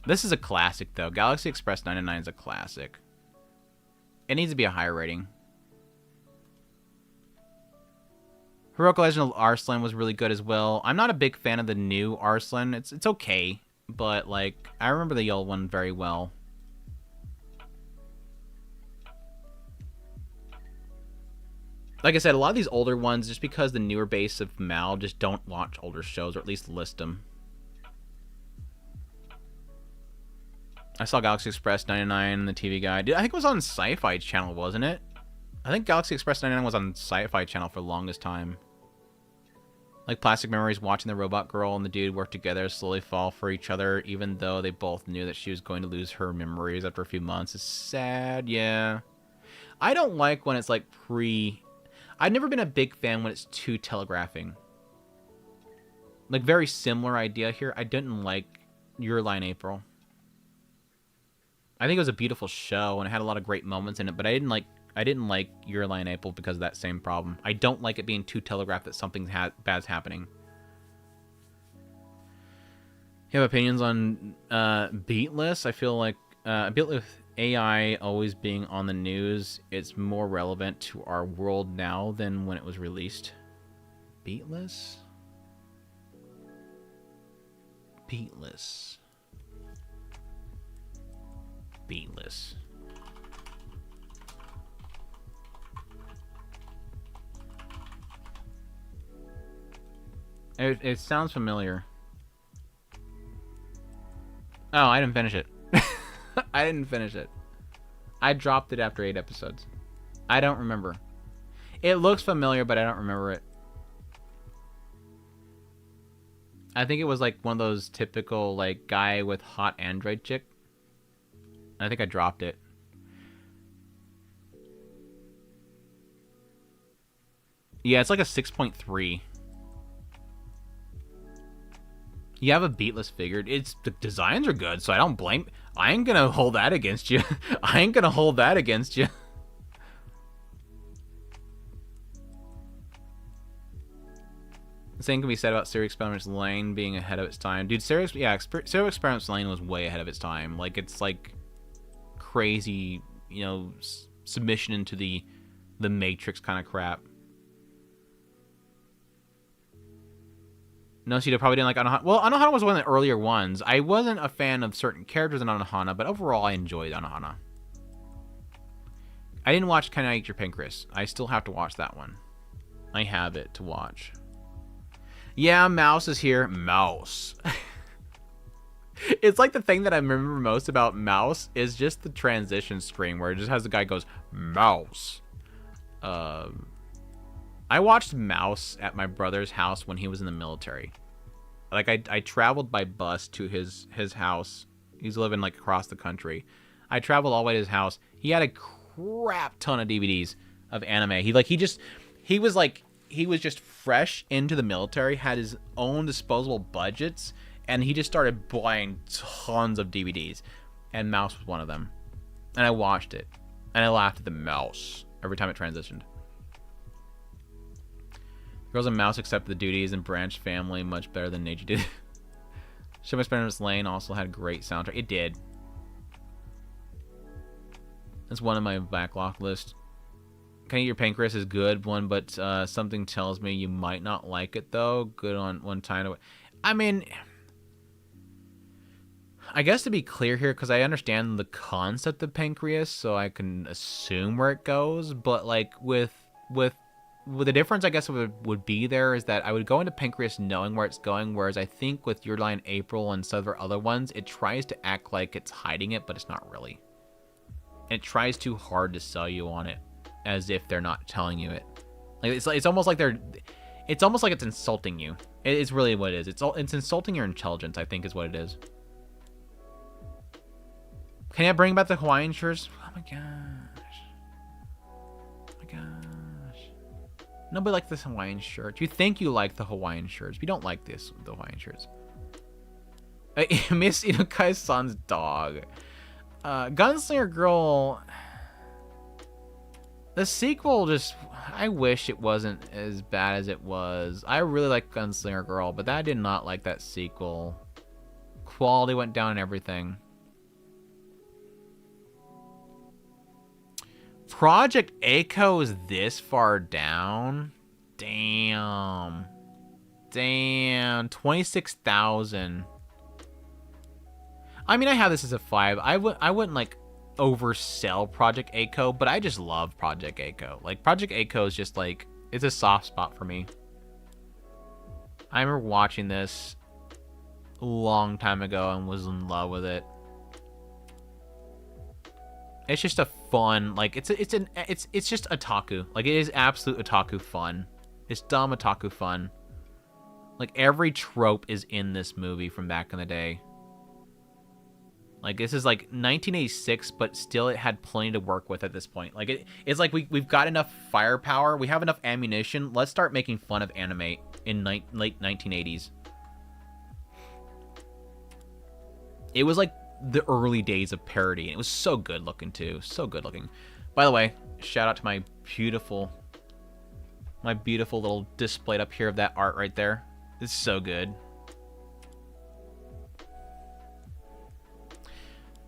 This is a classic, though. Galaxy Express 99 is a classic. It needs to be a higher rating. Heroic Legend of Arslan was really good as well. I'm not a big fan of the new Arslan. It's okay, but like, I remember the old one very well. Like I said, a lot of these older ones, just because the newer base of Mal just don't watch older shows, or at least list them. I saw Galaxy Express 99 in the TV Guide. I think it was on Sci-Fi Channel, wasn't it? I think Galaxy Express 99 was on Sci-Fi Channel for the longest time. Like Plastic Memories, watching the robot girl and the dude work together, slowly fall for each other, even though they both knew that she was going to lose her memories after a few months. It's sad, yeah. I don't like when it's like I've never been a big fan when it's too telegraphing. Like, very similar idea here. I didn't like Your Lie in April. I think it was a beautiful show and it had a lot of great moments in it, but I didn't like Your Lie in April because of that same problem. I don't like it being too telegraphed that something bad's happening. You have opinions on Beatless? I feel like Beatless with AI always being on the news, it's more relevant to our world now than when it was released. Beatless? Beatless. Beatless. It sounds familiar. Oh, I didn't finish it. I didn't finish it. I dropped it after 8 episodes. I don't remember. It looks familiar, but I don't remember it. I think it was like one of those typical like guy with hot android chick. I think I dropped it. Yeah, it's like a 6.3. You have a Beatless figure. The designs are good, so I don't blame. I ain't gonna hold that against you. I ain't gonna hold that against you. The same can be said about Serial Experiments Lane being ahead of its time. Dude, Serial Experiments Lane was way ahead of its time. Like, it's like crazy, you know, submission into the Matrix kind of crap. No, Cito probably didn't like Anohana. Well, Anohana was one of the earlier ones. I wasn't a fan of certain characters in Anohana, but overall I enjoyed Anohana. I didn't watch Can I Eat Your Pancreas. I still have to watch that one. I have it to watch. Yeah, Mouse is here. Mouse. It's like the thing that I remember most about Mouse is just the transition screen where it just has the guy goes, Mouse. I watched Mouse at my brother's house when he was in the military. Like, I traveled by bus to his house. He's living, like, across the country. I traveled all the way to his house. He had a crap ton of DVDs of anime. He was just fresh into the military, had his own disposable budgets, and he just started buying tons of DVDs. And Mouse was one of them. And I watched it. And I laughed at the mouse every time it transitioned. Girls and Mouse accept the duties and branch family much better than Neji did. Show Experiments Lane also had great soundtrack. It did. That's one of my backlog list. Can I Eat Your Pancreas is good one, but something tells me you might not like it though. Good on one time. I mean, I guess to be clear here, because I understand the concept of pancreas, so I can assume where it goes. But like with the difference, I guess would be there is that I would go into pancreas knowing where it's going, whereas I think with Your Lie in April and some of our other ones, it tries to act like it's hiding it, but it's not really. And it tries too hard to sell you on it, as if they're not telling you it. Like it's almost like it's insulting you. It's really what it is. It's insulting your intelligence, I think, is what it is. Can I bring back the Hawaiian shirts? Oh my gosh. Oh my gosh. Nobody likes this Hawaiian shirt. You think you like the Hawaiian shirts. But you don't like the Hawaiian shirts. I miss Inukai-san's dog. Gunslinger Girl. The sequel just... I wish it wasn't as bad as it was. I really like Gunslinger Girl, but I did not like that sequel. Quality went down and everything. Project Echo is this far down? Damn. 26,000. I mean, I have this as a 5. I wouldn't like oversell Project Echo, but I just love Project Echo. Like, Project Echo is just like, it's a soft spot for me. I remember watching this a long time ago and was in love with it. It's just a fun, like, it's just otaku. Like, it is absolute otaku fun. It's dumb otaku fun. Like, every trope is in this movie from back in the day. Like, this is like 1986, but still it had plenty to work with at this point. Like, it's like we've got enough firepower. We have enough ammunition. Let's start making fun of anime in late 1980s. It was like the early days of parody. And it was so good looking, too. So good looking. By the way, shout out to my beautiful little display up here of that art right there. It's so good.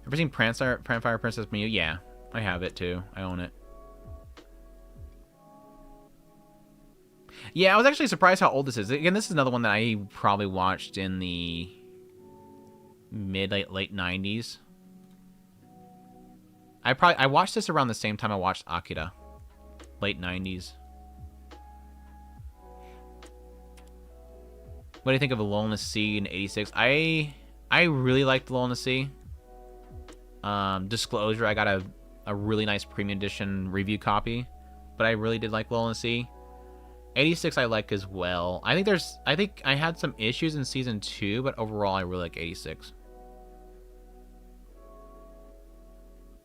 Ever seen Fire Princess Miu? Yeah, I have it too. I own it. Yeah, I was actually surprised how old this is. Again, this is another one that I probably watched in the late 90s. I watched this around the same time I watched Akira. Late 90s. What do you think of Alone in the Sea in 86? I really liked Alone in the Sea. Disclosure, I got a really nice premium edition review copy, but I really did like Alone in the Sea. 86 I like as well. I think I had some issues in season 2, but overall I really like 86.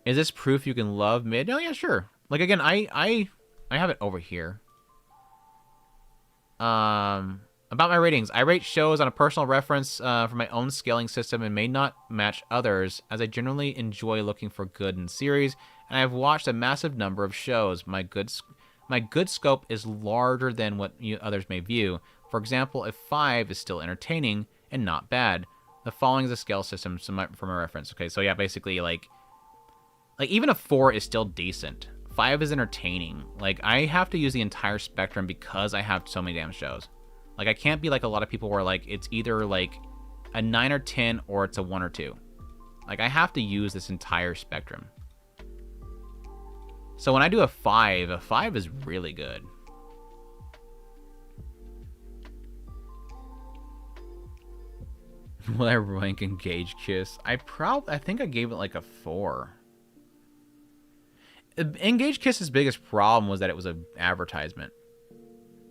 Is this proof you can love mid? Oh yeah, sure. Like, again, I have it over here. About my ratings, I rate shows on a personal reference for my own scaling system and may not match others, as I generally enjoy looking for good in series, and I have watched a massive number of shows. My good scope is larger than what others may view. For example, a 5 is still entertaining and not bad. The following is a scale system for my reference. Okay, so yeah, basically, like even a 4 is still decent. 5 is entertaining. Like, I have to use the entire spectrum because I have so many damn shows. Like, I can't be like a lot of people where, like, it's either, like, a 9 or 10 or it's a 1 or 2. Like, I have to use this entire spectrum. So when I do a 5 is really good. Will I rank Engage Kiss? I think I gave it, like, a 4. Engage Kiss's biggest problem was that it was an advertisement.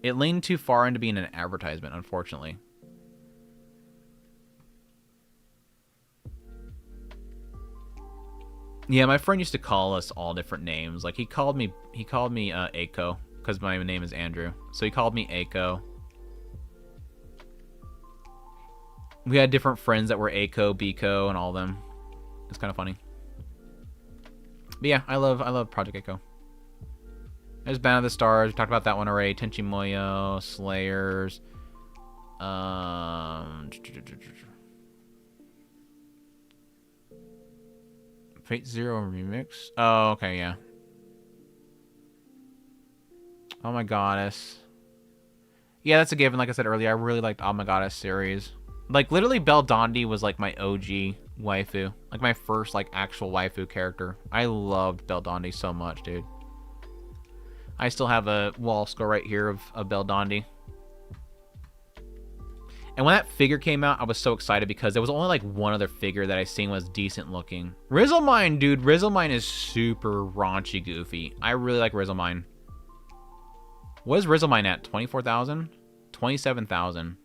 It leaned too far into being an advertisement, unfortunately. Yeah, my friend used to call us all different names. Like, he called me Aiko, because my name is Andrew. So he called me Aiko. We had different friends that were Aiko, Biko, and all of them. It's kind of funny. But yeah, I love Project Aiko. There's Band of the Stars. We talked about that one already. Tenchi Muyo, Slayers. Fate Zero Remix. Oh, okay, yeah. Oh My Goddess. Yeah, that's a given. Like I said earlier, I really liked Oh My Goddess series. Like, literally, Belle Dondi was, like, my OG waifu. Like, my first, like, actual waifu character. I loved Belle Dondi so much, dude. I still have a wall score right here of Belle Dondi. And when that figure came out, I was so excited because there was only like one other figure that I seen was decent looking. Rizzlemine, dude. Rizzlemine is super raunchy goofy. I really like Rizzlemine. What is Rizzlemine at? 24,000? 27,000.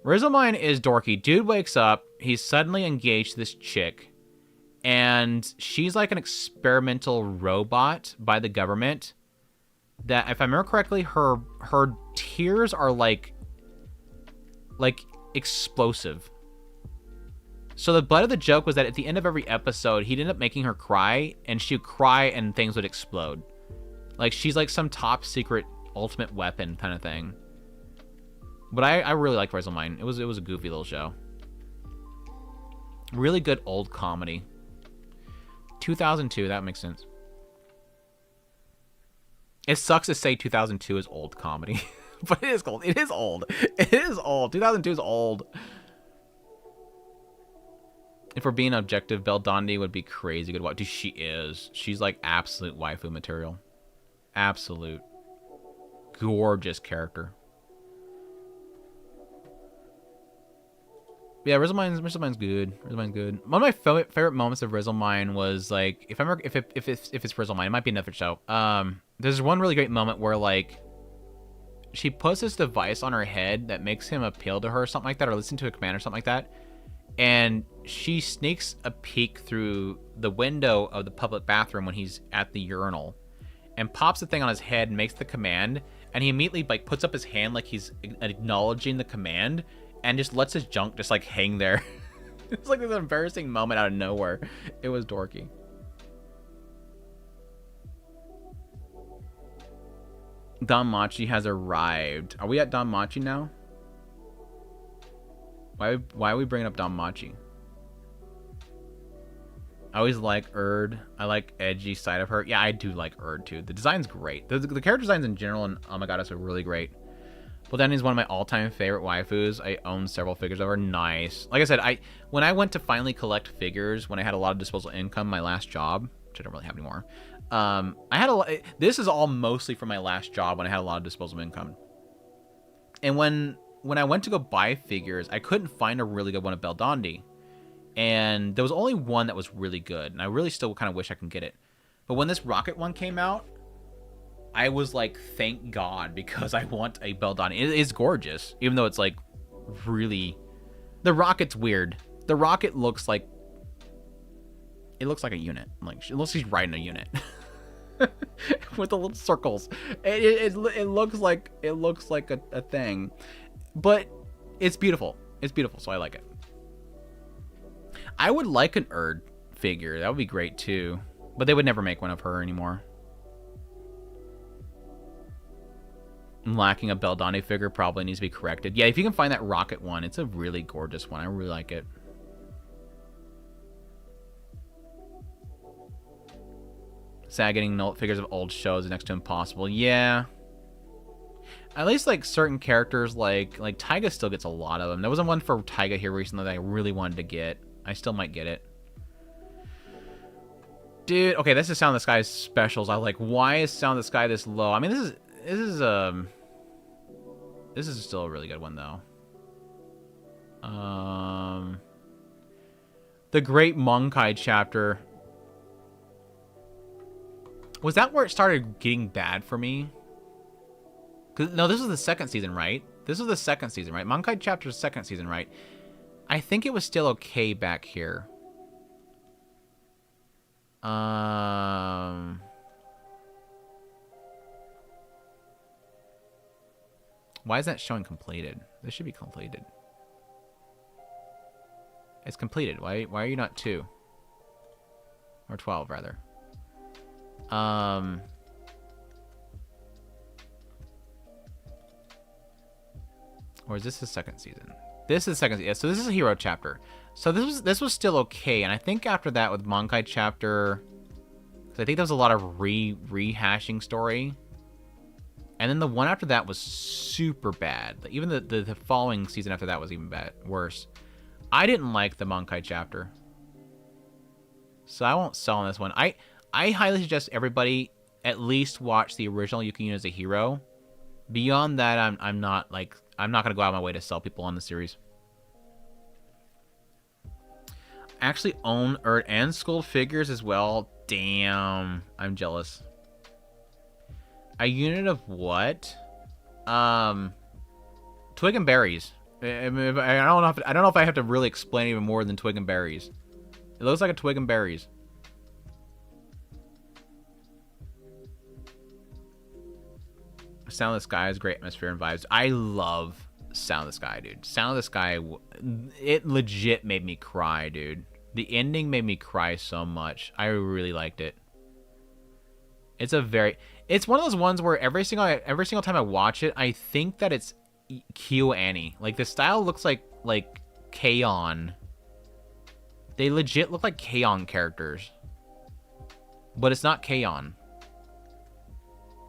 Rizzlemine is dorky. Dude wakes up. He's suddenly engaged to this chick. And she's like an experimental robot by the government that, if I remember correctly, her tears are like explosive. So the butt of the joke was that at the end of every episode, he'd end up making her cry, and she'd cry and things would explode. Like, she's like some top secret ultimate weapon kind of thing. But I really liked Rizzlemine. It was a goofy little show. Really good old comedy. 2002, that makes sense. It sucks to say 2002 is old comedy. But it is old. It is old. It is old. 2002 is old. If we're being objective, Belle Dondi would be crazy good. Dude, she is. She's like absolute waifu material. Absolute. Gorgeous character. Yeah, Rizzlemine's good. Rizzlemine's good. One of my favorite moments of Rizzlemine was like, if it's Rizzlemine, it might be another show. There's one really great moment where like she puts this device on her head that makes him appeal to her or something like that, or listen to a command or something like that. And she sneaks a peek through the window of the public bathroom when he's at the urinal and pops the thing on his head and makes the command. And he immediately like puts up his hand like he's acknowledging the command and just lets his junk just like hang there. It's like this embarrassing moment out of nowhere. It was dorky. Don Machi has arrived. Are we at Don Machi now? Why are we bringing up Don Machi? I always like Erd. I like edgy side of her. Yeah, I do like Erd too. The design's great. The character designs in general and Oh My Goddess are really great. Well, Danny's one of my all-time favorite waifus. I own several figures of her. Nice. Like I said, when I went to finally collect figures when I had a lot of disposable income, my last job, which I don't really have anymore. I had a lot. This is all mostly from my last job when I had a lot of disposable income. And when I went to go buy figures, I couldn't find a really good one of Beldandi. And there was only one that was really good, and I really still kind of wish I could get it. But when this Rocket one came out, I was like, thank God, because I want a Beldandi. It is gorgeous, even though it's like really... The Rocket's weird. The Rocket looks like... It looks like a unit. Like, it looks like he's riding a unit. With the little circles. It looks like a thing. But it's beautiful. It's beautiful, so I like it. I would like an Erd figure. That would be great too. But they would never make one of her anymore. Lacking a Beldani figure probably needs to be corrected. Yeah, if you can find that Rocket one, it's a really gorgeous one. I really like it. Sad getting no figures of old shows is next to impossible. Yeah. At least like certain characters like Taiga still gets a lot of them. There was one for Taiga here recently that I really wanted to get. I still might get it. Dude, okay, this is Sound of the Sky's specials. I like, why is Sound of the Sky this low? I mean, this is still a really good one though. The Great Monkai chapter. Was that where it started getting bad for me? No, this was the second season, right? This was the second season, right? Monkai chapter's second season, right? I think it was still okay back here. Why is that showing completed? This should be completed. It's completed. Why are you not 2? Or 12, rather. Or is this the second season? This is the second season. Yeah, so this is a hero chapter. So this was still okay, and I think after that with Monkai chapter, because I think there was a lot of rehashing story. And then the one after that was super bad. Even the following season after that was even worse. I didn't like the Monkai chapter. So I won't sell on this one. I highly suggest everybody at least watch the original You Can Use as a Hero. Beyond that, I'm not going to go out of my way to sell people on the series. I actually own Erd and Skull figures as well. Damn, I'm jealous. A unit of what? Twig and berries. I don't know if I have to really explain even more than twig and berries. It looks like a twig and berries. Sound of the Sky is great atmosphere and vibes. I love Sound of the Sky, dude. Sound of the Sky, it legit made me cry, dude. The ending made me cry so much. I really liked it. It's one of those ones where every single time I watch it, I think that it's Kyo Annie. Like, the style looks like K-On! They legit look like K-On! Characters. But it's not K-On!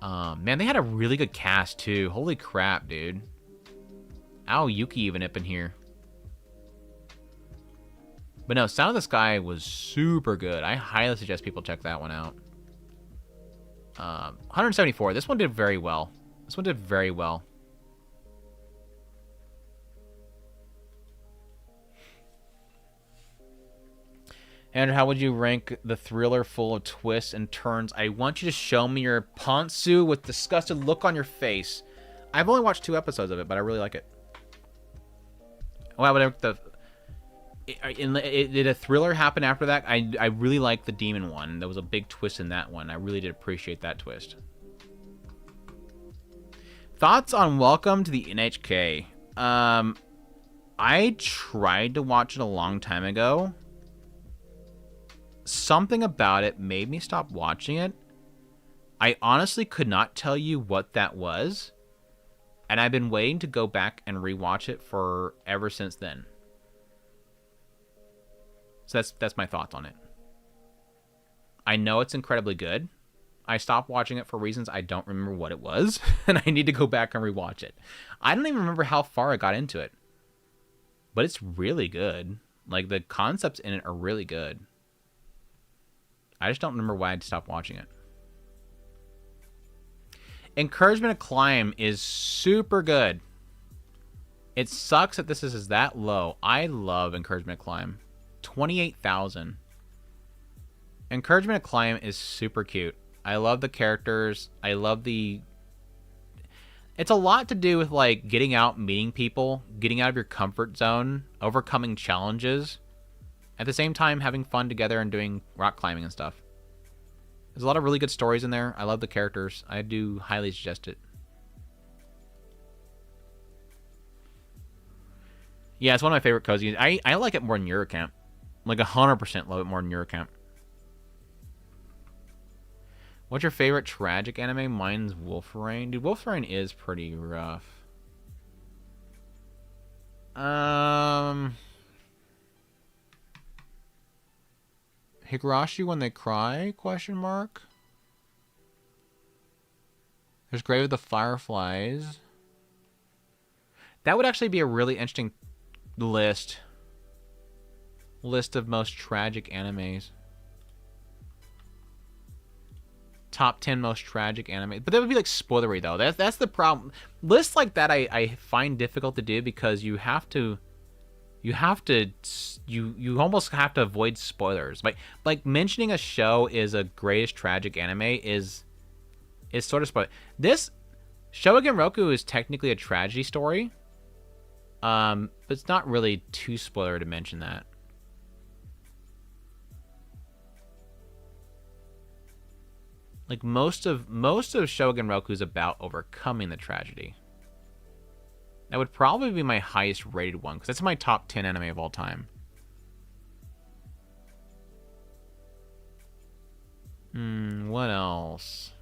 Man, they had a really good cast, too. Holy crap, dude. Ow, Yuki even up in here. But no, Sound of the Sky was super good. I highly suggest people check that one out. 174. This one did very well. This one did very well. Andrew, how would you rank the thriller full of twists and turns? I want you to show me your Pantsu with disgusted look on your face. I've only watched 2 episodes of it, but I really like it. Well, whatever did a thriller happen after that? I really like the demon one. There was a big twist in that one. I really did appreciate that twist. Thoughts on Welcome to the NHK? I tried to watch it a long time ago. Something about it made me stop watching it. I honestly could not tell you what that was, and I've been waiting to go back and rewatch it for ever since then. So that's my thoughts on it. I know it's incredibly good. I stopped watching it for reasons I don't remember what it was, and I need to go back and rewatch it. I don't even remember how far I got into it, but it's really good. Like, the concepts in it are really good. I just don't remember why I stopped watching it. Encouragement to Climb is super good. It sucks that this is that low. I love Encouragement to Climb. 28,000. Encouragement to Climb is super cute. I love the characters. I love the... It's a lot to do with, like, getting out, meeting people, getting out of your comfort zone, overcoming challenges, at the same time having fun together and doing rock climbing and stuff. There's a lot of really good stories in there. I love the characters. I do highly suggest it. Yeah, it's one of my favorite cozy. I like it more than Eurocamp. Like 100% love it more than Eurocamp. What's your favorite tragic anime? Mine's Wolfrain. Dude, Wolfrain is pretty rough. Higurashi When They Cry? Question mark. There's Grave of the Fireflies. That would actually be a really interesting list of most tragic animes. Top 10 most tragic anime. But that would be like spoilery though. That's the problem. Lists like that I find difficult to do because you almost have to avoid spoilers. Like mentioning a show is a greatest tragic anime is sort of spoiler. This Shogun Roku is technically a tragedy story. But it's not really too spoiler to mention that. Like most of Shogun Roku is about overcoming the tragedy. That would probably be my highest rated one because that's my top 10 anime of all time. What else?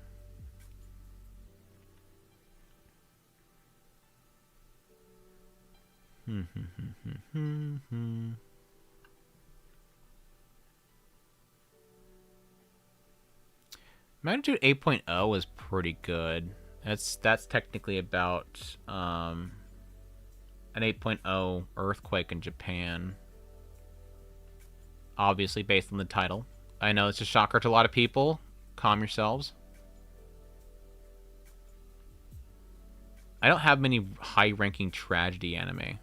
Magnitude 8.0 was pretty good. That's technically about an 8.0 earthquake in Japan. Obviously based on the title. I know it's a shocker to a lot of people. Calm yourselves. I don't have many high-ranking tragedy anime.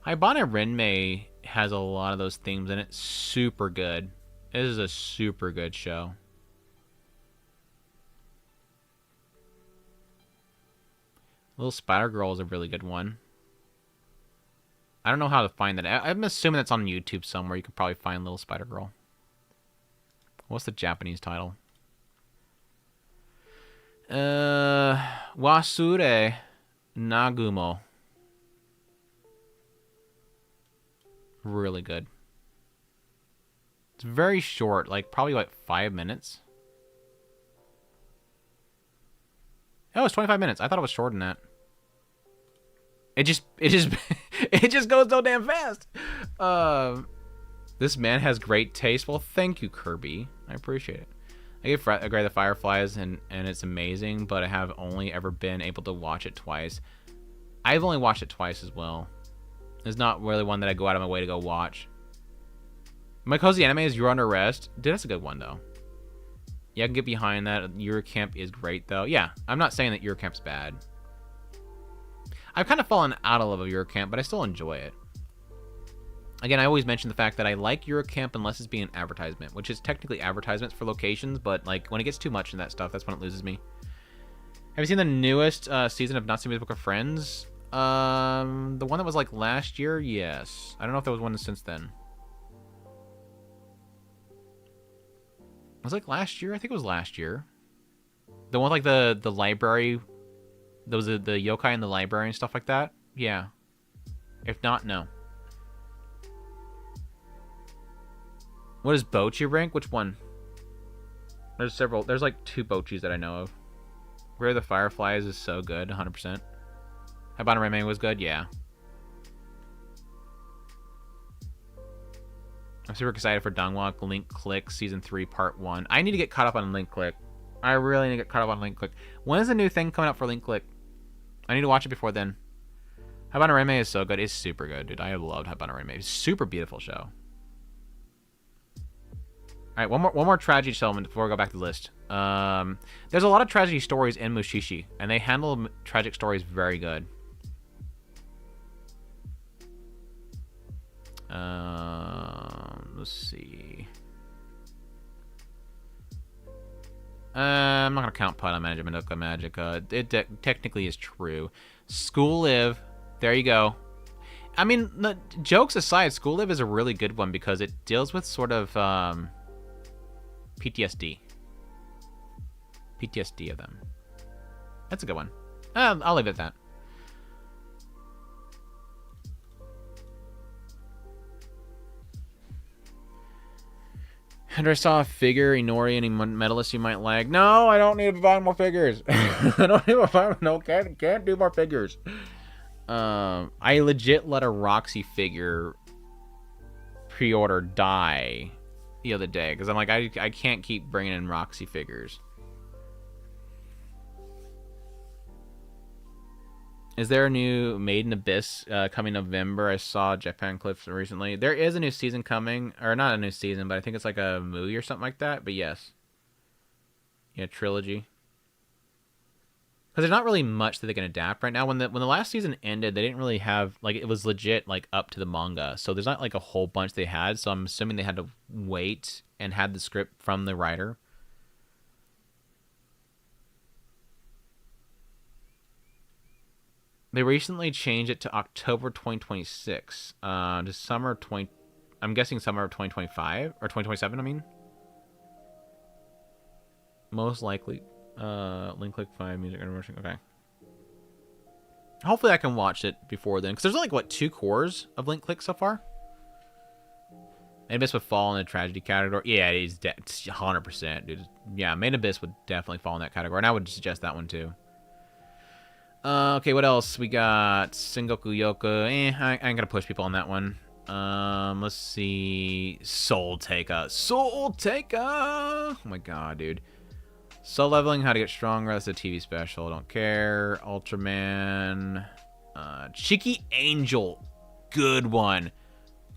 Haibane Renmei has a lot of those themes in it. Super good. This is a super good show. Little Spider Girl is a really good one. I don't know how to find that. I'm assuming that's on YouTube somewhere. You could probably find Little Spider Girl. What's the Japanese title? Wasure Nagumo. Really good. It's very short, like probably like 5 minutes. Oh, it's 25 minutes. I thought it was shorter than that. It just it just goes so damn fast. This man has great taste. Well, thank you, Kirby. I appreciate it. I gave Grave the Fireflies and it's amazing, but I have only ever been able to watch it twice. I've only watched it twice as well. It's not really one that I go out of my way to go watch. My cozy anime is You're Under Arrest. Dude, that's a good one though. Yeah, I can get behind that. Eurocamp is great though. Yeah, I'm not saying that Eurocamp's bad. I've kind of fallen out of love with Eurocamp, but I still enjoy it. Again, I always mention the fact that I like Eurocamp unless it's being an advertisement, which is technically advertisements for locations, but like when it gets too much in that stuff, that's when it loses me. Have you seen the newest season of Not So Music Book of Friends? The one that was like last year? Yes. I don't know if there was one since then. Was it like last year? I think it was last year. The one with like the library. There was the yokai in the library and stuff like that? Yeah. If not, no. What is Bochi rank? Which one? There's several. There's like 2 Bochis that I know of. Where the Fireflies is so good, 100%. Habana Reme was good, yeah. I'm super excited for Dongwalk Link Click Season 3 Part 1. I need to get caught up on Link Click. I really need to get caught up on Link Click. When is the new thing coming up for Link Click? I need to watch it before then. Habana Reme is so good. It's super good, dude. I have loved Habana Reme. It's a super beautiful show. All right, one more tragedy element before we go back to the list. There's a lot of tragedy stories in Mushishi, and they handle tragic stories very good. Let's see. I'm not gonna count Pile Management Madoka Magica. It technically is true. School Live, there you go. I mean, jokes aside, School Live is a really good one because it deals with sort of PTSD of them. That's a good one. I'll leave it at that. And I saw a figure, Inori, any medalists you might like. No, I don't need to buy more figures. I don't need to buy. No, can't do more figures. I legit let a Roxy figure pre-order die the other day because I'm like, I can't keep bringing in Roxy figures. Is there a new Made in Abyss coming November? I saw Japan clips recently. There is a new season coming, or not a new season, but I think it's like a movie or something like that. But yes, yeah, trilogy. Because there's not really much that they can adapt right now. When the last season ended, they didn't really have like it was legit like up to the manga. So there's not like a whole bunch they had. So I'm assuming they had to wait and had the script from the writer. They recently changed it to October 2026. To summer 20. I'm guessing summer of 2025 or 2027. I mean, most likely. Link Click 5 music intermission. Okay. Hopefully I can watch it before then, because there's like what 2 cores of Link Click so far. Made Abyss would fall in the tragedy category. Yeah, it is 100%, dude. Yeah, Made Abyss would definitely fall in that category, and I would suggest that one too. Okay, what else? We got Sengoku Yoku. I ain't gonna push people on that one. Let's see. Soul Taker. Soul Taker! Oh my god, dude. Soul Leveling, How to Get Stronger. That's a TV special. Don't care. Ultraman. Cheeky Angel. Good one.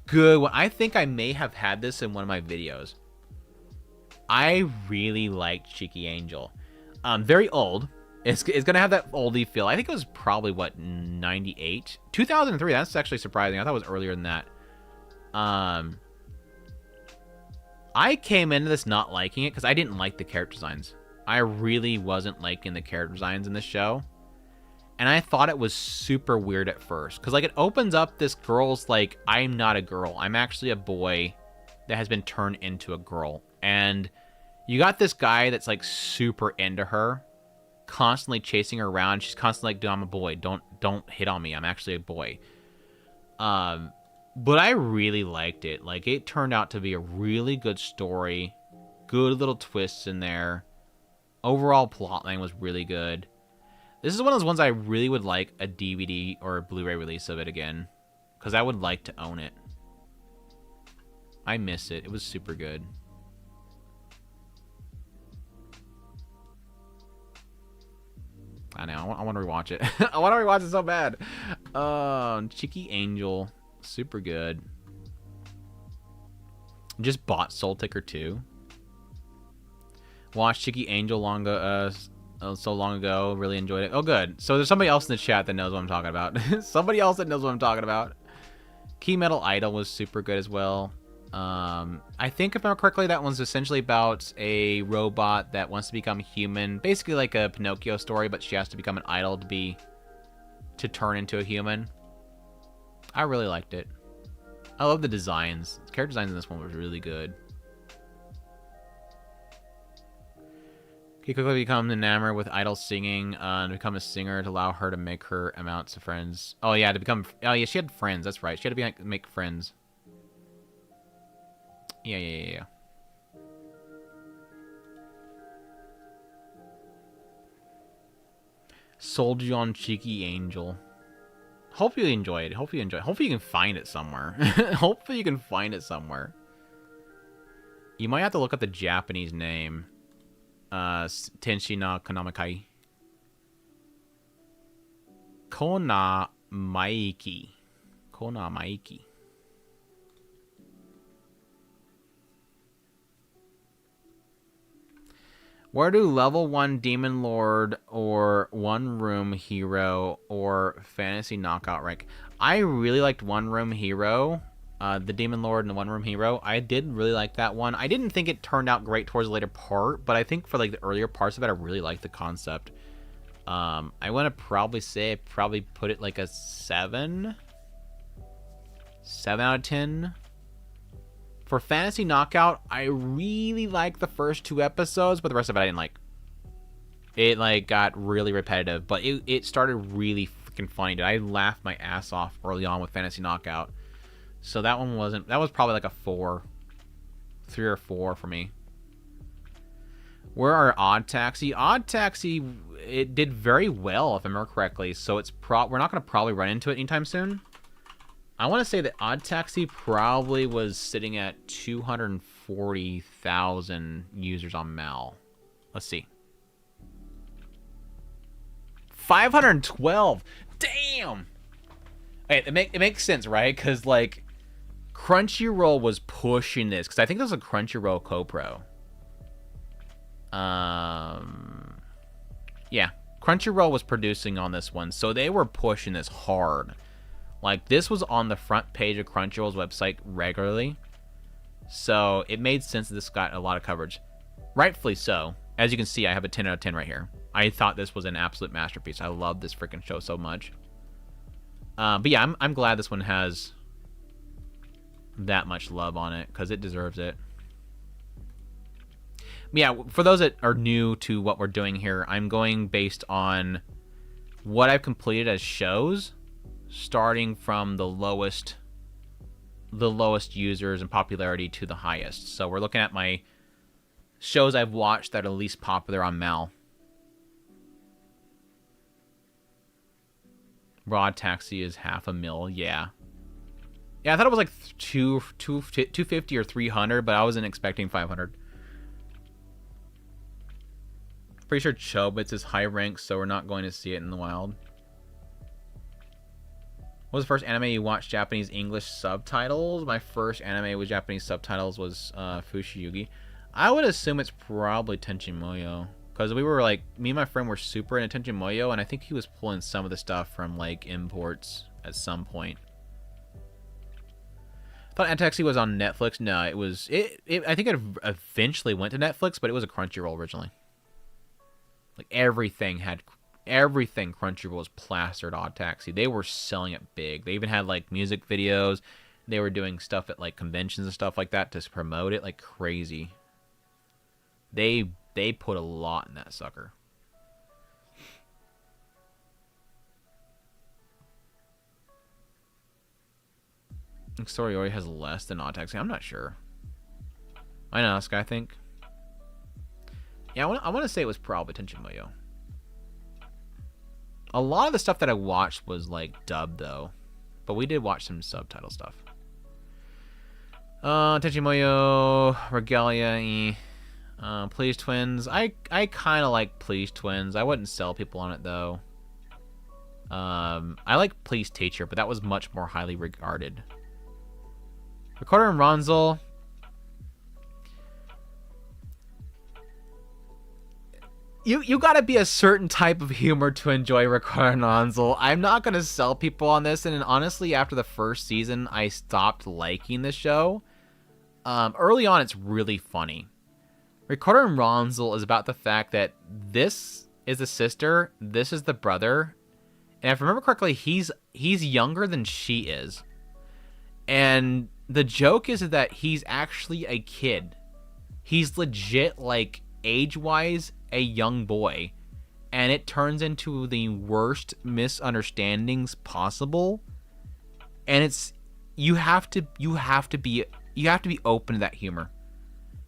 Good one. I think I may have had this in one of my videos. I really liked Cheeky Angel. Very old. It's going to have that oldie feel. I think it was probably, what, 98? 2003. That's actually surprising. I thought it was earlier than that. I came into this not liking it because I didn't like the character designs. I really wasn't liking the character designs in this show. And I thought it was super weird at first. Because, like, it opens up this girl's, like, I'm not a girl. I'm actually a boy that has been turned into a girl. And you got this guy that's, like, super into her. Constantly chasing her around. She's constantly like, dude, I'm a boy. Don't hit on me. I'm actually a boy. But I really liked it. Like, it turned out to be a really good story. Good little twists in there. Overall plotline was really good. This is one of those ones I really would like a DVD or a Blu-ray release of it again. Because I would like to own it. I miss it. It was super good. I know. I want to rewatch it. I want to rewatch it so bad. Cheeky Angel. Super good. Just bought Soul Taker 2. Watched Cheeky Angel so long ago. Really enjoyed it. Oh, good. So there's somebody else in the chat that knows what I'm talking about. Somebody else that knows what I'm talking about. Key Metal Idol was super good as well. I think if I remember correctly, that one's essentially about a robot that wants to become human. Basically like a Pinocchio story, but she has to become an idol to turn into a human. I really liked it. I love the designs. The character designs in this one was really good. He quickly becomes enamored with idol singing, to become a singer to allow her to make her amounts of friends. Oh yeah, she had friends. That's right. She had to make friends. Yeah. Sold you on Cheeky Angel. Hope you enjoy it. Hopefully you can find it somewhere. Hopefully you can find it somewhere. You might have to look up the Japanese name. Tenshi na Konamikai. Kona Maiki. Where do level 1 Demon Lord or One Room Hero or Fantasy Knockout rank? I really liked One Room Hero, the Demon Lord and the One Room Hero. I did really like that one. I didn't think it turned out great towards the later part, but I think for like the earlier parts of it, I really liked the concept. I want to probably say put it like a 7 out of 10. For Fantasy Knockout, I really liked the first 2 episodes, but the rest of it I didn't like. It like got really repetitive, but it started really freaking funny. Dude. I laughed my ass off early on with Fantasy Knockout. So that was probably like a 3 or 4 for me. Where are Odd Taxi? Odd Taxi, it did very well if I remember correctly. So we're not going to probably run into it anytime soon. I want to say that Odd Taxi probably was sitting at 240,000 users on Mal. Let's see. 512. Damn. Okay, it makes sense, right? Because like Crunchyroll was pushing this because I think this was a Crunchyroll co-pro. Yeah, Crunchyroll was producing on this one, so they were pushing this hard. Like, this was on the front page of Crunchyroll's website regularly. So, it made sense that this got a lot of coverage. Rightfully so. As you can see, I have a 10 out of 10 right here. I thought this was an absolute masterpiece. I love this freaking show so much. But yeah, I'm glad this one has that much love on it, because it deserves it. Yeah, for those that are new to what we're doing here, I'm going based on what I've completed as shows, starting from the lowest users and popularity to the highest. So we're looking at my shows I've watched that are least popular on Mal. Broad Taxi is 500,000, yeah. Yeah, I thought it was like 250 or 300, but I wasn't expecting 500. Pretty sure Chobits is high rank, so we're not going to see it in the wild. What was the first anime you watched Japanese English subtitles? My first anime with Japanese subtitles was Fushiyugi. I would assume it's probably Tenchi Muyo. Because we were like, me and my friend were super into Tenchi Muyo, and I think he was pulling some of the stuff from like imports at some point. I thought Antaxi was on Netflix. No, it was... I think it eventually went to Netflix, but it was a Crunchyroll originally. Like, everything Crunchyroll was plastered Odd Taxi. They were selling it big. They even had, like, music videos. They were doing stuff at, like, conventions and stuff like that to promote it like crazy. They put a lot in that sucker. I think Storyori has less than Odd Taxi. I'm not sure. I know, this guy, I think. Yeah, I want to say it was probably Tenchi Muyo. A lot of the stuff that I watched was like dubbed though, but we did watch some subtitle stuff. Tenchi Muyo, Regalia, Please Twins. I kind of like Please Twins. I wouldn't sell people on it though. I like Please Teacher, but that was much more highly regarded. Recorder and Ronzel. You gotta be a certain type of humor to enjoy Recorder and Ronzel. I'm not gonna sell people on this, and honestly, after the first season, I stopped liking the show. Early on, it's really funny. Ricardo and Ronzel is about the fact that this is the sister, this is the brother, and if I remember correctly, he's younger than she is. And the joke is that he's actually a kid. He's legit, like, age-wise, a young boy. And it turns into the worst misunderstandings possible. And it's you have to be open to that humor.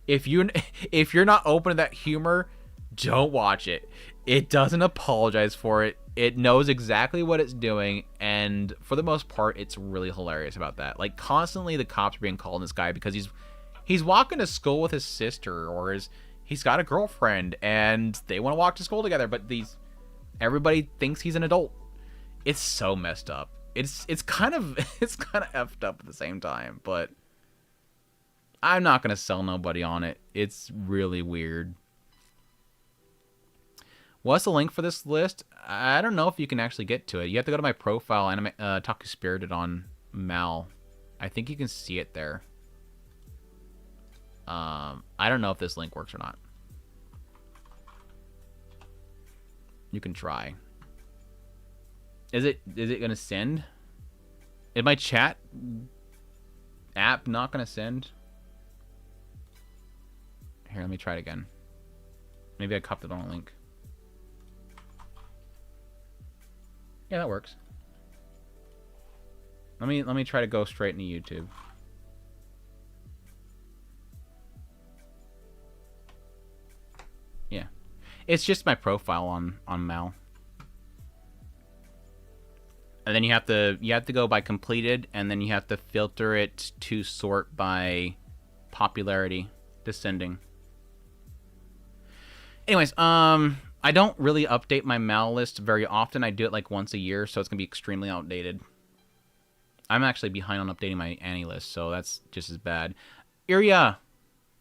If you're not open to that humor, don't watch it. It doesn't apologize for it. It knows exactly what it's doing, and for the most part, it's really hilarious about that. Like, constantly the cops are being called on this guy because he's walking to school with his sister, or he's got a girlfriend, and they want to walk to school together, but everybody thinks he's an adult. It's so messed up. It's kind of effed up at the same time, but I'm not gonna sell nobody on it. It's really weird. What's the link for this list? I don't know if you can actually get to it. You have to go to my profile, Otaku Spirited on Mal. I think you can see it there. I don't know if this link works or not. You can try. Is it gonna send? Is my chat app not gonna send? Here, let me try it again. Maybe I copied the wrong link. Yeah, that works. Let me try to go straight into YouTube. Yeah. It's just my profile on Mal. And then you have to go by completed, and then you have to filter it to sort by popularity, descending. Anyways, I don't really update my Mal list very often. I do it like once a year, so it's gonna be extremely outdated. I'm actually behind on updating my Annie list, so that's just as bad. Iria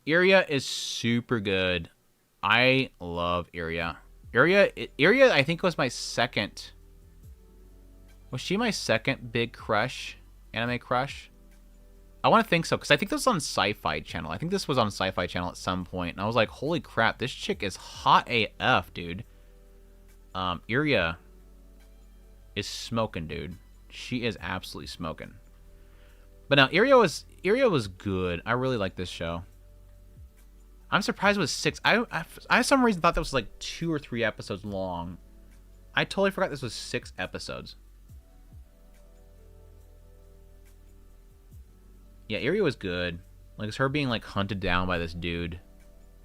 is super good. I love Iria. Iria, I think was my second. Was she my second big crush? Anime crush? I want to think so, because I think this was on Sci-Fi Channel. I think this was on Sci-Fi Channel at some point, and I was like, holy crap, this chick is hot AF, dude. Iria is smoking, dude. She is absolutely smoking. But now, Iria was good. I really like this show. I'm surprised it was 6. I for some reason thought that was like 2 or 3 episodes long. I totally forgot this was 6 episodes. Yeah, Iria was good. Like, it's her being like hunted down by this dude.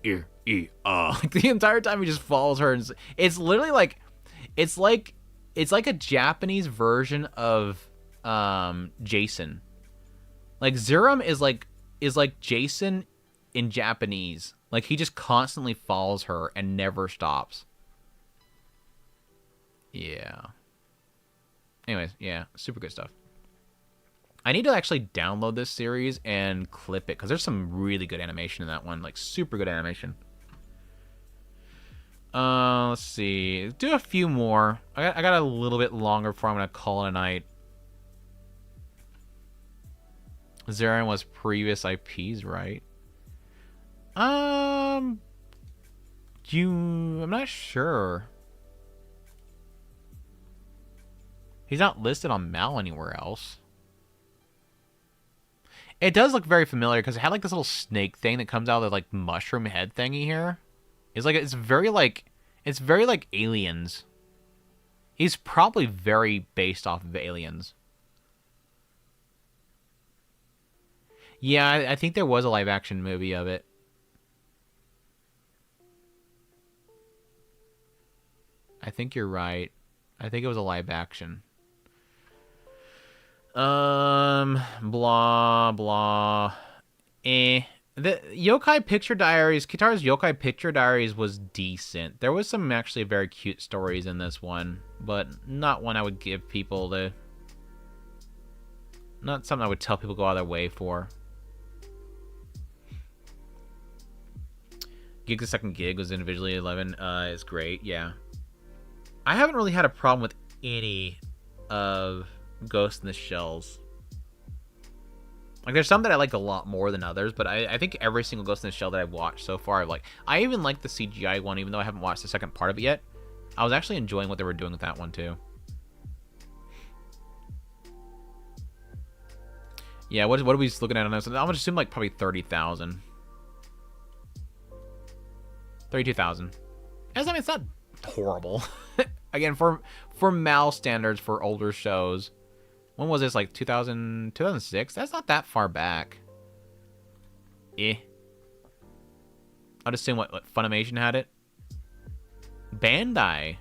Like the entire time he just follows her, and it's literally like, it's like a Japanese version of Jason. Like Zerum is like Jason in Japanese. Like, he just constantly follows her and never stops. Yeah. Anyways, yeah, super good stuff. I need to actually download this series and clip it, because there's some really good animation in that one. Like, super good animation. Let's see. Do a few more. I got a little bit longer before I'm going to call it a night. Zeren was previous IPs, right? I'm not sure. He's not listed on Mal anywhere else. It does look very familiar, because it had like this little snake thing that comes out of the like mushroom head thingy here. It's very like Aliens. He's probably very based off of Aliens. Yeah, I think there was a live action movie of it. I think you're right. I think it was a live action. Blah, blah. The Yokai Picture Diaries, Kitara's Yokai Picture Diaries was decent. There was some actually very cute stories in this one, but not one I would give people to... Not something I would tell people to go out of their way for. Gig the Second Gig was individually 11. Is great, yeah. I haven't really had a problem with any of Ghost in the Shells. Like, there's some that I like a lot more than others, but I think every single Ghost in the Shell that I've watched so far, I even like the CGI one, even though I haven't watched the second part of it yet. I was actually enjoying what they were doing with that one, too. Yeah, what are we looking at on this? I'm gonna assume, like, probably 30,000. 32,000. I mean, it's not horrible. Again, for MAL standards for older shows. When was this? Like 2006? That's not that far back. I'd assume what Funimation had it. Bandai.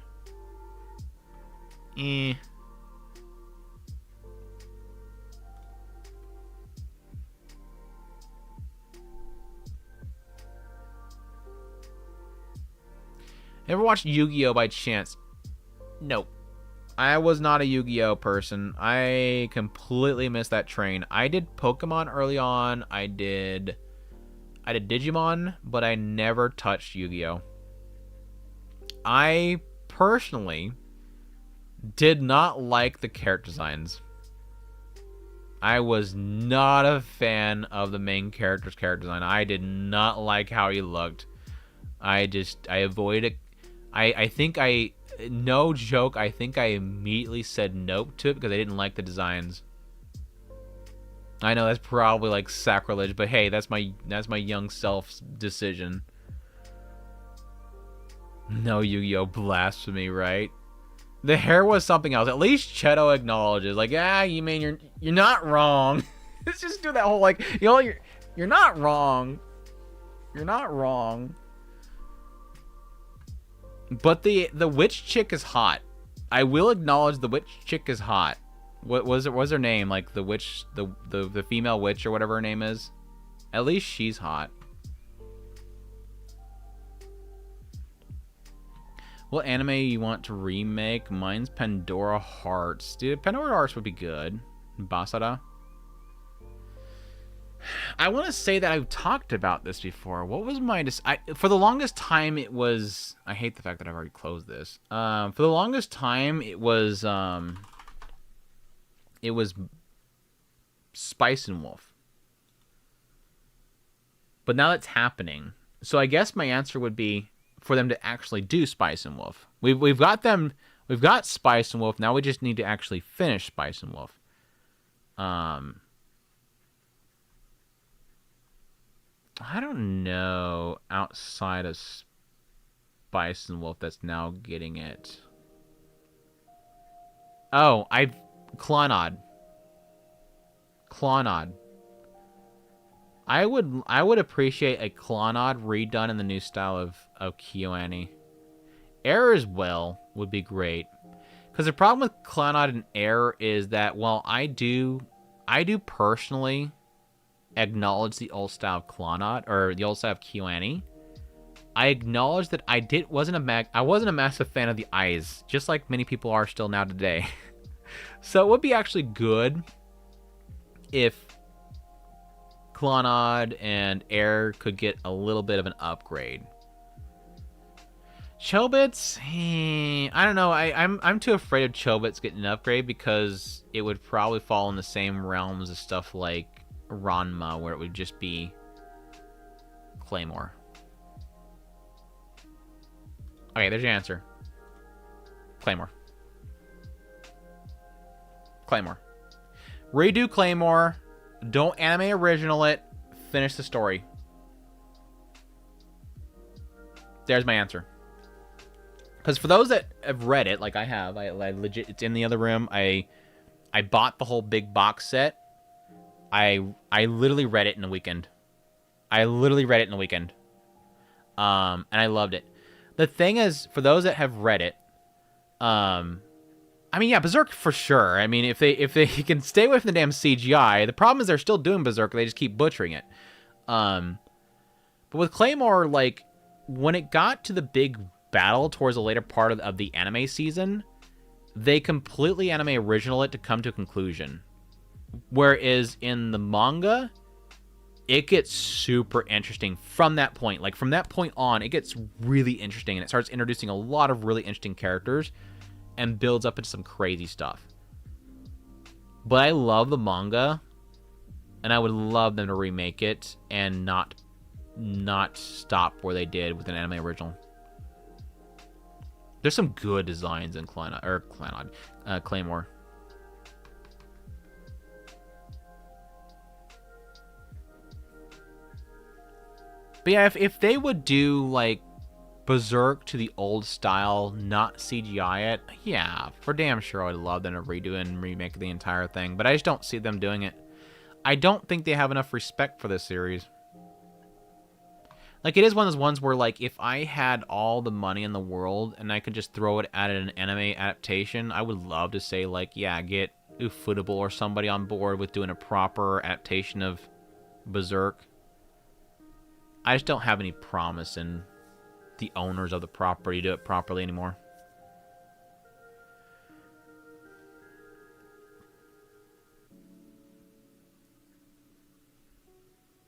Ever watched Yu-Gi-Oh by chance? Nope. I was not a Yu-Gi-Oh person. I completely missed that train. I did Pokemon early on. I did Digimon, but I never touched Yu-Gi-Oh. I personally did not like the character designs. I was not a fan of the main character's character design. I did not like how he looked. I avoided it. I think no joke, I think I immediately said nope to it because I didn't like the designs. I know that's probably like sacrilege, but hey, that's my young self's decision. No Yu-Gi-Oh! Blasphemy, right? The hair was something else. At least Cheto acknowledges, like, you mean you're not wrong. Let's just do that whole like, you're not wrong. You're not wrong. But the witch chick is hot. I will acknowledge the witch chick is hot. What was her name? Like the witch, the female witch or whatever her name is. At least she's hot. What anime you want to remake? Mine's Pandora Hearts. Dude, Pandora Hearts would be good. Basara. I want to say that I've talked about this before. What was my... for the longest time, it was... I hate the fact that I've already closed this. For the longest time, it was Spice and Wolf. But now that's happening. So I guess my answer would be for them to actually do Spice and Wolf. We've got them... We've got Spice and Wolf. Now we just need to actually finish Spice and Wolf. I don't know outside of Spice and Wolf that's now getting it. Oh, Clawnad. I would appreciate a Clawnad redone in the new style of KyoAni. Air as well would be great. Because the problem with Clawnad and Air is that while I do personally acknowledge the old style of Clawnad or the old style of KyoAni, I acknowledge that I wasn't a massive fan of the eyes, just like many people are still now today. So it would be actually good if Clawnad and Air could get a little bit of an upgrade. Chobits, I don't know. I'm too afraid of Chobits getting an upgrade because it would probably fall in the same realms as stuff like Ranma, where it would just be Claymore. Okay, there's your answer. Claymore. Redo Claymore. Don't anime original it. Finish the story. There's my answer. Because for those that have read it, like I have, I legit, it's in the other room. I bought the whole big box set. I literally read it in a weekend. And I loved it. The thing is, for those that have read it, I mean, yeah, Berserk for sure. I mean, if they can stay away from the damn CGI, the problem is they're still doing Berserk. They just keep butchering it. But with Claymore, like, when it got to the big battle towards the later part of the anime season, they completely anime original it to come to a conclusion. Whereas in the manga, it gets super interesting from that point. Like, from that point on, it gets really interesting, and it starts introducing a lot of really interesting characters and builds up into some crazy stuff. But I love the manga and I would love them to remake it and not stop where they did with an anime original. There's some good designs in Claymore. But yeah, if they would do like Berserk to the old style, not CGI it, yeah, for damn sure I would love them to redo and remake the entire thing. But I just don't see them doing it. I don't think they have enough respect for this series. Like, it is one of those ones where, like, if I had all the money in the world and I could just throw it at an anime adaptation, I would love to say, like, yeah, get Ufotable or somebody on board with doing a proper adaptation of Berserk. I just don't have any promise in the owners of the property to do it properly anymore.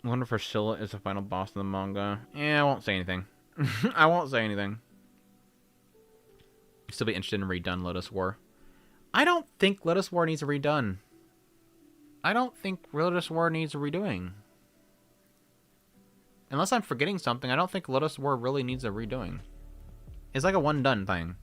I wonder if Scylla is the final boss of the manga. Yeah, I won't say anything. I won't say anything. Still be interested in redone Lotus War. I don't think Lotus War needs a redone. I don't think Lotus War needs a redoing. Unless I'm forgetting something, I don't think Lotus War really needs a redoing. It's like a one-done thing.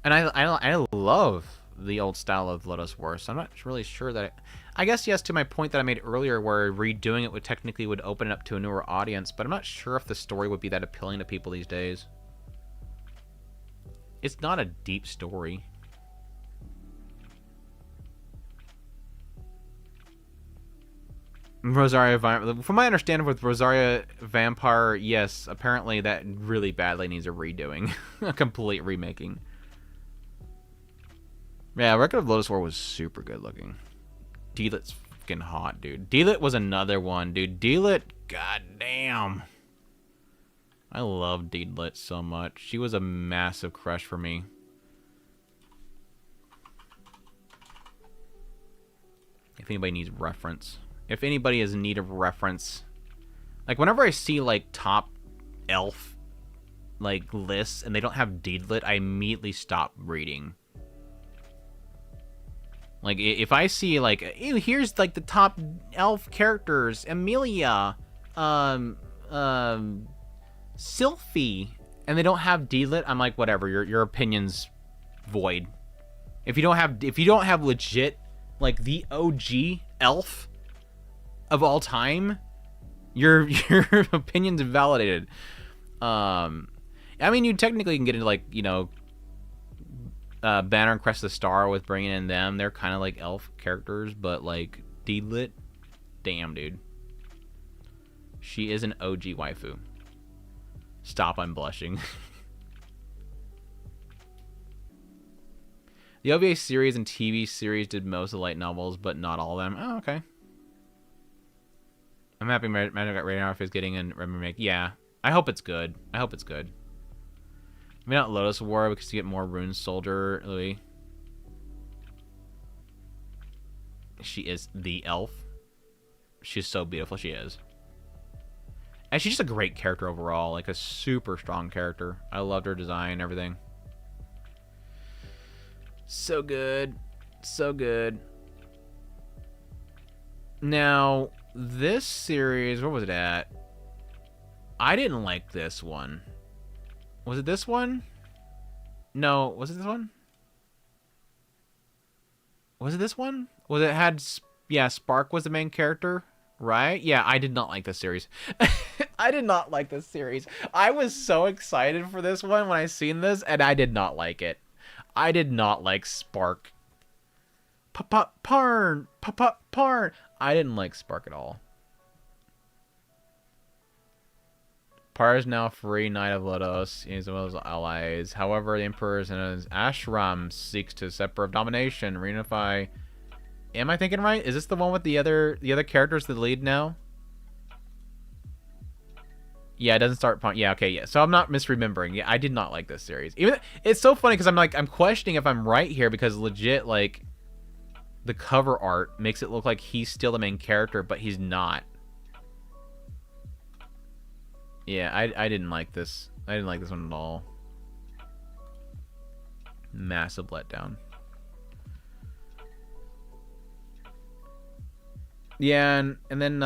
And I love the old style of Lotus War, so I'm not really sure that I guess yes to my point that I made earlier where redoing it would open it up to a newer audience, but I'm not sure if the story would be that appealing to people these days. It's not a deep story. Rosario Vampire, from my understanding with Rosario Vampire, yes, apparently that really badly needs a redoing. A complete remaking. Yeah, Record of Lotus War was super good looking. Deelit's fucking hot, dude. Deelit was another one, dude. Deelit, goddamn. I love Deelit so much. She was a massive crush for me. If anybody needs reference. If anybody is in need of reference. Like, whenever I see, like, top elf, like, lists and they don't have Deelit, I immediately stop reading. Like, if I see, like, ew, here's, like, the top elf characters, Emilia, Sylphie, and they don't have Deelit, I'm like, whatever, your opinion's void. If you don't have legit, like, the OG elf of all time, your opinion's invalidated. I mean, you technically can get into, like, you know, Banner and Crest of the Star with bringing in them. They're kind of like elf characters, but like Deelit, damn, dude. She is an OG waifu. Stop, I'm blushing. The OVA series and TV series did most of the light novels, but not all of them. Oh, okay. I'm happy Magic Radar is getting a remake. Yeah, I hope it's good. I hope it's good. Maybe not Lotus War, because you get more Rune Soldier, Louis. She is the elf. She's so beautiful, she is. And she's just a great character overall, like a super strong character. I loved her design and everything. So good. So good. Now, this series, where was it at? I didn't like this one. Was it this one? No, was it this one? Was it this one? Was it had... Yeah, Spark was the main character, right? Yeah, I did not like this series. I did not like this series. I was so excited for this one when I seen this, and I did not like it. I did not like Spark. Parn! Parn! I didn't like Spark at all. Par is now free, Knight of Lotus, as well as allies. However, the Emperor in his ashram seeks to separate domination, reunify. Am I thinking right? Is this the one with the other characters that lead now? Yeah, it doesn't start. Yeah, okay, yeah. So I'm not misremembering. Yeah, I did not like this series. Even it's so funny because I'm questioning if I'm right here because legit, like, the cover art makes it look like he's still the main character, but he's not. Yeah, I didn't like this. I didn't like this one at all. Massive letdown. Yeah, and then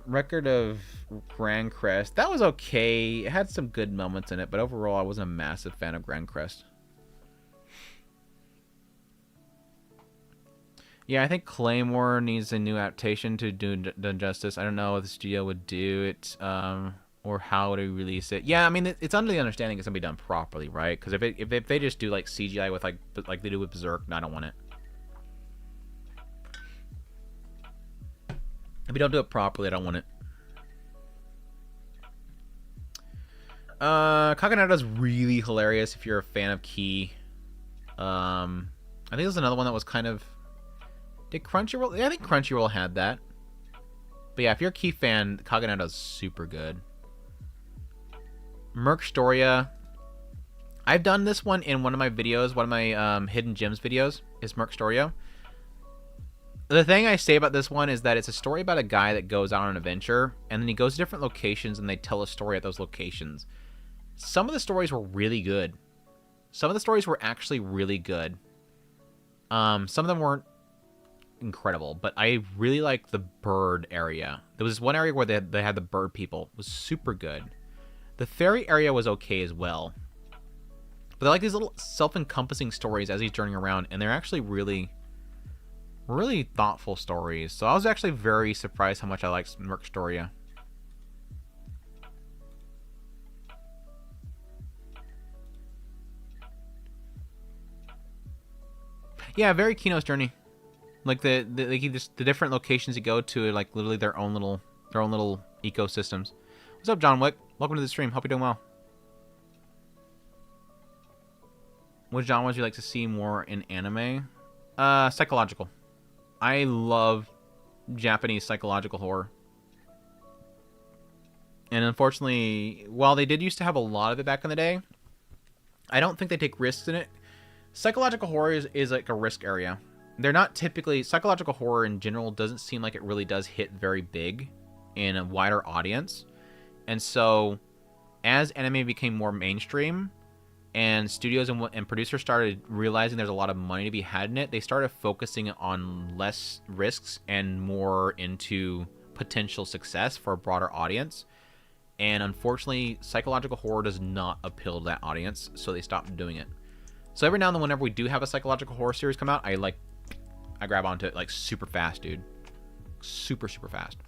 Record of Grand Crest. That was okay. It had some good moments in it, but overall, I wasn't a massive fan of Grand Crest. Yeah, I think Claymore needs a new adaptation to do justice. I don't know if the studio would do it, or how to release it. Yeah, I mean, it's under the understanding it's gonna be done properly, right? Because if they just do like CGI with like they do with Berserk, no, I don't want it. If we don't do it properly, I don't want it. Kakanada's really hilarious if you're a fan of Key. I think there's another one that was kind of... Did Crunchyroll? Yeah, I think Crunchyroll had that. But yeah, if you're a Key fan, Kakanada's super good. Merc Storia. I've done this one in one of my videos, one of my Hidden Gems videos, is Merc Storia. The thing I say about this one is that it's a story about a guy that goes out on an adventure, and then he goes to different locations, and they tell a story at those locations. Some of the stories were really good. Some of the stories were actually really good. Some of them weren't incredible, but I really like the bird area. There was this one area where they had the bird people. It was super good. The fairy area was okay as well. But they're like these little self-encompassing stories as he's journeying around, and they're actually really thoughtful stories. So I was actually very surprised how much I liked Merc Storia. Yeah, very Kino's Journey. Like the different locations you go to are like literally their own little ecosystems. What's up, John Wick? Welcome to the stream. Hope you're doing well. What genre would you like to see more in anime? Psychological. I love Japanese psychological horror. And unfortunately, while they did used to have a lot of it back in the day, I don't think they take risks in it. Psychological horror is like a risk area. They're not typically... Psychological horror in general doesn't seem like it really does hit very big in a wider audience. And so, as anime became more mainstream, and studios and producers started realizing there's a lot of money to be had in it, they started focusing on less risks and more into potential success for a broader audience. And unfortunately, psychological horror does not appeal to that audience, so they stopped doing it. So every now and then, whenever we do have a psychological horror series come out, I grab onto it like super fast, dude. Super fast.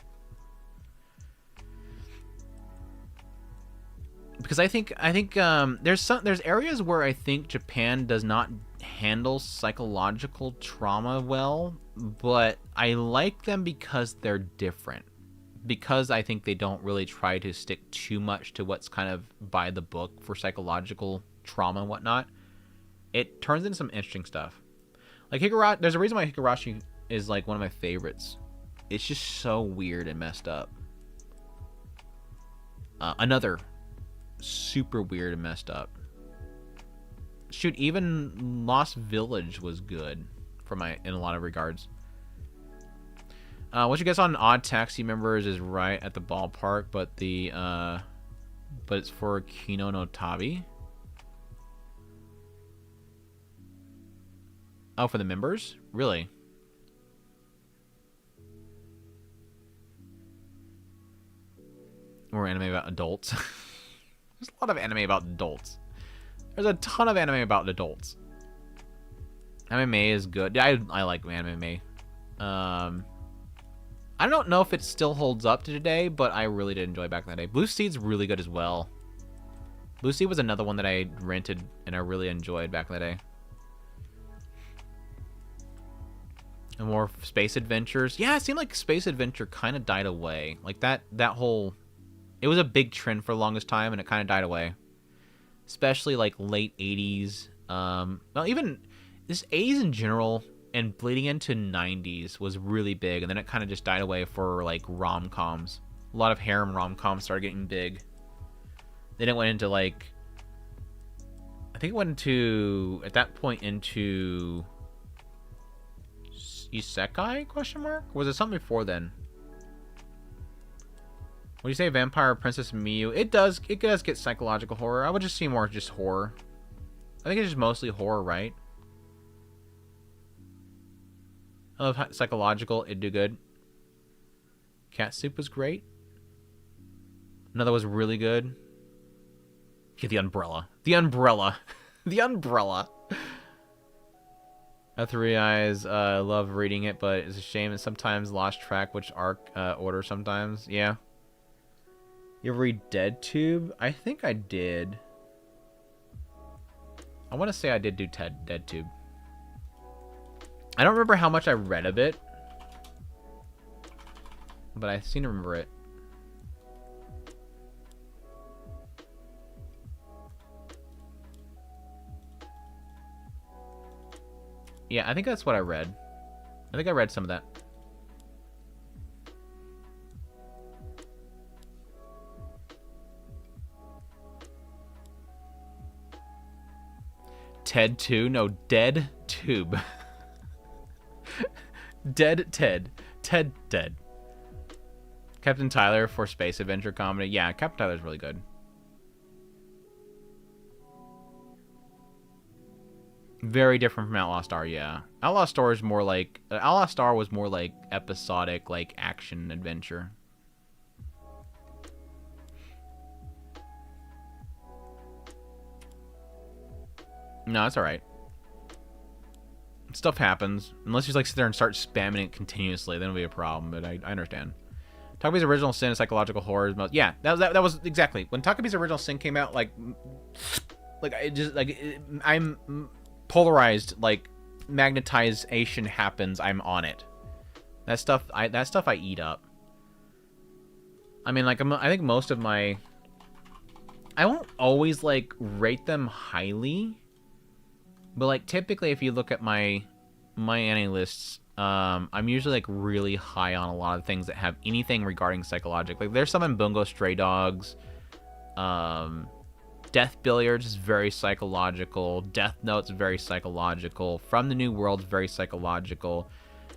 Because I think there's areas where I think Japan does not handle psychological trauma well, but I like them because they're different. Because I think they don't really try to stick too much to what's kind of by the book for psychological trauma and whatnot. It turns into some interesting stuff. Like Higurashi, there's a reason why Higurashi is like one of my favorites. It's just so weird and messed up. Another super weird and messed up. Shoot, even Lost Village was good in a lot of regards. What you guys on Odd Taxi members is right at the ballpark, but it's for Kino no Tabi. Oh, for the members? Really? More anime about adults. There's a lot of anime about adults. There's a ton of anime about adults. MMA is good. Yeah, I like MMA. I don't know if it still holds up to today, but I really did enjoy back in the day. Blue Seed's really good as well. Blue Seed was another one that I rented and I really enjoyed back in the day. And more space adventures. Yeah, it seemed like space adventure kind of died away. Like that whole... It was a big trend for the longest time, and it kind of died away. Especially like late 80s. Well, even this 80s in general and bleeding into 90s was really big, and then it kind of just died away for like rom-coms. A lot of harem rom-coms started getting big. Then it went into like... I think it went into... At that point into... Isekai? Question mark? Or was it something before then? When you say Vampire Princess Miyu, it does get psychological horror. I would just see more just horror. I think it's just mostly horror, right? I love how psychological, it'd do good. Cat Soup was great. Another was really good. Yeah, The Umbrella. The Umbrella. The Umbrella. Three Eyes, love reading it, but it's a shame it sometimes lost track which arc order sometimes. Yeah. You ever read Dead Tube? I think I did. I want to say I did do Dead Tube. I don't remember how much I read of it, but I seem to remember it. Yeah, I think that's what I read. I think I read some of that. Ted 2? No, Dead Tube. Dead Ted. Ted Dead. Captain Tyler for space adventure comedy. Yeah, Captain Tyler's really good. Very different from Outlaw Star, yeah. Outlaw Star is more like... Outlaw Star was more like episodic, like action adventure. No, it's alright. Stuff happens. Unless you like sit there and start spamming it continuously, then it'll be a problem, but I understand. Takabe's Original Sin is psychological horror is most... Yeah, that was exactly. When Takabe's Original Sin came out, I'm polarized, like magnetization happens, I'm on it. That stuff I eat up. I mean, like, I think most of my... I won't always, like, rate them highly. But, like, typically if you look at my anime lists, I'm usually, like, really high on a lot of things that have anything regarding psychological. Like, there's some in Bungo Stray Dogs. Death Billiards is very psychological. Death Note's very psychological. From the New World's very psychological.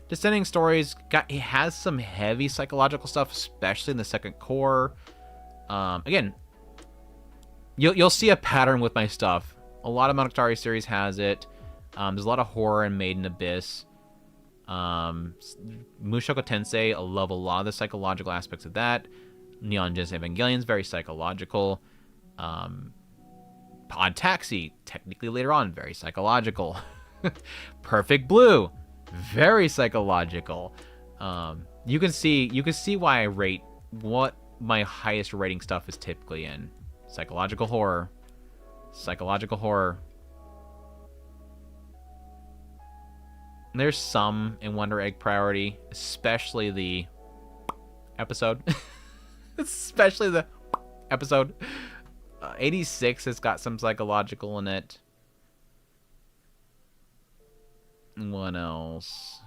Descending Stories it has some heavy psychological stuff, especially in the second core. Again, you'll see a pattern with my stuff. A lot of Monogatari series has it. There's a lot of horror in Made in Abyss. Mushoku Tensei, I love a lot of the psychological aspects of that. Neon Genesis Evangelion is very psychological. Pod Taxi, technically later on, very psychological. Perfect Blue, very psychological. You can see why I rate what my highest rating stuff is typically in. Psychological horror. Psychological horror. There's some in Wonder Egg Priority, especially the episode. Especially the episode. 86 has got some psychological in it. What else?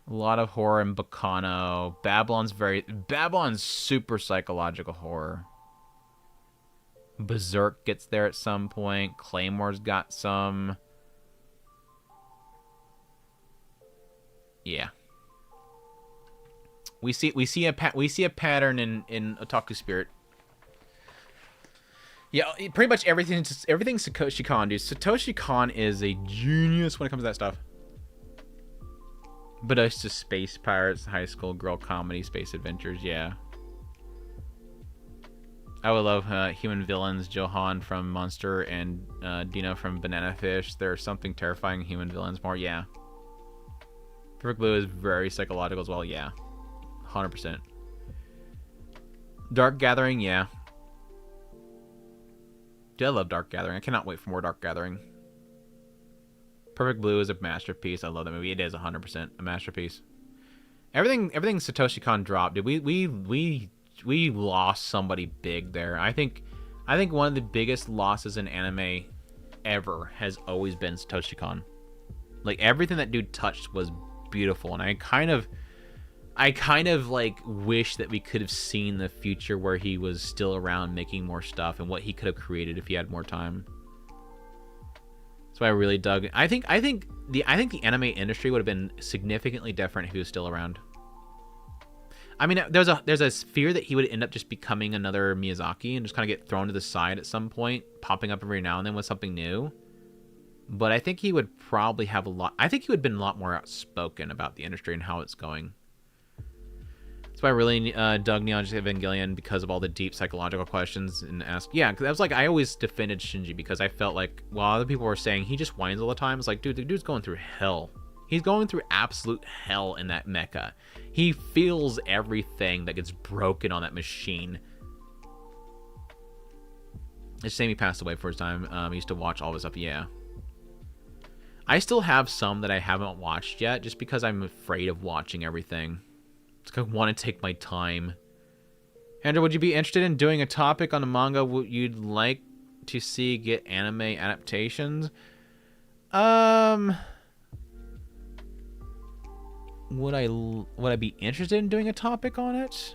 A lot of horror in Bacano. Babylon's super psychological horror. Berserk gets there at some point. Claymore's got some. Yeah. We see a pattern in Otaku Spirit. Yeah, pretty much everything Satoshi Kon, dude. Satoshi Kon is a genius when it comes to that stuff. But it's just space pirates, high school girl comedy, space adventures, yeah. I would love human villains, Johan from Monster and Dino from Banana Fish. There's something terrifying in human villains more, yeah. Perfect Blue is very psychological as well, yeah. 100%. Dark Gathering, yeah. Dude, I love Dark Gathering. I cannot wait for more Dark Gathering. Perfect Blue is a masterpiece. I love that movie. It is 100% a masterpiece. Everything Satoshi Kon dropped, dude. We lost somebody big there. I think one of the biggest losses in anime ever has always been Satoshi Kon. Like, everything that dude touched was beautiful, and I kind of like wish that we could have seen the future where he was still around making more stuff and what he could have created if he had more time. That's why I really dug it. I think the anime industry would have been significantly different if he was still around. I mean, there's a fear that he would end up just becoming another Miyazaki and just kind of get thrown to the side at some point, popping up every now and then with something new. But I think he would probably have he would have been a lot more outspoken about the industry and how it's going. That's So I really dug Neon Genesis Evangelion because of all the deep psychological questions and asked. Yeah, because I was like, I always defended Shinji because I felt like while other people were saying he just whines all the time, it's like, dude, the dude's going through hell. He's going through absolute hell in that mecha. He feels everything that gets broken on that machine. It's a shame he passed away for his time. I used to watch all this stuff. Yeah. I still have some that I haven't watched yet just because I'm afraid of watching everything. I want to take my time. Andrew, would you be interested in doing a topic on a manga you'd like to see get anime adaptations? Would I be interested in doing a topic on it?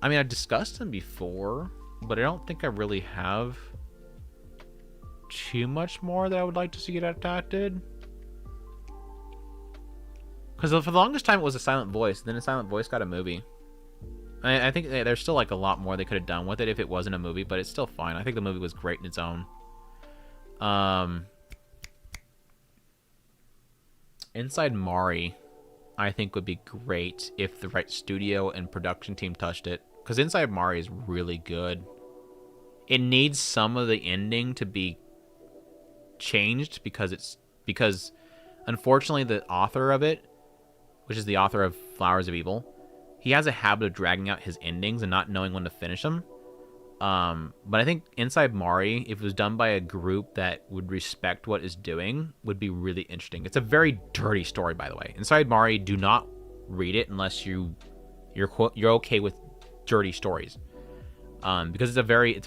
I mean, I've discussed them before, but I don't think I really have too much more that I would like to see get adapted. Because for the longest time it was a Silent Voice, then a Silent Voice got a movie. I think there's still like a lot more they could have done with it if it wasn't a movie, but it's still fine. I think the movie was great in its own. Inside Mari, I think would be great if the right studio and production team touched it. Because Inside Mari is really good. It needs some of the ending to be changed because unfortunately the author of it, which is the author of Flowers of Evil, he has a habit of dragging out his endings and not knowing when to finish them. But I think Inside Mari, if it was done by a group that would respect what it's doing, would be really interesting. It's a very dirty story, by the way. Inside Mari, do not read it unless you're okay with dirty stories, because it's a very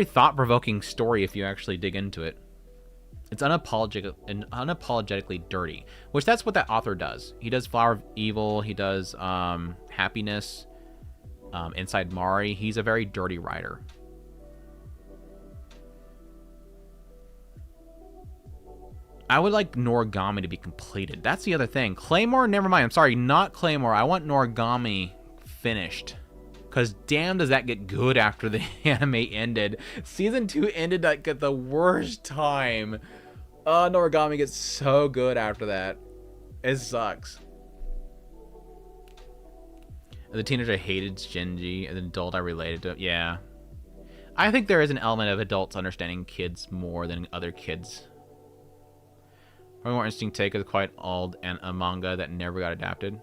thought-provoking story if you actually dig into it. It's unapologetically dirty, which that's what that author does. He does Flower of Evil. He does Happiness. Inside Mari. He's a very dirty writer. I would like Noragami to be completed. That's the other thing. Claymore, never mind. I'm sorry, not Claymore. I want Noragami finished. Because damn does that get good after the anime ended. Season 2 ended like at the worst time. Noragami gets so good after that. It sucks. As a teenager, I hated Shinji. As an adult, I related to it. Yeah. I think there is an element of adults understanding kids more than other kids. Probably more interesting take is quite old and a manga that never got adapted.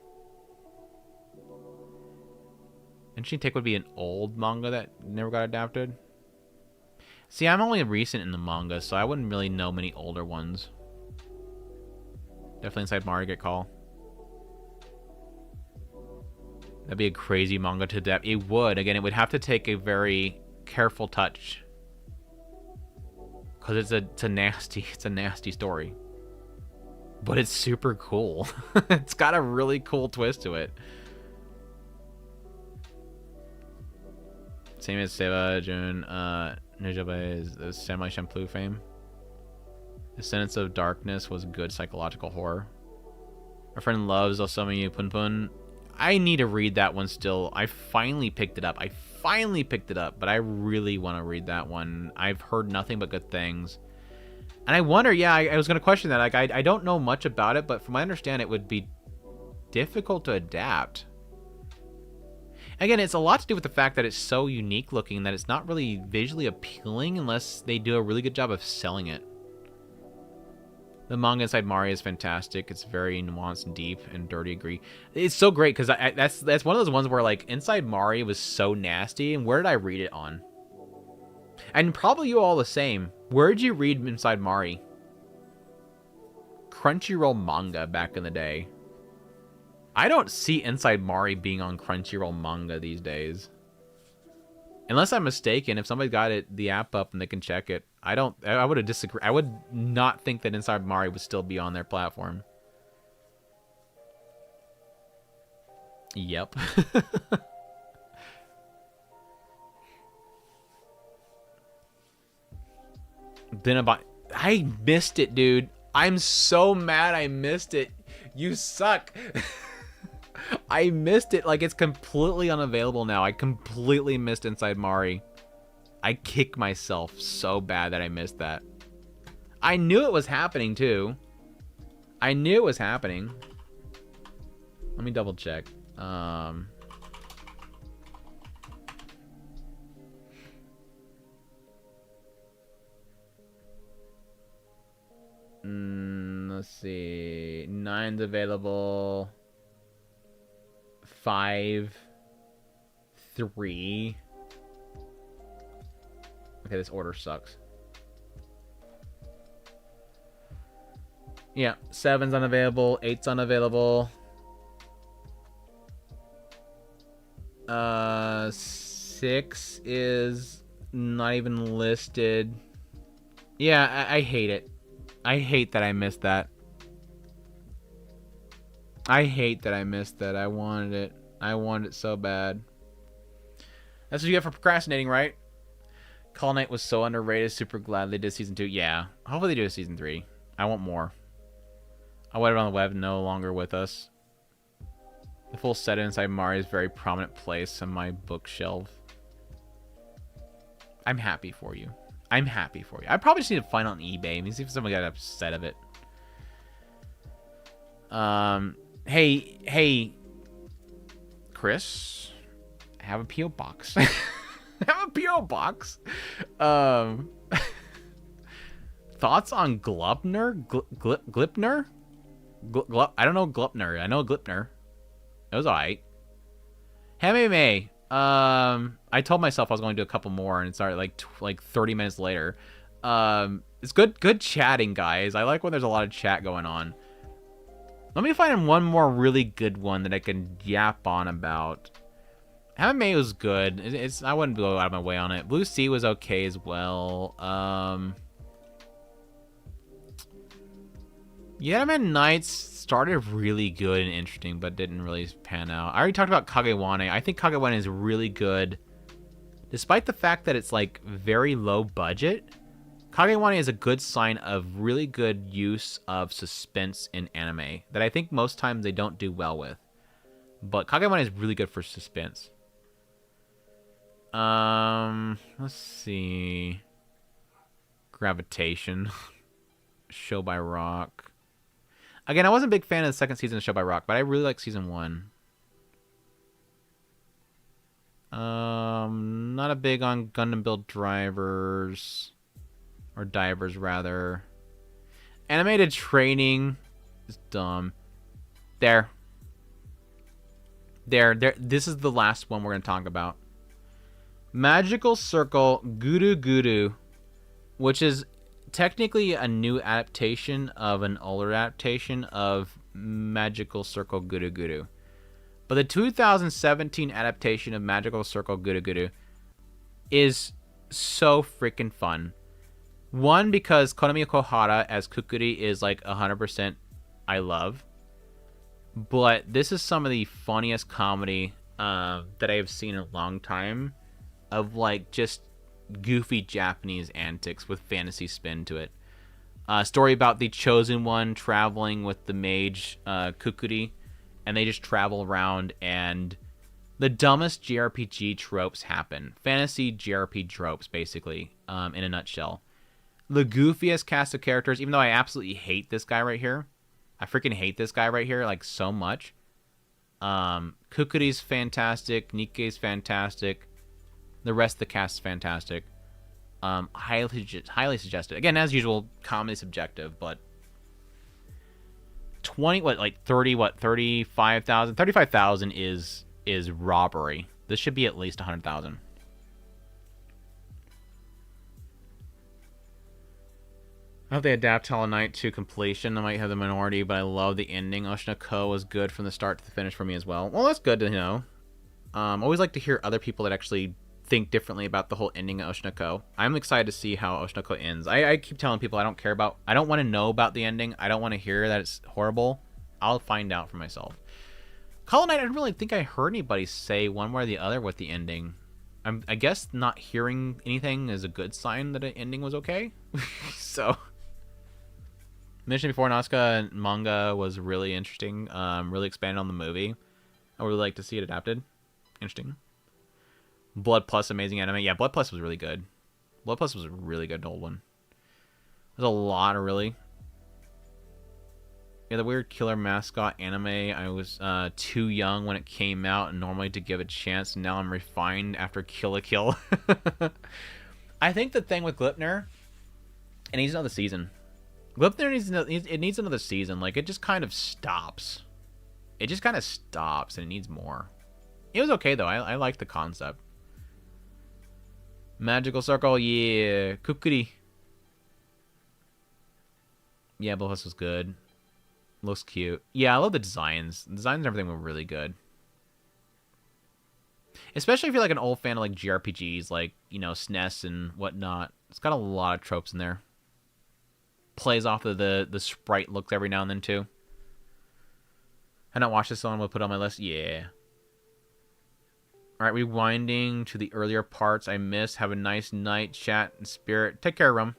Interesting take would be an old manga that never got adapted. See, I'm only recent in the manga, so I wouldn't really know many older ones. Definitely Inside Mari get call. That'd be a crazy manga to adapt. It would. Again, it would have to take a very careful touch. Because it's a nasty story. But it's super cool. It's got a really cool twist to it. Same as Seva Jun Nujabe's Samurai Champloo fame. Descendants of Darkness was good psychological horror. My friend loves Osamu Punpun. I need to read that one still. I finally picked it up. But I really want to read that one. I've heard nothing but good things. And I wonder, yeah, I was going to question that. Like, I don't know much about it, but from my understanding, it would be difficult to adapt. Again, it's a lot to do with the fact that it's so unique looking that it's not really visually appealing unless they do a really good job of selling it. The manga Inside Mari is fantastic. It's very nuanced and deep and dirty. Agree. It's so great because that's one of those ones where like Inside Mari was so nasty. And where did I read it on? And probably you all the same. Where did you read Inside Mari? Crunchyroll manga back in the day. I don't see Inside Mari being on Crunchyroll manga these days. Unless I'm mistaken, if somebody got the app up and they can check it, I would have disagreed. I would not think that Inside Mari would still be on their platform. Yep. I missed it, dude. I'm so mad I missed it. You suck. I missed it. Like, it's completely unavailable now. I completely missed Inside Mari. I kick myself so bad that I missed that. I knew it was happening, too. I knew it was happening. Let me double check. Um, let's see. 9's available. 5, 3. Okay, this order sucks. Yeah, 7's unavailable. 8's unavailable. 6 is not even listed. Yeah, I hate it. I hate that I missed that. I hate that I missed that. I wanted it. I wanted it so bad. That's what you get for procrastinating, right? Call Knight was so underrated. Super glad they did season 2. Yeah. Hopefully they do a season 3. I want more. I waited on the web, no longer with us. The full set inside Mari's very prominent place on my bookshelf. I'm happy for you. I'm happy for you. I probably just need to find it on eBay and see if somebody got upset of it. Hey, Chris, I have a PO box. I have a PO box. Thoughts on Glupner? Glipner? I don't know Glupner. I know Glipner. It was alright. Heme May. I told myself I was going to do a couple more, and it started like 30 minutes later. It's good chatting, guys. I like when there's a lot of chat going on. Let me find one more really good one that I can yap on about. Heme May was good. I wouldn't go out of my way on it. Blue Sea was okay as well. Yetaman Nights started really good and interesting, but didn't really pan out. I already talked about Kagewane. I think Kagewane is really good. Despite the fact that it's like very low budget, Kagewane is a good sign of really good use of suspense in anime that I think most times they don't do well with. But Kagewane is really good for suspense. Let's see. Gravitation. Show by Rock. Again, I wasn't a big fan of the second season of Show by Rock, but I really like season 1. Not a big on Gundam Build Drivers. Or Divers, rather. Animated Training is dumb. There. This is the last one we're going to talk about. Magical Circle Guru Guru, which is technically a new adaptation of an older adaptation of Magical Circle Guru Guru. But the 2017 adaptation of Magical Circle Guru Guru is so freaking fun. One, because Konami Kohara as Kukuri is like 100% I love. But this is some of the funniest comedy that I have seen in a long time. Of like just goofy Japanese antics with fantasy spin to it. Story about the chosen one traveling with the mage Kukuri, and they just travel around, and the dumbest JRPG tropes happen. Fantasy JRPG tropes, basically, in a nutshell. The goofiest cast of characters, even though I absolutely hate this guy right here. I freaking hate this guy right here, like, so much. Kukuri's fantastic. Nikkei's fantastic. The rest of the cast is fantastic. Highly suggested. Again, as usual, comedy subjective, but 35,000? 35,000 is robbery. This should be at least 100,000. I hope they adapt Hollow Knight to completion. I might have the minority, but I love the ending. Oshina Ko was good from the start to the finish for me as well. Well, that's good to know. Always like to hear other people that actually think differently about the whole ending of Oshina Ko. I'm excited to see how Oshina Ko ends. I keep telling people I don't want to know about the ending. I don't want to hear that it's horrible. I'll find out for myself. Hollow Knight, I don't really think I heard anybody say one way or the other with the ending. I guess not hearing anything is a good sign that the ending was okay. So, mentioned before, Nazca manga was really interesting. Really expanded on the movie. I would really like to see it adapted. Interesting. Blood Plus, amazing anime. Yeah, Blood Plus was really good. Blood Plus was a really good old one. There's a lot of really Yeah, the weird killer mascot anime. I was too young when it came out, and normally to give it a chance. And now I'm refined after Kill la Kill. I think the thing with Glipner, it needs another season. Glipner needs another season. Like, it just kind of stops. It just kind of stops, and it needs more. It was okay though. I liked the concept. Magical Circle, yeah. Kukuri. Yeah, Blowhouse was good. Looks cute. Yeah, I love the designs. The designs and everything were really good. Especially if you're like an old fan of like JRPGs, like, you know, SNES and whatnot. It's got a lot of tropes in there. Plays off of the sprite looks every now and then too. I not watched this one, we'll put it on my list. Yeah. Alright, rewinding to the earlier parts I missed. Have a nice night, chat and spirit. Take care, Rum.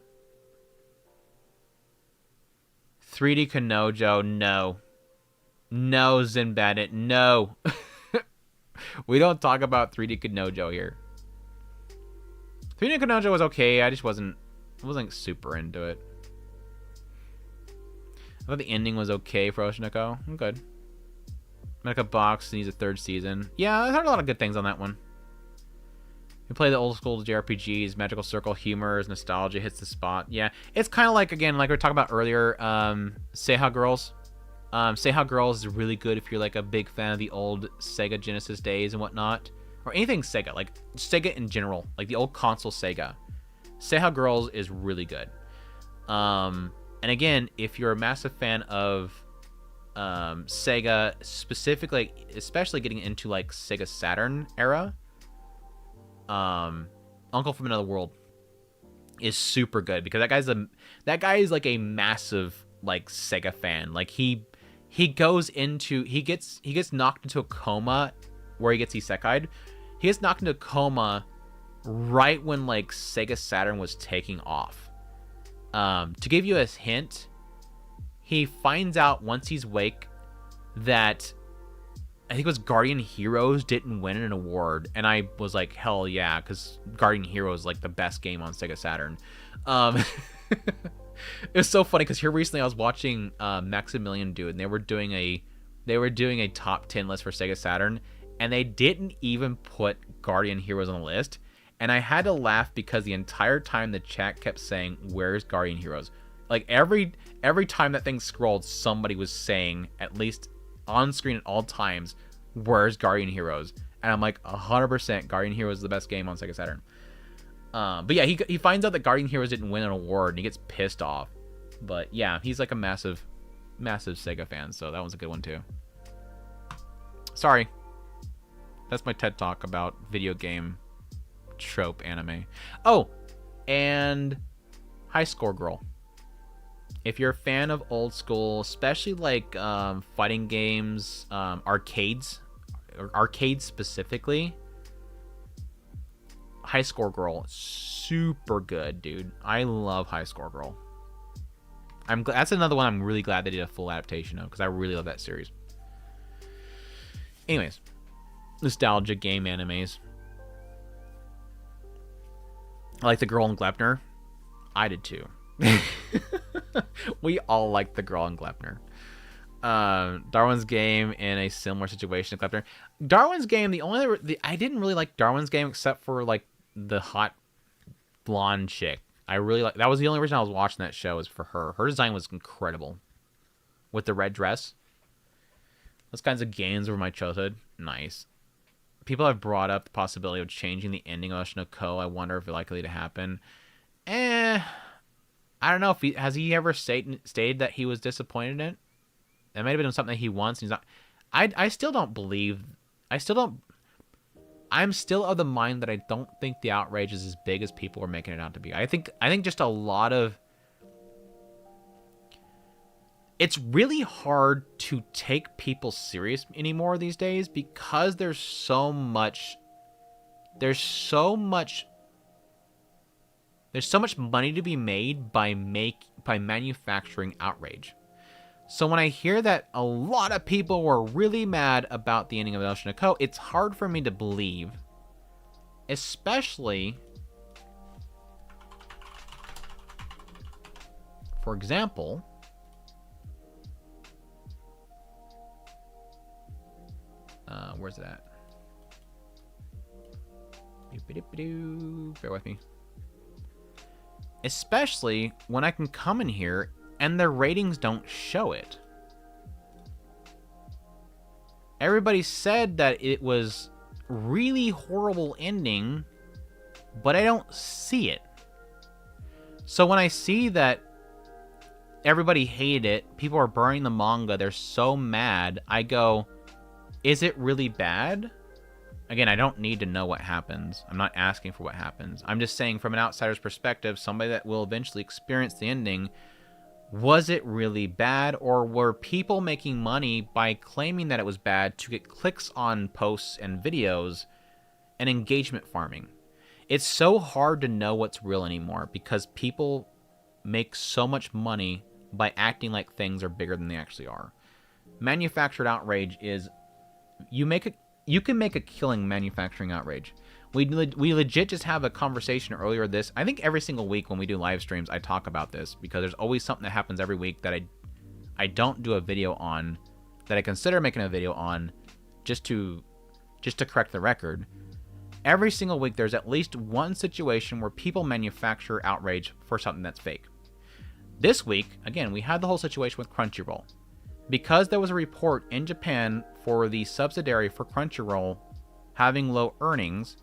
3D Kanojo, no. No, Zinbandit, no. We don't talk about 3D Kanojo here. 3D Kanojo was okay, I just wasn't super into it. I thought the ending was okay for Oshinoko. I'm good. Mecha Box needs a third season. Yeah, I heard a lot of good things on that one. You play the old school JRPGs, Magical Circle humor, nostalgia hits the spot. Yeah, it's kind of like, again, like we were talking about earlier, Seiha Girls. Seiha Girls is really good if you're like a big fan of the old Sega Genesis days and whatnot. Or anything Sega, like Sega in general, like the old console Sega. Seiha Girls is really good. And again, if you're a massive fan of Sega, specifically, especially getting into like Sega Saturn era, Uncle from Another World is super good because that guy is like a massive like Sega fan. Like he gets knocked into a coma where he gets isekai'd. He gets knocked into a coma right when like Sega Saturn was taking off. To give you a hint, he finds out once he's awake that I think it was Guardian Heroes didn't win an award, and I was like, hell yeah, because Guardian Heroes is like the best game on Sega Saturn. It was so funny because here recently I was watching Maximilian do it, and they were doing a top 10 list for Sega Saturn, and they didn't even put Guardian Heroes on the list, and I had to laugh because the entire time the chat kept saying, "Where's Guardian Heroes?" Like every time that thing scrolled, somebody was saying, at least on screen at all times, "Where's Guardian Heroes?" And I'm like, 100% Guardian Heroes is the best game on Sega Saturn. But yeah, he finds out that Guardian Heroes didn't win an award, and he gets pissed off. But yeah, he's like a massive Sega fan, so that one's a good one too. Sorry. That's my TED Talk about video game trope anime. Oh, and High Score Girl. If you're a fan of old school, especially like fighting games, arcades specifically, High Score Girl, super good, dude. I love High Score Girl. That's another one I'm really glad they did a full adaptation of, because I really love that series. Anyways, nostalgia game animes. I like The Girl in Glepner. I did too. We all liked The Girl in Glepner. Darwin's Game in a similar situation to Glepner. Darwin's Game, I didn't really like Darwin's Game except for like the hot blonde chick. I really like that. Was the only reason I was watching that show, is for her. Her design was incredible with the red dress. Those kinds of games were my childhood. Nice. People have brought up the possibility of changing the ending of Oshinoko. I wonder if it's likely to happen. I don't know if has he ever stated that he was disappointed in it. That might have been something he wants. And he's not. I still don't believe. I'm still of the mind that I don't think the outrage is as big as people are making it out to be. I think just a lot of. It's really hard to take people serious anymore these days because there's so much money to be made by manufacturing outrage. So when I hear that a lot of people were really mad about the ending of Oshinoko, it's hard for me to believe, especially, for example, Where's it at? Bear with me. Especially when I can come in here and their ratings don't show it. Everybody said that it was really horrible ending, but I don't see it. So when I see that everybody hated it, people are burning the manga, they're so mad, I go, is it really bad? Again, I don't need to know what happens. I'm not asking for what happens. I'm just saying from an outsider's perspective, somebody that will eventually experience the ending, was it really bad, or were people making money by claiming that it was bad to get clicks on posts and videos and engagement farming? It's so hard to know what's real anymore because people make so much money by acting like things are bigger than they actually are. Manufactured outrage is, you can make a killing manufacturing outrage. We legit just have a conversation earlier this. I think every single week when we do live streams, I talk about this because there's always something that happens every week that I don't do a video on, that I consider making a video on, just to correct the record. Every single week, there's at least one situation where people manufacture outrage for something that's fake. This week, again, we had the whole situation with Crunchyroll. Because there was a report in Japan for the subsidiary for Crunchyroll having low earnings,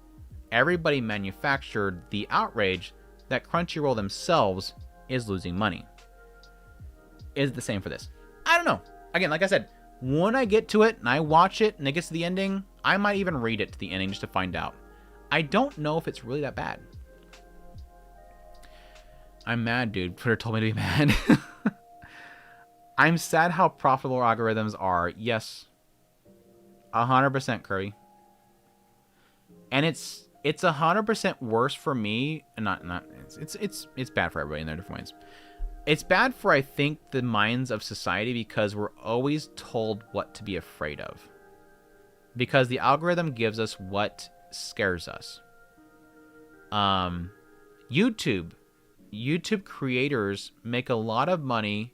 everybody manufactured the outrage that Crunchyroll themselves is losing money. Is it the same for this? I don't know. Again, like I said, when I get to it and I watch it and it gets to the ending, I might even read it to the ending just to find out. I don't know if it's really that bad. I'm mad, dude. Twitter told me to be mad. I'm sad how profitable algorithms are. Yes. 100%, Curry. And it's 100% worse for me, and it's bad for everybody in their different ways. It's bad for, I think, the minds of society because we're always told what to be afraid of. Because the algorithm gives us what scares us. YouTube creators make a lot of money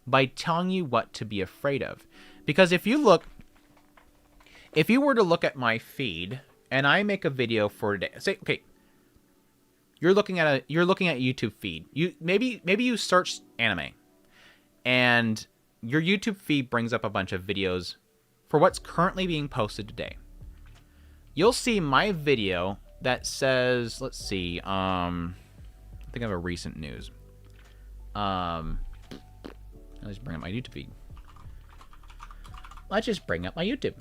by telling you what to be afraid of. Because if you were to look at my feed and I make a video for today, say, okay, you're looking at YouTube feed. Maybe you search anime and your YouTube feed brings up a bunch of videos for what's currently being posted today. You'll see my video that says, let's see, I think I have a recent news. Let's bring up my YouTube feed. Let's just bring up my YouTube.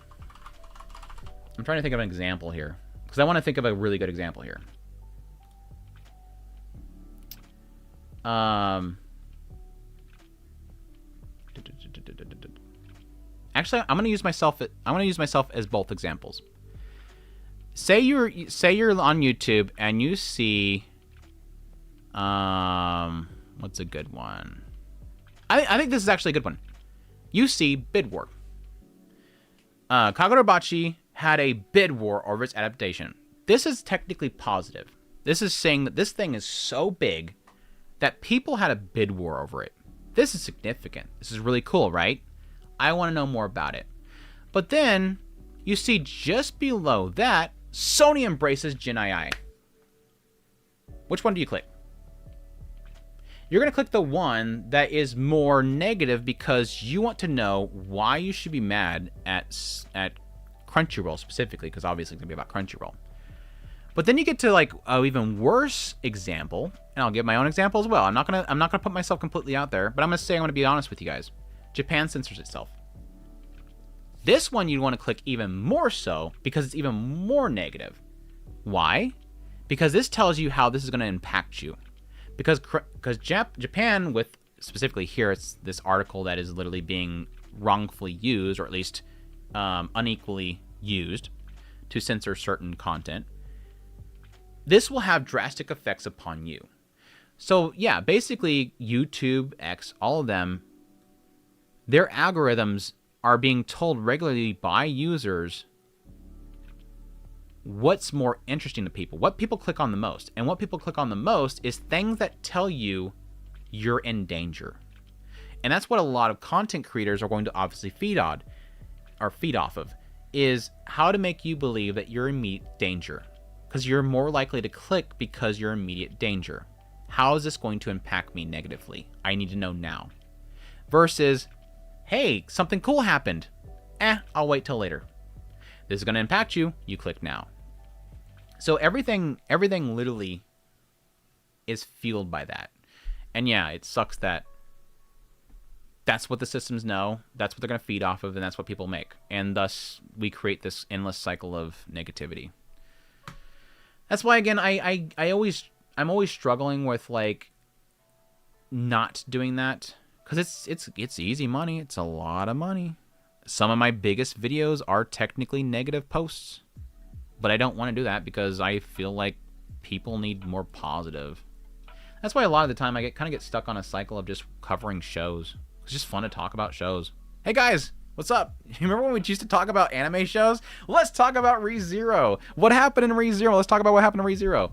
I'm trying to think of an example here because I want to think of a really good example here. Actually, I'm going to use myself as both examples. Say you're on YouTube and you see what's a good one? I think this is actually a good one. You see bid war. Kagurabachi had a bid war over its adaptation. This is technically positive. This is saying that this thing is so big that people had a bid war over it. This is significant. This is really cool, right? I want to know more about it. But then you see just below that, Sony embraces Jin II. Which one do you click? You're going to click the one that is more negative because you want to know why you should be mad at Crunchyroll specifically, because obviously it's going to be about Crunchyroll. But then you get to like an even worse example, and I'll give my own example as well. I'm not gonna put myself completely out there, but I'm going to be honest with you guys. Japan censors itself. This one you want to click even more so because it's even more negative. Why? Because this tells you how this is going to impact you. Because Japan, with specifically here, it's this article that is literally being wrongfully used, or at least unequally used, to censor certain content. This will have drastic effects upon you. So yeah, basically YouTube, X, all of them, their algorithms are being told regularly by users what's more interesting to people, what people click on the most. And what people click on the most is things that tell you you're in danger. And that's what a lot of content creators are going to obviously feed off of. is how to make you believe that you're in immediate danger. Because you're more likely to click because you're in immediate danger. How is this going to impact me negatively? I need to know now. Versus, hey, something cool happened. I'll wait till later. This is going to impact you. You click now. So everything literally is fueled by that. And yeah, it sucks that that's what the systems know, that's what they're going to feed off of, and that's what people make. And thus, we create this endless cycle of negativity. That's why, again, I'm always struggling with, like, not doing that. Because it's easy money. It's a lot of money. Some of my biggest videos are technically negative posts. But I don't want to do that because I feel like people need more positive. That's why a lot of the time I kind of get stuck on a cycle of just covering shows. It's just fun to talk about shows. Hey guys, what's up? You remember when we used to talk about anime shows? Let's talk about ReZero. What happened in ReZero? Let's talk about what happened in ReZero.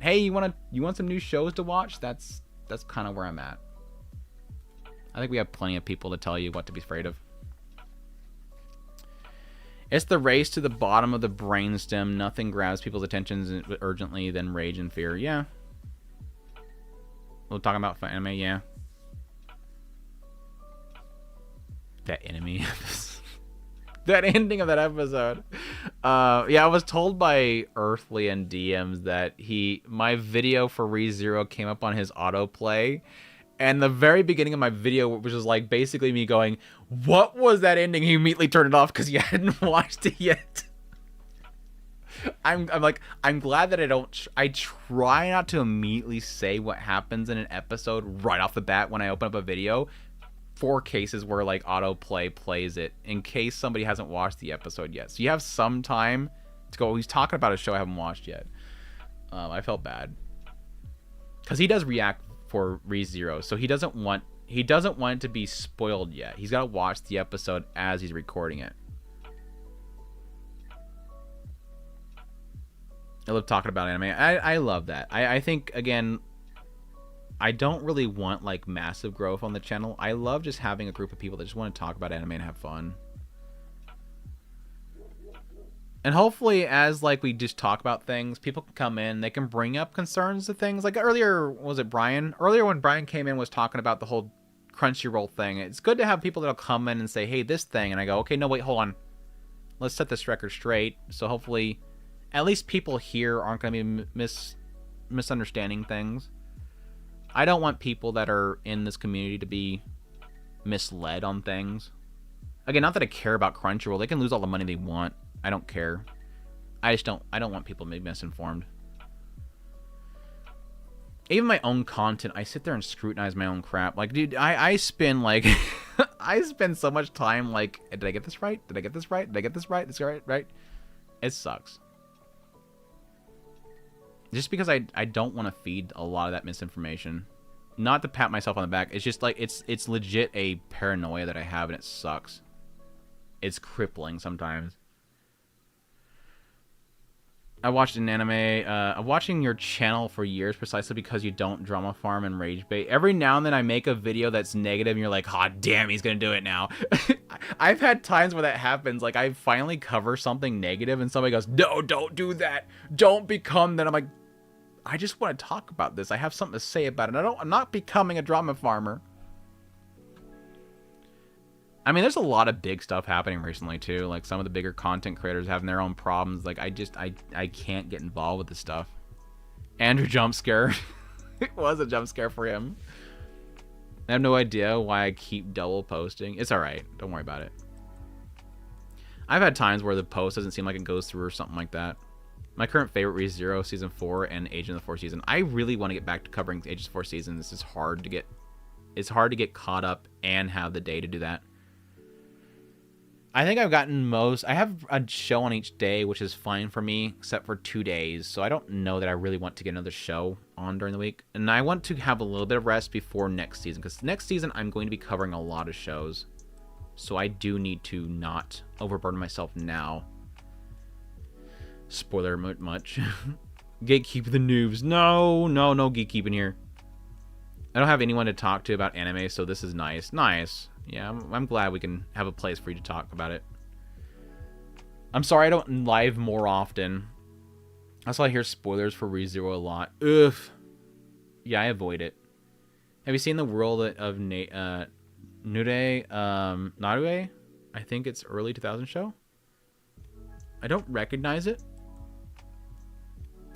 Hey, you want some new shows to watch? That's kind of where I'm at. I think we have plenty of people to tell you what to be afraid of. It's the race to the bottom of the brainstem. Nothing grabs people's attention urgently than rage and fear. Yeah. We're talking about anime, yeah. That enemy. That ending of that episode. Yeah, I was told by Earthly and DMs that my video for ReZero came up on his autoplay. And the very beginning of my video, which was like basically me going, what was that ending? He immediately turned it off because he hadn't watched it yet. I'm glad that I try not to immediately say what happens in an episode right off the bat when I open up a video, for cases where like autoplay plays it in case somebody hasn't watched the episode yet. So you have some time to go, he's talking about a show I haven't watched yet. I felt bad because he does react for ReZero, so he doesn't want it to be spoiled yet. He's got to watch the episode as he's recording it. I love talking about anime. I love that. I think, again, I don't really want like massive growth on the channel. I love just having a group of people that just want to talk about anime and have fun. And hopefully, as like we just talk about things, people can come in, they can bring up concerns to things. Like earlier, was it Brian? Earlier when Brian came in was talking about the whole Crunchyroll thing. It's good to have people that'll come in and say, hey, this thing. And I go, okay, no, wait, hold on. Let's set this record straight. So hopefully, at least people here aren't going to be misunderstanding things. I don't want people that are in this community to be misled on things. Again, not that I care about Crunchyroll. They can lose all the money they want. I don't care. I don't want people to be misinformed. Even my own content, I sit there and scrutinize my own crap. Like, dude, I spend like I spend so much time like, did I get this right? Did I get this right? Did I get this right? This right? It sucks. Just because I don't want to feed a lot of that misinformation. Not to pat myself on the back. It's just like it's legit a paranoia that I have, and it sucks. It's crippling sometimes. I watched an anime. I'm watching your channel for years precisely because you don't drama farm and rage bait. Every now and then I make a video that's negative and you're like, oh, damn, he's going to do it now. I've had times where that happens. Like, I finally cover something negative and somebody goes, no, don't do that. Don't become that. I'm like, I just want to talk about this. I have something to say about it. I'm not becoming a drama farmer. I mean, there's a lot of big stuff happening recently, too. Like, some of the bigger content creators having their own problems. Like, I can't get involved with this stuff. Andrew jump scare. It was a jump scare for him. I have no idea why I keep double posting. It's alright. Don't worry about it. I've had times where the post doesn't seem like it goes through or something like that. My current favorite ReZero Season 4 and Agent of the 4th Season. I really want to get back to covering Agents of the 4th Season. This is hard to get... It's hard to get caught up and have the day to do that. I think I've gotten most... I have a show on each day, which is fine for me, except for 2 days. So I don't know that I really want to get another show on during the week. And I want to have a little bit of rest before next season, because next season I'm going to be covering a lot of shows. So I do need to not overburden myself now. Spoiler much. Gatekeep the noobs. No gatekeeping here. I don't have anyone to talk to about anime, so this is nice. Nice. Yeah, I'm glad we can have a place for you to talk about it. I'm sorry I don't live more often. That's why I hear spoilers for ReZero a lot. Ugh. Yeah, I avoid it. Have you seen the world of Narue? Narue? I think it's early 2000 show. I don't recognize it.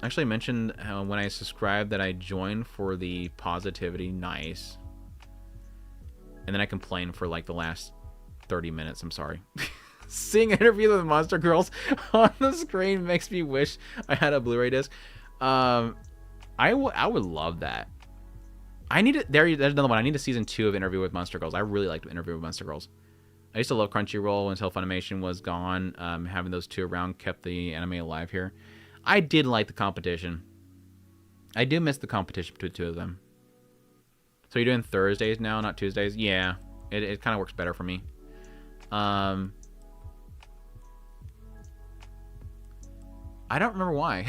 Actually, I mentioned how when I subscribed that I joined for the positivity. Nice. And then I complained for like the last 30 minutes. I'm sorry. Seeing interviews with Monster Girls on the screen makes me wish I had a Blu-ray disc. I would love that. I need it. There's another one. I need a season 2 of Interview with Monster Girls. I really liked Interview with Monster Girls. I used to love Crunchyroll until Funimation was gone. Having those two around kept the anime alive here. I did like the competition. I do miss the competition between the two of them. So you're doing Thursdays now, not Tuesdays? Yeah, it kind of works better for me. I don't remember why.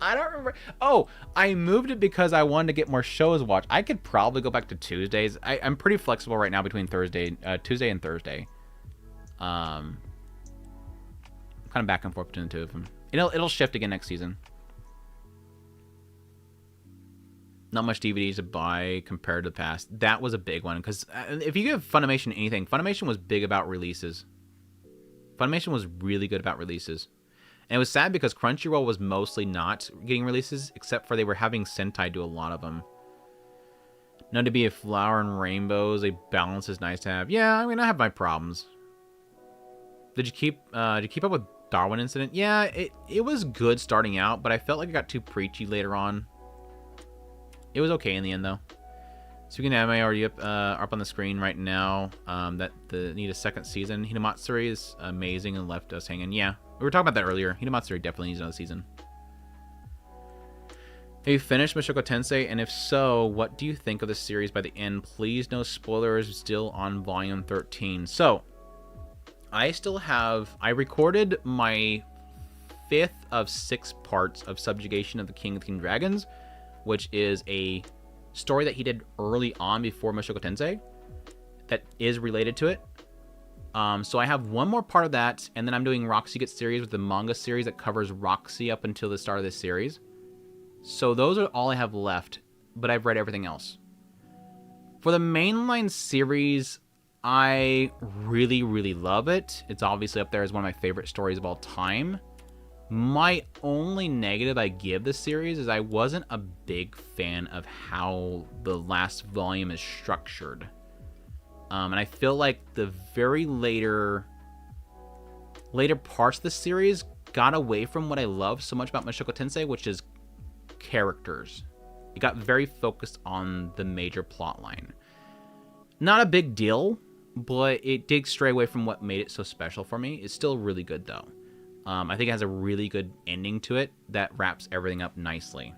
I don't remember. Oh, I moved it because I wanted to get more shows watched. I could probably go back to Tuesdays. I'm pretty flexible right now between Tuesday and Thursday. Kind of back and forth between the two of them. It'll shift again next season. Not much DVDs to buy compared to the past. That was a big one because if you give Funimation anything, Funimation was big about releases. Funimation was really good about releases. And it was sad because Crunchyroll was mostly not getting releases, except for they were having Sentai do a lot of them. Known to be a flower and rainbows, a balance is nice to have. Yeah, I mean, I have my problems. Did you keep up with Darwin Incident? Yeah, it was good starting out, but I felt like it got too preachy later on. It was okay in the end, though. Speaking of anime, already up on the screen right now. That need a second season. Hinamatsuri is amazing and left us hanging. Yeah, we were talking about that earlier. Hinamatsuri definitely needs another season. Have you finished Mushoku Tensei? And if so, what do you think of the series by the end? Please, no spoilers. Still on volume 13. So, I recorded my 5th of 6 parts of Subjugation of the King of the King Dragons, which is a story that he did early on before Mushoku Tensei that is related to it. So I have one more part of that, and then I'm doing Roxy Gets Series with the manga series that covers Roxy up until the start of this series. So those are all I have left, but I've read everything else. For the mainline series, I really, really love it. It's obviously up there as one of my favorite stories of all time. My only negative I give the series is I wasn't a big fan of how the last volume is structured. And I feel like the very later parts of the series got away from what I love so much about Mushoku Tensei, which is characters. It got very focused on the major plot line. Not a big deal, but it did stray away from what made it so special for me. It's still really good, though. I think it has a really good ending to it that wraps everything up nicely.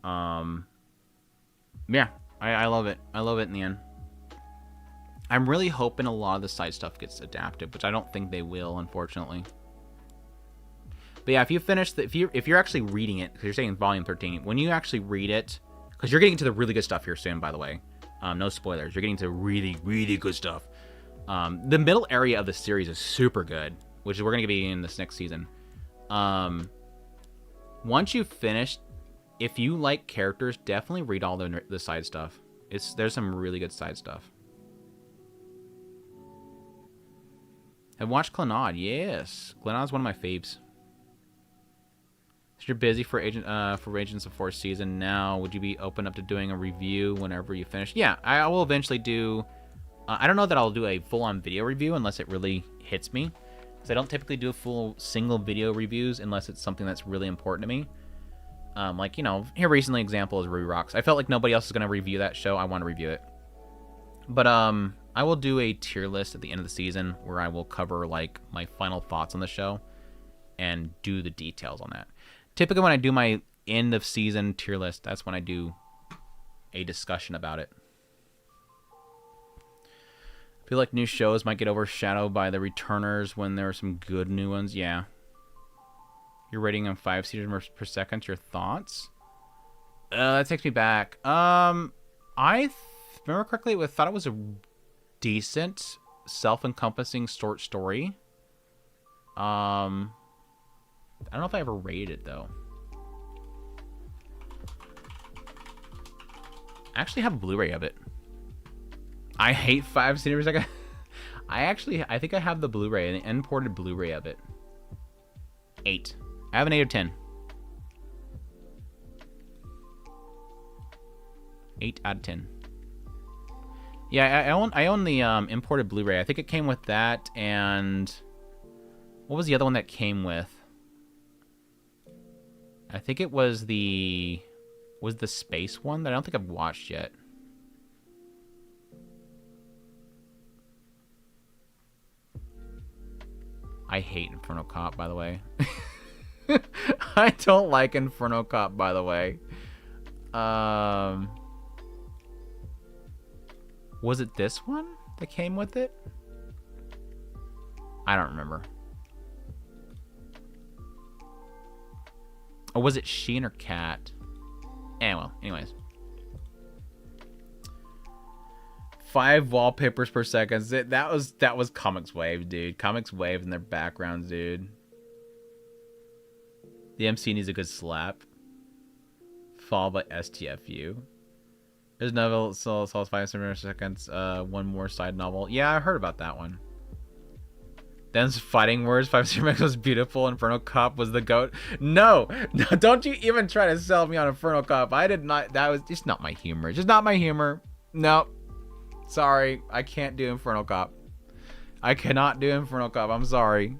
Yeah, I love it. I love it in the end. I'm really hoping a lot of the side stuff gets adapted, which I don't think they will, unfortunately. But yeah, if you finish if you're actually reading it, because you're saying volume 13, when you actually read it, because you're getting to the really good stuff here soon, by the way. No spoilers. You're getting to really, really good stuff. The middle area of the series is super good, which we're going to be in this next season. Once you finish, if you like characters, definitely read all the side stuff. There's some really good side stuff. Have watched Clannad. Yes. Clannad's one of my faves. So you're busy for Agents of Force season now. Would you be open up to doing a review whenever you finish? Yeah, I will eventually do... I don't know that I'll do a full-on video review unless it really hits me. Because I don't typically do full single video reviews unless it's something that's really important to me. Like, here recently example is Ruby Rocks. I felt like nobody else is going to review that show. I want to review it. But I will do a tier list at the end of the season where I will cover, like, my final thoughts on the show and do the details on that. Typically when I do my end of season tier list, that's when I do a discussion about it. I feel like new shows might get overshadowed by the returners when there are some good new ones. Yeah. You're rating on 5 seasons per second. Your thoughts? That takes me back. I remember correctly, I thought it was a decent, self-encompassing short story. I don't know if I ever rated it though. I actually have a Blu-ray of it. I hate 5 centimeters. I think I have the Blu-ray, an imported Blu-ray of it. 8. I have an 8 or 10. 8 out of 10. Yeah, I own the imported Blu-ray. I think it came with that, and what was the other one that came with? I think it was the space one that I don't think I've watched yet. I hate Inferno Cop, by the way. I don't like Inferno Cop, by the way. Was it this one that came with it? I don't remember. Or was it she and her cat? Well, anyways. 5 wallpapers per second. That was Comics Wave, dude. Comics Wave and their backgrounds, dude. The MC needs a good slap. Followed by STFU. There's novel Souls 5 seconds. One more side novel. Yeah, I heard about that one. Then's Fighting Words 5 seconds was beautiful. Inferno Cop was the goat. No, don't you even try to sell me on Inferno Cop. I did not. That was just not my humor. Just not my humor. No. Sorry, I can't do Inferno Cop. I cannot do Inferno Cop. I'm sorry.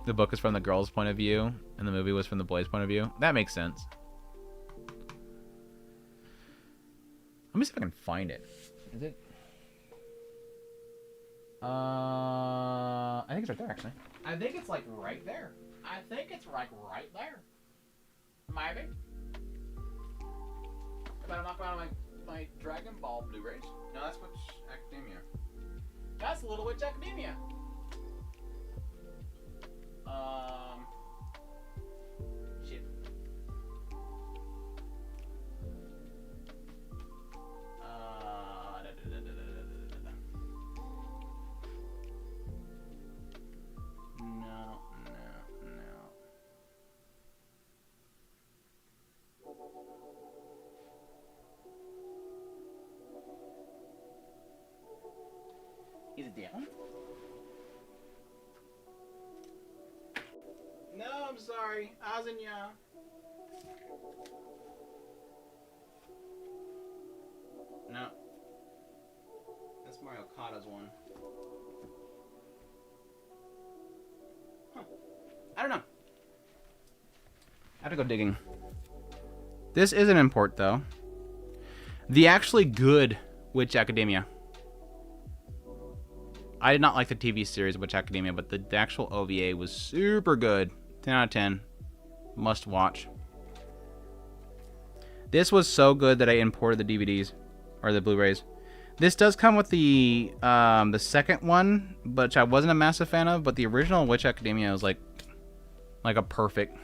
The book is from the girl's point of view, and the movie was from the boy's point of view. That makes sense. Let me see if I can find it. Is it? I think it's right there, actually. I think it's like right there. I think it's like right there. Maybe. But I'm not going on my Dragon Ball Blu-rays. No, that's Witch Academia. That's Little Witch Academia. Shit. No. Is it down? No, I'm sorry. Azunya. No. That's Mario Kata's one. Huh. I don't know. I have to go digging. This is an import, though. The actually good Witch Academia. I did not like the TV series Witch Academia, but the actual OVA was super good. 10 out of 10. Must watch. This was so good that I imported the DVDs or the Blu-rays. This does come with the second one, which I wasn't a massive fan of, but the original Witch Academia was like a perfect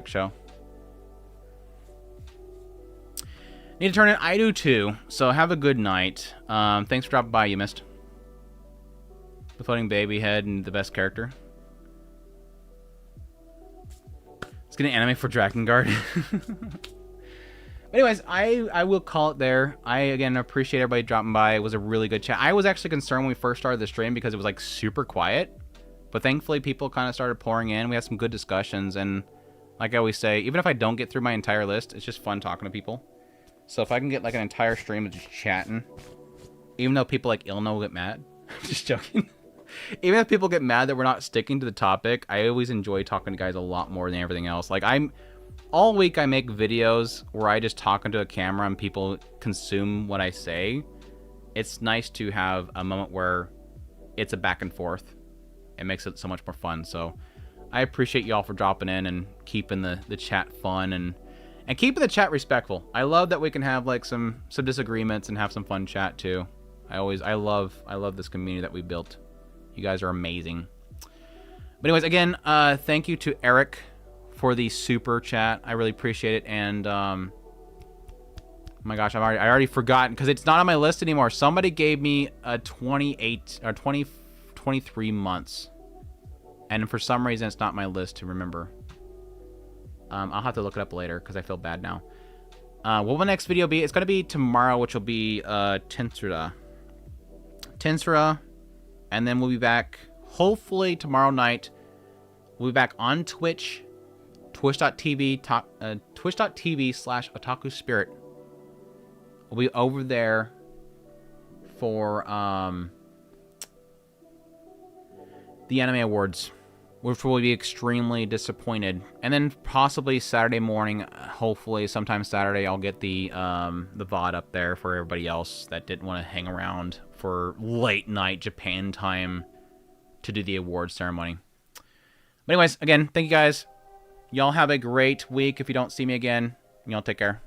show. Need to turn it. I do too. So have a good night. Thanks for dropping by. You missed the floating baby head and the best character. Let's get an anime for Drakengard. Anyways, I will call it there. I, again, appreciate everybody dropping by. It was a really good chat. I was actually concerned when we first started the stream because it was, like, super quiet. But thankfully, people kind of started pouring in. We had some good discussions. And like I always say, even if I don't get through my entire list, it's just fun talking to people. So if I can get, like, an entire stream of just chatting, even though people like Ilno will get mad. I'm just joking. Even if people get mad that we're not sticking to the topic, I always enjoy talking to guys a lot more than everything else. Like, all week I make videos where I just talk into a camera and people consume what I say. It's nice to have a moment where it's a back and forth. It makes it so much more fun. So I appreciate y'all for dropping in and keeping the chat fun and keeping the chat respectful. I love that we can have like some disagreements and have some fun chat too. I love this community that we built. You guys are amazing. But anyways, again, thank you to Eric for the super chat. I really appreciate it. And oh my gosh, I already forgotten because it's not on my list anymore. Somebody gave me a 28 or 20 23 months. And for some reason, it's not my list to remember. I'll have to look it up later because I feel bad now. What will the next video be? It's going to be tomorrow, which will be Tensura. And then we'll be back, hopefully, tomorrow night. We'll be back on Twitch, twitch.tv/Otaku Spirit. We'll be over there for the Anime Awards, which will be extremely disappointed. And then possibly Saturday morning, hopefully sometime Saturday, I'll get the VOD up there for everybody else that didn't want to hang around for late night Japan time to do the award ceremony. But anyways, again, thank you guys. Y'all have a great week. If you don't see me again, y'all take care.